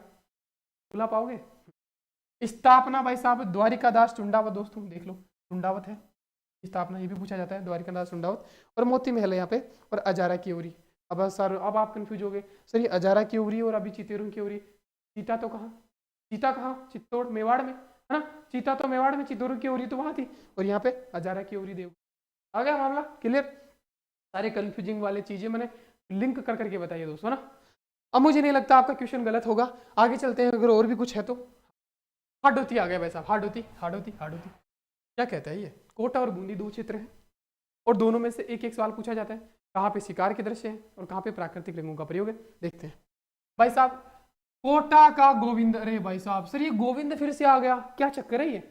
खुला पाओगे। स्थापना भाई साहब द्वारिकादास टुंडावत दोस्तों, देख लो टुंडावत है स्थापना, ये भी पूछा जाता है, द्वारिकादास टुंडावत। और मोती महल है यहाँ पे, और अजारा की ओरी। अब सर अब आप कंफ्यूज हो गए, सर ये अजारा की ओरी और अभी चितेरू की ओरी, सीता तो कहाँ, सीता कहाँ, चित्तौड़ मेवाड़ में, है ना, सीता तो मेवाड़ में, चित्तौड़ की ओरी तो वहां थी, और यहाँ पे अजारा की ओरी देव। आ गया मामला क्लियर। सारे कंफ्यूजिंग वाले चीजें मैंने लिंक कर करके बताइए दोस्तों ना। अब मुझे नहीं लगता आपका क्वेश्चन गलत होगा, आगे चलते हैं, अगर और भी कुछ है तो। हाडोती आ गया भाई साहब, हाडोती, हाडोती, हाडोती क्या कहता है ये, कोटा और बूंदी दो क्षेत्र हैं, और दोनों में से एक एक सवाल पूछा जाता है, कहाँ पे शिकार के दृश्य है और कहाँ पे प्राकृतिक रंगों का प्रयोग है, देखते हैं भाई साहब। कोटा का गोविंद, अरे भाई साहब सर ये गोविंद फिर से आ गया, क्या चक्कर है ये,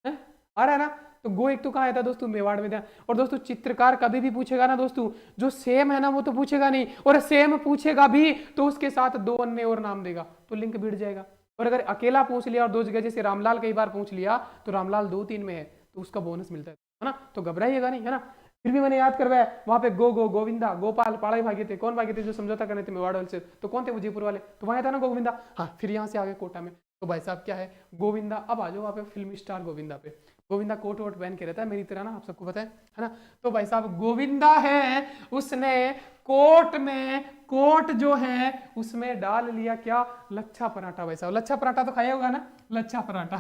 है? आ रहा है ना। तो गो एक तो कहाँ आया था दोस्तों, मेवाड़ में था। और दोस्तों चित्रकार कभी भी पूछेगा ना दोस्तों, जो सेम है ना वो तो पूछेगा नहीं, और सेम पूछेगा भी तो उसके साथ दो अन्य और नाम देगा, तो लिंक भिड़ जाएगा। और अगर अकेला पूछ लिया और दो जगह, जैसे रामलाल कई बार पूछ लिया, तो रामलाल 2-3 में है तो उसका बोनस मिलता है ना, तो घबराइएगा नहीं, है ना। फिर भी मैंने याद करवाया, वहां पे गोविंदा गोपाल पाड़ाई भागे थे। कौन भागे थे? जो समझौता करने थे मेवाड़ वाले से। तो कौन थे? वो जयपुर वाले। तो वहां था ना गोविंदा। हाँ, फिर यहाँ से आगे कोटा में, तो भाई साहब क्या है, गोविंदा। अब आ जाओ वहाँ पे फिल्मी स्टार गोविंदा पे। गोविंदा कोट वोट पहन के रहता है मेरी तरह ना, आप सबको पता है ना। तो भाई साहब गोविंदा है, उसने कोट में, कोट जो है उसमें डाल लिया क्या? लच्छा पराठा। भाई साहब लच्छा पराठा तो खाया होगा ना, लच्छा पराठा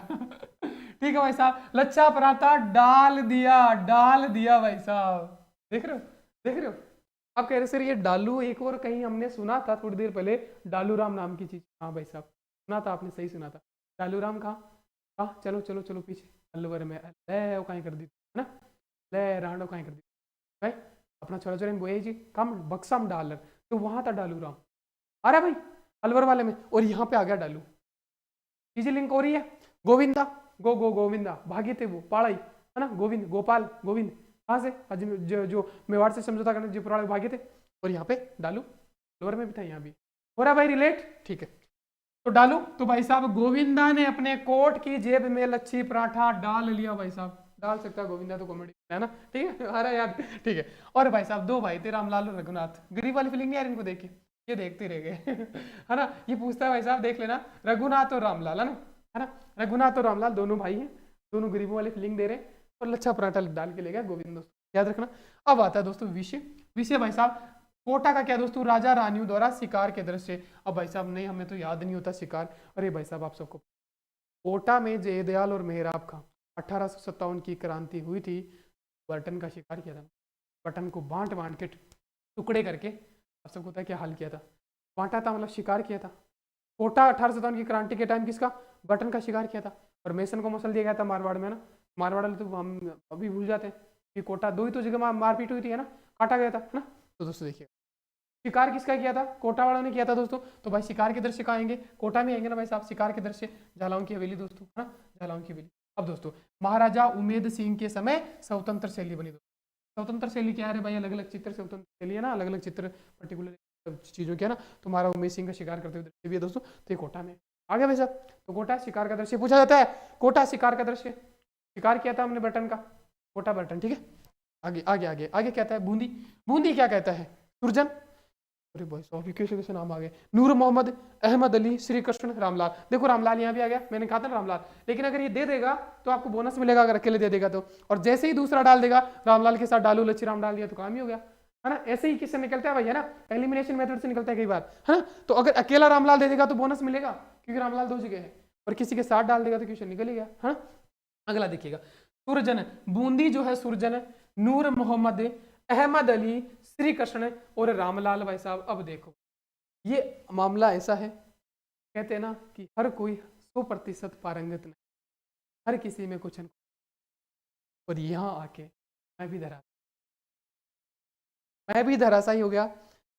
ठीक है भाई साहब, लच्छा पराठा डाल दिया भाई साहब। देख रहे हो, देख रहे हो। आप कह रहे सर ये डालू, एक और कहीं हमने सुना था थोड़ी देर पहले, डालू राम नाम की चीज। हाँ भाई साहब सुना था आपने, सही सुना था। डालू राम कहाँ? हाँ चलो चलो चलो पीछे, अलवर में ले वो कहीं कर दी है ना, ले रांडो कहीं कर दी भाई। अपना छोरा छोरा बोए जी कम बक्सम डालर, तो वहां था डालू राम। अरे भाई अलवर वाले में, और यहाँ पे आ गया डालू। चीजें लिंक हो रही है। गोविंदा गोविंदा भागे थे वो पाड़ाई है ना, गोविंद गोपाल गोविंद कहाँ से? जो मेवाड़ से समझौता करने जो पुराने भागे थे, और यहाँ पे डालू लोअर में भी था, यहाँ भी हो रहा भाई रिलेट। ठीक है, तो डालू, तो भाई साहब गोविंदा ने अपने कोट की जेब में लच्छी पराठा डाल लिया। भाई साहब डाल सकता है गोविंदा, तो कॉमेडी है ना, ठीक है। अरे यार ठीक है। और भाई साहब दो भाई थे, रामलाल और रघुनाथ। गरीब वाली फीलिंग नहीं यार इनको देख के, ये देखते रह गए है ना। ये पूछता है भाई साहब देख लेना, रघुनाथ और रामलाल है ना, रघुनाथ और रामलाल दोनों भाई हैं, दोनों गरीबों वाली फीलिंग दे रहे हैं, और लच्छा पराठा डाल के ले गया गोविंद। दोस्तों याद रखना। अब आता है दोस्तों विषय। विषय भाई साहब कोटा का क्या दोस्तों? राजा रानियों द्वारा शिकार के दृश्य। अब भाई साहब नहीं, हमें तो याद नहीं होता शिकार। अरे भाई साहब आप सबको, कोटा में जयदयाल और मेहराब का 1857 की क्रांति हुई थी। बर्टन का शिकार किया था, बटन को बांट बांट के टुकड़े करके, आप सबको पता है क्या हाल किया था? बांटा था, मतलब शिकार किया था। कोटा 1857 की क्रांति के टाइम किसका? बटन का शिकार किया था। और मेसन को मसल दिया गया था मारवाड़ में ना। मारवाड़ वाले तो हम अभी भूल जाते हैं कि कोटा दो ही तो जगह मारपीट हुई थी है ना, काटा गया था है ना। तो दोस्तों देखिए शिकार किसका किया था? कोटा वालों ने किया था दोस्तों। तो भाई शिकार के दृश्य कहाँ आएंगे? कोटा में आएंगे ना भाई साहब, शिकार के दृश्य झालाओं की हवेली दोस्तों है ना, झालाओं की हवेली। अब दोस्तों महाराजा उमेद सिंह के समय स्वतंत्र शैली बनी। दोस्तों स्वतंत्र शैली क्या है भाई? अलग अलग चित्र, स्वतंत्र शैली है ना, अलग अलग चित्र पर्टिकुलर चीजों के है ना। तो हमारा उमेद सिंह का शिकार करते हुए दृश्य भी है दोस्तों, तो ये कोटा में आ गया भाई साहब। तो कोटा शिकार का दृश्य पूछा जाता है, कोटा शिकार का दृश्य, शिकार किया था हमने बटन का, कोटा बटन। ठीक है, आगे आगे आगे आगे कहता है बूंदी। बूंदी क्या कहता है? सुरजन। अरे भाई साहब ये कैसे कैसे नाम आ गए? नूर मोहम्मद, अहमद अली, श्री कृष्ण, रामलाल। देखो रामलाल यहाँ भी आ गया, मैंने कहा था ना रामलाल। लेकिन अगर ये दे देगा तो आपको बोनस मिलेगा, अगर अकेले दे देगा तो। और जैसे ही दूसरा डाल देगा, रामलाल के साथ डालू लच्छी राम डाल दिया तो काम ही हो गया है ना। ऐसे ही किससे निकलता है भाई है ना, एलिमिनेशन मेथड से निकलता है कई बार है ना। तो अगर अकेला रामलाल दे देगा तो बोनस मिलेगा, क्योंकि रामलाल दो जगह है, और किसी के साथ डाल देगा तो क्वेश्चन निकल ही गया है। अगला देखिएगा, सुरजन। बूंदी जो है सुरजन, नूर मोहम्मद, अहमद अली, श्री कृष्ण और रामलाल। भाई साहब अब देखो ये मामला ऐसा है, कहते हैं ना कि हर कोई 100% पारंगत नहीं, हर किसी में कुछ न कुछ। और यहाँ आके मैं भी धराशायी हो गया,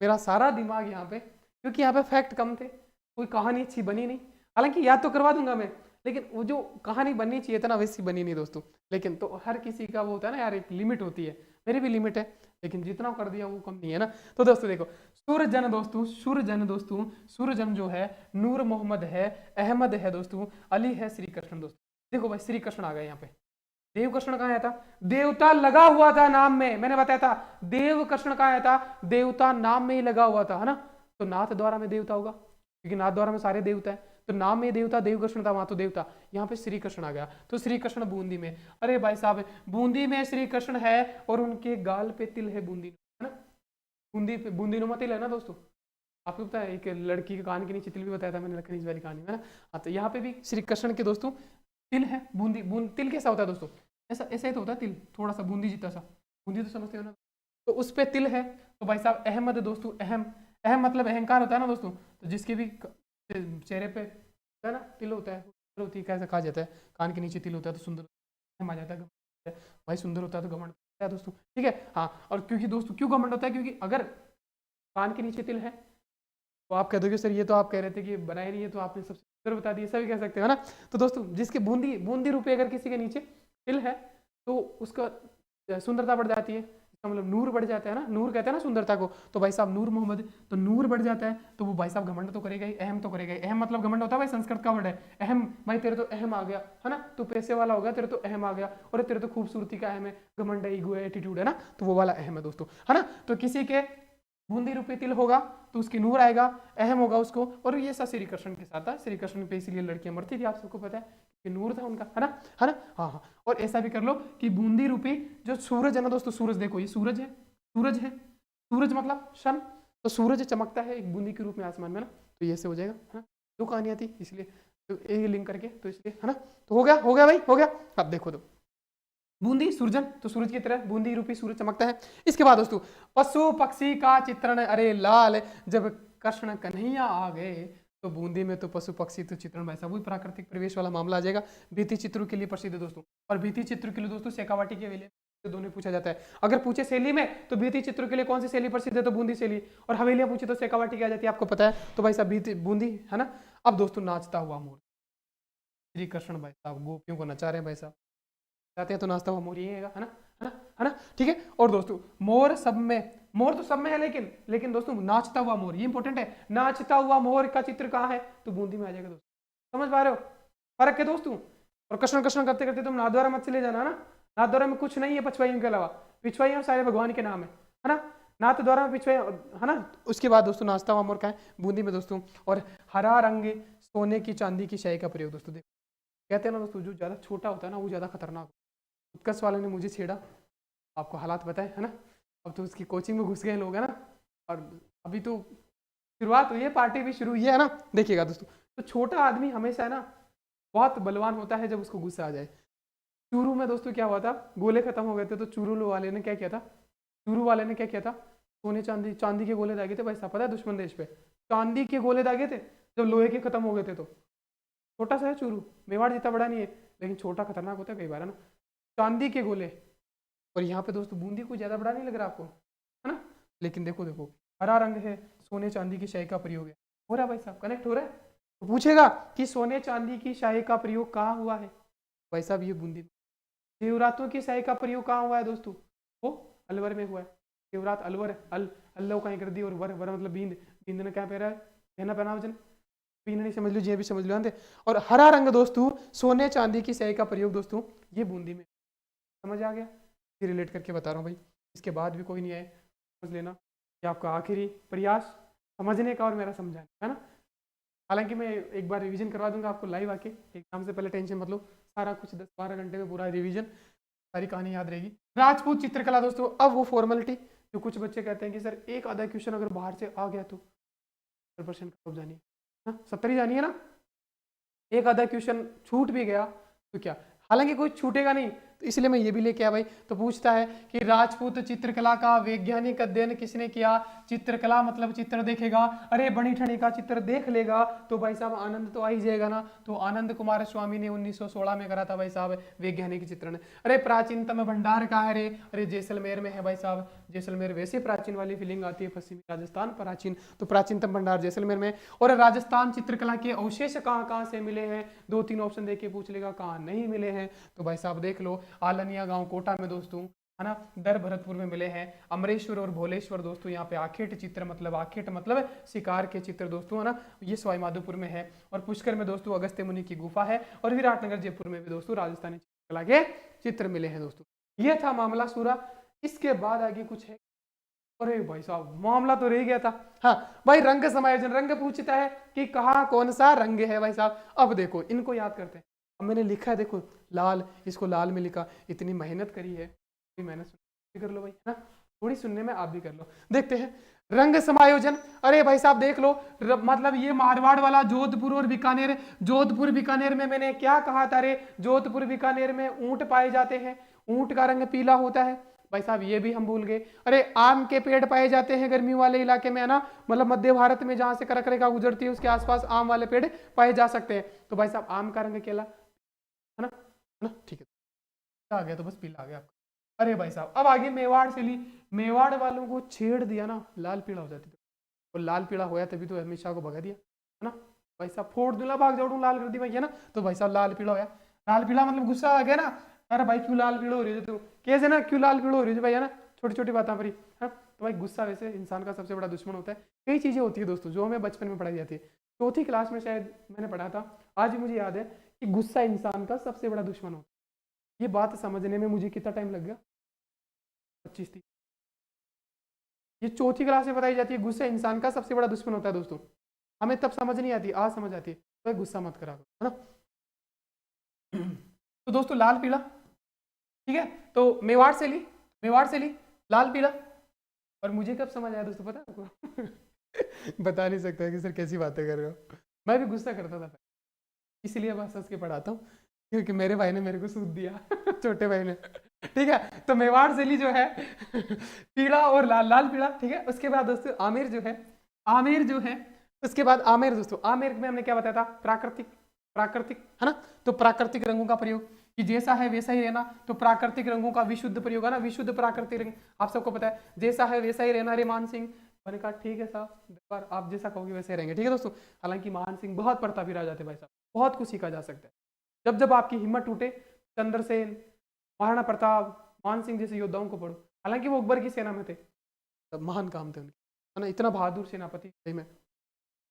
मेरा सारा दिमाग यहाँ पे, क्योंकि यहाँ पे फैक्ट कम थे, कोई कहानी अच्छी बनी नहीं। हालांकि याद तो करवा दूंगा मैं, लेकिन वो जो कहानी बननी चाहिए था ना वैसी बनी नहीं दोस्तों। लेकिन तो हर किसी का वो होता है ना यार, एक लिमिट होती है, मेरी भी लिमिट है, लेकिन जितना कर दिया वो कम नहीं है ना। तो दोस्तों देखो सुरजन दोस्तों, सुरजन दोस्तों, सुरजन जो है नूर मोहम्मद है, अहमद है दोस्तों, अली है, श्री कृष्ण दोस्तों। देखो भाई श्री कृष्ण आ गए यहाँ पे। देव कृष्ण कहाँ आया था? देवता लगा हुआ था नाम में, मैंने बताया था। देव कृष्ण कहाँ आया था? देवता नाम में ही लगा हुआ था है ना। तो नाथ द्वारा में देवता होगा, क्योंकि नाथ द्वारा में सारे देवता है, तो नाम में देवता, देव कृष्ण था वहां तो देवता। यहाँ पे श्री कृष्ण आ गया, तो श्री कृष्ण बूंदी में। अरे भाई साहब बूंदी में श्री कृष्ण है, और उनके गाल पे तिल है बूंदी है ना, बूंदी पे बूंदी नुमा तिल है ना दोस्तों। आपको पता है एक लड़की के कान के नीचे तिल भी बताया था मैंने, लखनीज वाली कहानी में ना। हाँ तो यहाँ पे भी श्री कृष्ण के दोस्तों तिल है, बूंदी। तिल कैसा होता है दोस्तों? ऐसा ऐसा ही तो होता है तिल, थोड़ा सा बूंदी जितना सा, बूंदी तो समझते हो ना। तो उस पे तिल है, तो भाई साहब अहमद दोस्तों, अहम, अहम मतलब अहंकार होता है ना दोस्तों। तो जिसके भी चेहरे पे है ना तिल होता है, होती है, कैसा कहा जाता है, कान के नीचे तिल होता है तो सुंदर अहम आ जाता है। भाई सुंदर होता है तो घमंड है दोस्तों, ठीक है। हाँ, और क्योंकि दोस्तों क्यों घमंड होता है? क्योंकि अगर कान के नीचे तिल है तो आप कह दोगे सर ये तो आप कह रहे थे कि बनाए नहीं है, तो आपने सबसे सुंदर बता दिया, सभी कह सकते हो ना। तो दोस्तों जिसके बूंदी बूंदी रूपे अगर किसी के नीचे तिल है तो उसका सुंदरता बढ़ जाती है, इसका मतलब नूर बढ़ जाता है ना, नूर कहते हैं ना सुंदरता को, तो भाई साहब नूर मोहम्मद, तो नूर बढ़ जाता है तो वो भाई साहब घमंड तो करेगा ही, अहम तो करेगा ही। अहम मतलब घमंड होता है भाई, संस्कृत का वर्ड है अहम। भाई तेरे तो अहम आ गया है ना, तू पैसे वाला हो गया, तेरे तो अहम आ गया, और तेरे तो खूबसूरती का अहम है, घमंड है, ईगो है, एटीट्यूड है ना, तो वो वाला अहम है दोस्तों, है ना। तो किसी के बूंदी रूपी तिल होगा तो उसकी नूर आएगा, अहम होगा उसको। और ये सब श्री कृष्ण के साथ था, श्री कृष्ण पे इसीलिए लड़कियां मरती थी, आप सबको पता है कि नूर था उनका, है ना, है ना। हाँ हाँ, और ऐसा भी कर लो कि बूंदी रूपी जो सूरज है ना दोस्तों, सूरज देखो ये सूरज है, सूरज है, सूरज मतलब सन, तो सूरज चमकता है एक बूंदी के रूप में आसमान में ना, तो ये से हो जाएगा, है ना। दो कहानियां थी इसलिए, तो एक लिंक करके, तो इसलिए, है ना। तो हो गया भाई, हो गया। अब देखो तो बूंदी सूरजन, तो सूरज की तरह बूंदी रूपी सूरज चमकता है। इसके बाद दोस्तों पशु पक्षी का चित्रण, अरे लाल जब कृष्ण कन्हैया आ गए, तो बूंदी में तो पशु पक्षी तो चित्रण वैसा वही प्राकृतिक परिवेश वाला मामला आ जाएगा। भित्ति चित्रों के लिए प्रसिद्ध है दोस्तों, और भित्ति चित्र के लिए दोस्तों शेखावाटी के वेले दोनों पूछा जाता है। अगर पूछे शैली में तो भित्ति चित्रों के लिए कौन सी शैली प्रसिद्ध है, तो बूंदी शैली, और हवेलियां पूछे तो शेखावाटी की आ जाती है, आपको पता है। तो भाई साहब बूंदी, है ना। अब दोस्तों नाचता हुआ मोर, श्री कृष्ण भाई साहब गोपियों को नचा रहे हैं भाई साहब, जाते हैं तो नाचता हुआ मोर ये है ना, है ना, है ना, ठीक है। और दोस्तों मोर सब में, मोर तो सब में है, लेकिन दोस्तों नाचता हुआ मोर ये इंपॉर्टेंट है। नाचता हुआ मोर का चित्र कहाँ है, तो बूंदी में आ जाएगा दोस्तों, समझ पा रहे हो फर्क है दोस्तों। और कृष्ण कृष्ण करते करते तुम नाथद्वारा मत चले जाना ना, नाथद्वारा में कुछ नहीं है पछवाइयों के अलावा, पिछवाइयों सारे भगवान के नाम है ना, नाथद्वारा में पिछवाई, है ना। उसके बाद दोस्तों नाचता हुआ मोर का है बूंदी में दोस्तों। और हरा रंग सोने की चांदी की शाही का प्रयोग दोस्तों, देखो कहते हैं ना दोस्तों, जो ज्यादा छोटा होता है ना वो ज्यादा खतरनाक। उत्कर्ष वाले ने मुझे छेड़ा, आपको हालात बताए, है ना। अब तो उसकी कोचिंग में घुस गए लोग, है ना, और अभी तो शुरुआत हुई है, पार्टी भी शुरू हुई है ना। देखिएगा दोस्तों, तो छोटा आदमी हमेशा है ना बहुत बलवान होता है जब उसको गुस्सा आ जाए। चूरू में दोस्तों क्या हुआ था, गोले खत्म हो गए थे, तो चूरू वाले ने क्या किया था, चूरू वाले ने क्या किया था, सोने चांदी चांदी के गोले दागे थे भाई साहब, पता है दुश्मन देश पे चांदी के गोले दागे थे जब लोहे के खत्म हो गए थे। तो छोटा सा है चूरू, मेवाड़ जितना बड़ा नहीं है, लेकिन छोटा खतरनाक होता है कई बार, है ना, चांदी के गोले। और यहाँ पे दोस्तों बूंदी को ज्यादा बड़ा नहीं लग रहा आपको, है ना, लेकिन देखो देखो हरा रंग है, सोने चांदी की शाही का प्रयोग है, हो रहा है भाई साहब, कनेक्ट हो रहा है। तो पूछेगा कि सोने चांदी की शाही का प्रयोग कहाँ हुआ है, भाई साहब ये बूंदी में। शिवरात्रों की शाही का प्रयोग कहाँ हुआ है दोस्तों, वो अलवर में हुआ है। शिवरात अलवर, अल्लाह कहीं कर दी, और वर वर मतलब बींद, बींद ने क्या पहना है, पहना पहना वजन, बींद नहीं समझ लो जी भी समझ लो आंदे। और हरा रंग दोस्तों सोने चांदी की शाही का प्रयोग दोस्तों ये बूंदी में, समझ आ गया, रिलेट करके बता रहा हूँ भाई। इसके बाद भी कोई नहीं आए समझ लेना, ये आपका आखिरी प्रयास समझने का और मेरा समझाने का, है ना। हालांकि मैं एक बार रिवीजन करवा दूंगा आपको लाइव आके, एग्जाम से पहले टेंशन मत लो, सारा कुछ 10-12 घंटे में पूरा रिवीजन, सारी कहानी याद रहेगी। राजपूत चित्रकला दोस्तों, अब वो फॉर्मेलिटी जो कुछ बच्चे कहते हैं कि सर एक आधा क्वेश्चन अगर बाहर से आ गया तो 70% कब जानी है, 70 ही जानी है ना, एक आधा क्वेश्चन छूट भी गया तो क्या, हालांकि कोई छूटेगा नहीं, तो इसलिए मैं ये भी लेके आया भाई। तो पूछता है कि राजपूत चित्रकला का वैज्ञानिक अध्ययन किसने किया, चित्रकला मतलब चित्र देखेगा, अरे बनी ठनी का चित्र देख लेगा तो भाई साहब आनंद तो आ ही जाएगा ना। तो आनंद कुमार स्वामी ने 1916 में करा था भाई साहब वैज्ञानिक चित्रण। अरे प्राचीनतम भंडार कहाँ है रे, अरे जैसलमेर में है भाई साहब, जैसलमेर वैसे प्राचीन वाली फीलिंग आती है, पश्चिमी राजस्थान प्राचीन, तो प्राचीनतम भंडार जैसलमेर में। और राजस्थान चित्रकला के अवशेष कहाँ कहाँ से मिले हैं, 2-3 ऑप्शन देके पूछ लेगा कहाँ नहीं मिले हैं, तो भाई साहब देख लो, आलनिया गांव कोटा में दोस्तों, है ना, दर भरतपुर में मिले हैं। अमरेश्वर और भोलेश्वर दोस्तों यहाँ पे आखेट चित्र मतलब आखेट मतलब शिकार के चित्र दोस्तों, है ना, ये सवाई माधोपुर में है। और पुष्कर में दोस्तों अगस्त्य मुनि की गुफा है। और विराटनगर जयपुर में भी दोस्तों राजस्थानी चित्रकला के चित्र मिले हैं दोस्तों। ये था मामला सूरा। इसके बाद आगे कुछ है, अरे भाई साहब मामला तो रह गया था। हाँ भाई रंग समायोजन, रंग पूछता है कि कहाँ कौन सा रंग है भाई साहब। अब देखो इनको याद करते हैं, अब मैंने लिखा है देखो लाल, इसको लाल में लिखा, इतनी मेहनत करी है, मेहनत कर लो भाई, है ना, थोड़ी सुनने में आप भी कर लो। देखते हैं रंग समायोजन, अरे भाई साहब देख लो, मतलब ये मारवाड़ वाला जोधपुर और बीकानेर, जोधपुर बीकानेर में मैंने क्या कहा था रे, जोधपुर बीकानेर में ऊंट पाए जाते हैं, ऊंट का रंग पीला होता है भाई साहब, ये भी हम भूल गए। अरे आम के पेड़ पाए जाते हैं गर्मी वाले इलाके में, है ना, मतलब मध्य भारत में जहां से करक रेखा गुजरती है उसके आसपास आम वाले पेड़ पाए जा सकते हैं, तो भाई साहब आम का रंग केला, है ना, ठीक है, आ गया तो बस पीला आ गया आपका। अरे भाई साहब अब आगे मेवाड़ से ली, मेवाड़ वालों को छेड़ दिया ना लाल पीला हो जाती, तो लाल पीला होया तभी तो हमेशा को भगा दिया, है ना, भाई साहब फोड़ दूंगा भाग जाऊँ लाल कर दी भाई, है ना, तो भाई साहब लाल पीला होया, लाल पीला मतलब गुस्सा आ गया ना, अरे भाई क्यों लाल पीलो हो रही है तू, कैसे ना क्यों लाल पीलो हो रही है भाई, है ना, छोटी छोटी बातों पर ही। हाँ, तो भाई गुस्सा वैसे इंसान का सबसे बड़ा दुश्मन होता है। कई चीज़ें होती है दोस्तों जो हमें बचपन में पढ़ाई जाती है, चौथी क्लास में शायद मैंने पढ़ा था, आज भी मुझे याद है कि गुस्सा इंसान का सबसे बड़ा दुश्मन होता है। ये बात समझने में मुझे कितना टाइम लग गया, 25-30। ये चौथी क्लास में बताई जाती है, गुस्सा इंसान का सबसे बड़ा दुश्मन होता है दोस्तों। हमें तब समझ नहीं आती, आज समझ आती है। तो गुस्सा मत करा दो, है ना। तो दोस्तों लाल पीला, ठीक है, तो मेवाड़ से ली, मेवाड़ से ली लाल पीला। और मुझे कब समझ आया दोस्तों पता है आपको? बता नहीं सकता कि सर कैसी बातें कर रहे हो। मैं भी गुस्सा करता था, इसलिए बस हंस के पढ़ाता हूँ क्योंकि मेरे भाई ने मेरे को सूद दिया छोटे भाई ने, ठीक है। तो मेवाड़ से ली जो है पीला और लाल, लाल पीला, ठीक है। उसके बाद दोस्तों आमेर जो है, आमेर जो है, उसके बाद आमेर दोस्तों, आमेर में हमने क्या बताया था, प्राकृतिक, प्राकृतिक, है ना। तो प्राकृतिक रंगों का प्रयोग कि जैसा है वैसा ही रहना, तो प्राकृतिक रंगों का विशुद्ध प्रयोग है ना, विशुद्ध प्राकृतिक रंग, आप सबको पता है, जैसा है वैसा ही रहना। रे मान सिंह, मैंने कहा ठीक है साहब, पर आप जैसा कहोगे वैसे रहेंगे, ठीक है दोस्तों। हालांकि मान सिंह बहुत प्रतापी राजा थे भाई साहब, बहुत कुछ सीखा जा सकता है। जब जब आपकी हिम्मत टूटे, चंद्रसेन, महाराणा प्रताप, मान सिंह जैसे योद्धाओं को पढ़ो। हालांकि वो अकबर की सेना में थे, तब महान काम थे उनके, है ना। इतना बहादुर सेनापति सही में।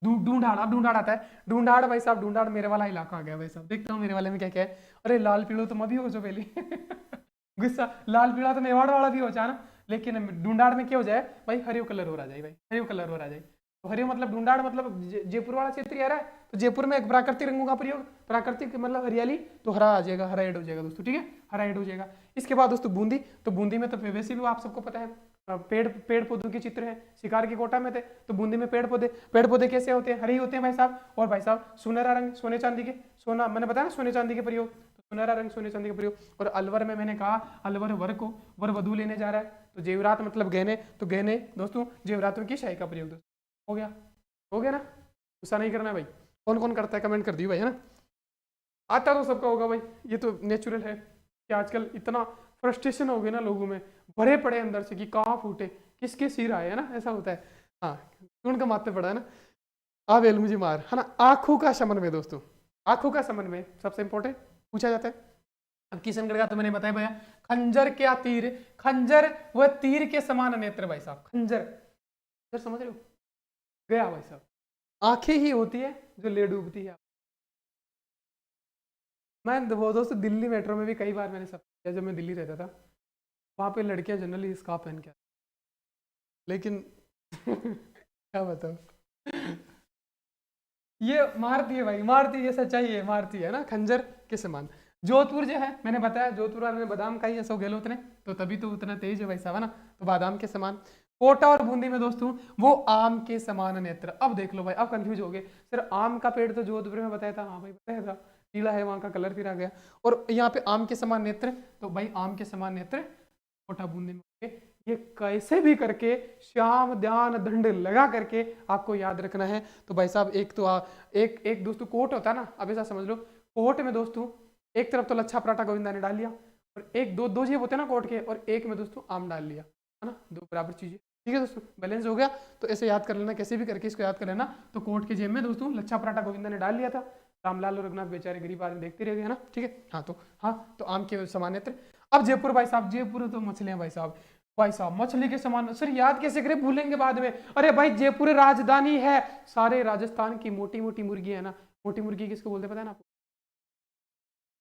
ढूंढाड़, अब ढूंढाड़ आता है, ढूंढाड़ भाई साहब, ढूंढाड़ मेरे वाला इलाका आ गया भाई साहब। देखता हूँ मेरे वाले में क्या क्या है। अरे लाल पीलो तो मैं भी हो जाओ पहले गुस्सा, लाल पीला तो मेवाड़ वाला भी हो जाए ना, लेकिन ढूंढाड़ में क्या हो जाए भाई, हरियो कलर हो रहा जाए भाई, हरियो कलर हो रहा जाए। तो हरियो मतलब ढूंढाड़ मतलब जयपुर वाला क्षेत्र ही आ रहा है, तो जयपुर में एक प्राकृतिक रंगों का प्रयोग, प्राकृतिक मतलब हरियाली, तो हरा आ जाएगा, हरा एड हो जाएगा दोस्तों, ठीक है, हरा एड हो जाएगा। इसके बाद दोस्तों बूंदी, तो बूंदी में तो वैसे भी आप सबको पता है पेड़, पेड़ पौधों के चित्र है। शिकार की कोटा में थे तो बूंदी में पेड़ पौधे, पेड़ पौधे कैसे होते हैं, हरे ही होते हैं भाई साहब। और भाई साहब सुनहरा रंग, सोने चांदी के, सोना मैंने बताया ना सोने चांदी के प्रयोग, तो सुनहरा रंग सोने चांदी के प्रयोग। और अलवर में मैंने कहा अलवर वर को वर वधु लेने जा रहा है, तो जेवरात मतलब गहने, तो गहने दोस्तों जेवरातों की शाही का प्रयोग दोस्तों। हो गया, हो गया ना, गुस्सा नहीं करना भाई। कौन कौन करता है कमेंट कर दियो भाई, है ना। आता तो सबका होगा भाई, ये तो नेचुरल है कि आजकल इतना फ्रस्ट्रेशन हो गया ना लोगों में, भरे पड़े अंदर से कि कहाँ फूटे, किसके सिर आए, है ना, ऐसा होता है। हाँ, उनका माथे पड़ा है ना, आ बेल मुझे मार, है ना। आंखों का समन्वय दोस्तों, आंखों का समन्वय सबसे इंपॉर्टेंट पूछा जाता है। अब किशनगढ़ का तो मैंने बताया भैया, खंजर क्या तीर, खंजर व तीर के समान नेत्र भाई साहब, खंजर, खंजर समझ रहे हो, गया भाई साहब। आंखें ही होती है जो ले डूबती है। मैं वो दोस्तों दिल्ली मेट्रो में भी कई बार मैंने सब किया, जब मैं दिल्ली रहता था, वहां पे लड़कियां जनरली स्कार्फ पहन के, लेकिन क्या बताओ, ये मारती है भाई, मारती है, ये सच्चाई है, मारती है ना, खंजर के समान। जोधपुर जो है मैंने बताया, जोधपुर वाले ने बादाम खाई है, सो गहलोत ने, तो तभी तो उतना तेज है भाई साहब, है ना, तो बादाम के समान। कोटा और बूंदी में दोस्तों वो आम के समान नेत्र। अब देख लो भाई, अब कंफ्यूज हो गए, सर आम का पेड़ तो जोधपुर में बताया था, हाँ भाई बताया था, पीला है वहां का कलर फिर आ गया, और यहाँ पे आम के समान नेत्र, तो भाई आम के समान नेत्र कोटा बूंदी में। ये कैसे भी करके श्याम ध्यान दंड लगा करके आपको याद रखना है। तो भाई साहब एक तो एक एक दोस्तों कोट होता है ना, अब ऐसा समझ लो, कोट में दोस्तों एक तरफ तो लच्छा पराठा गोविंदा ने डाल लिया, और एक दो दो जेब होते हैं ना कोट के, और एक में दोस्तों आम डाल लिया, है ना, दो बराबर चीजें, ठीक है दोस्तों, बैलेंस हो गया। तो ऐसे याद कर लेना, कैसे भी करके इसको याद कर लेना। तो कोट के जेब में दोस्तों लच्छा पराठा गोविंदा ने डाल लिया था, रामलाल और रघुनाथ बेचारे गरीब आदमी देखते रह गए, है ना, ठीक है। हाँ तो आम के समान नेत्र। अब जयपुर भाई साहब, जयपुर तो मछलियां भाई साहब, भाई साहब मछली के समान, सर याद कैसे करें, भूलेंगे बाद में। अरे भाई जयपुर राजधानी है, सारे राजस्थान की मोटी मोटी मुर्गी है ना, मोटी मुर्गी किसको बोलते पता है ना आपको,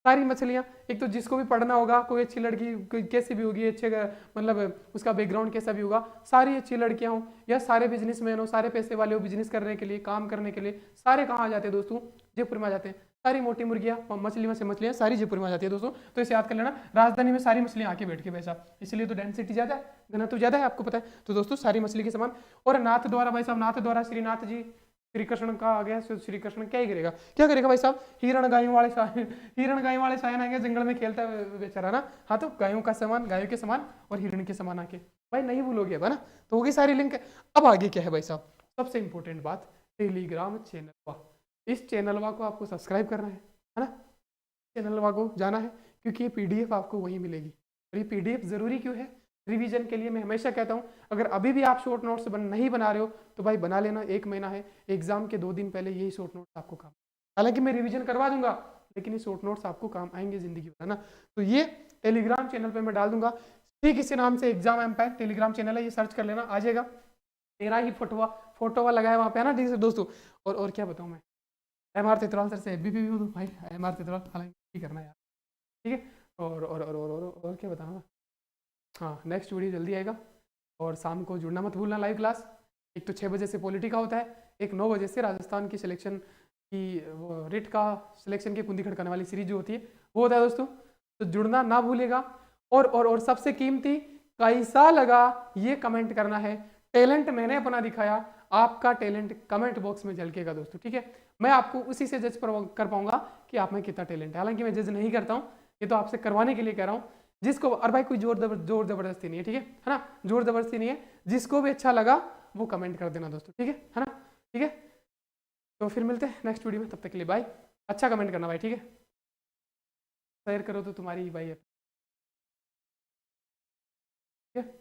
सारी मछलियां। एक तो जिसको भी पढ़ना होगा, कोई अच्छी लड़की कोई कैसी भी होगी, अच्छे मतलब उसका बैकग्राउंड कैसा भी होगा, सारी अच्छी लड़कियां हो या सारे बिजनेसमैन हो, सारे पैसे वाले हो, बिजनेस करने के लिए, काम करने के लिए, सारे कहाँ आ जाते हैं दोस्तों, जयपुर में आ जाते हैं। सारी मोटी मुर्गियां, मछलियों से मछलियां सारी जयपुर में आ जाती है दोस्तों। तो इसे याद कर लेना, राजधानी में सारी मछलियां आके बैठ के वैसा, इसलिए तो डेंसिटी ज्यादा है, घनत्व ज्यादा है, आपको पता है। तो दोस्तों सारी मछली के समान। और नाथ द्वारा भाई साहब, नाथ द्वारा श्रीनाथ जी, श्री कृष्ण का आ गया, श्री कृष्ण क्या ही करेगा, क्या करेगा भाई साहब, हिरण गायों वाले हिरण गायों वाले सायन आएंगे, जंगल में खेलता है बेचारा ना। हाँ तो गायों का समान, गायों के समान और हिरण के समान आके, भाई नहीं भूलोगे अब, है ना। तो होगी सारी लिंक। अब आगे क्या है भाई साहब, सबसे इंपॉर्टेंट बात, टेलीग्राम चैनल, इस चैनल को आपको सब्सक्राइब करना है ना, चैनल को जाना है, क्योंकि ये पीडीएफ आपको वहीं मिलेगी। और ये पीडीएफ जरूरी क्यों है, रिवीजन के लिए। मैं हमेशा कहता हूं, अगर अभी भी आप शॉर्ट नोट्स नहीं बना रहे हो तो भाई बना लेना, 1 महीना है, एग्जाम के 2 दिन पहले यही शॉर्ट नोट्स आपको काम, हालांकि मैं रिवीजन करवा दूंगा, लेकिन ये शॉर्ट नोट्स आपको काम आएंगे जिंदगी भर, है ना। तो ये टेलीग्राम चैनल पे मैं डाल दूंगा, ठीक, इसी नाम से एग्जाम एम्पायर टेलीग्राम चैनल है, ये सर्च कर लेना, आ जाएगा। मेरा ही फोटो लगा है वहाँ पे, है ना। ठीक है दोस्तों, और क्या बताऊँ मैं, MR तितरवाल सर से एबीपी भी हूँ तो भाई MR तितरवाल, हालांकि ही करना यार। ठीक है, और क्या बताऊँ। हाँ, नेक्स्ट वीडियो जल्दी आएगा, और शाम को जुड़ना मत भूलना लाइव क्लास। एक तो 6 बजे से पॉलिटी का होता है, एक 9 बजे से राजस्थान की सिलेक्शन की रिट का सिलेक्शन की कुंदी खड़काने वाली सीरीज जो होती है वो होता है दोस्तों, तो जुड़ना ना भूलेगा। और सबसे कीमती, कैसा लगा ये कमेंट करना है। टैलेंट मैंने अपना दिखाया, आपका टैलेंट कमेंट बॉक्स में झलकेगा दोस्तों। ठीक है, मैं आपको उसी से जज कर पाऊंगा कि आप में कितना टैलेंट है। हालांकि मैं जज नहीं करता हूँ, ये तो आपसे करवाने के लिए कह रहा हूँ। जिसको, और भाई कोई जोर जबरदस्ती नहीं है, ठीक है ना, जोर जबरदस्ती नहीं है। जिसको भी अच्छा लगा वो कमेंट कर देना दोस्तों, ठीक है ना। ठीक है, तो फिर मिलते हैं नेक्स्ट वीडियो में, तब तक के लिए बाय। अच्छा कमेंट करना भाई, ठीक है, शेयर करो तो तुम्हारी ही भाई है, ठीक है।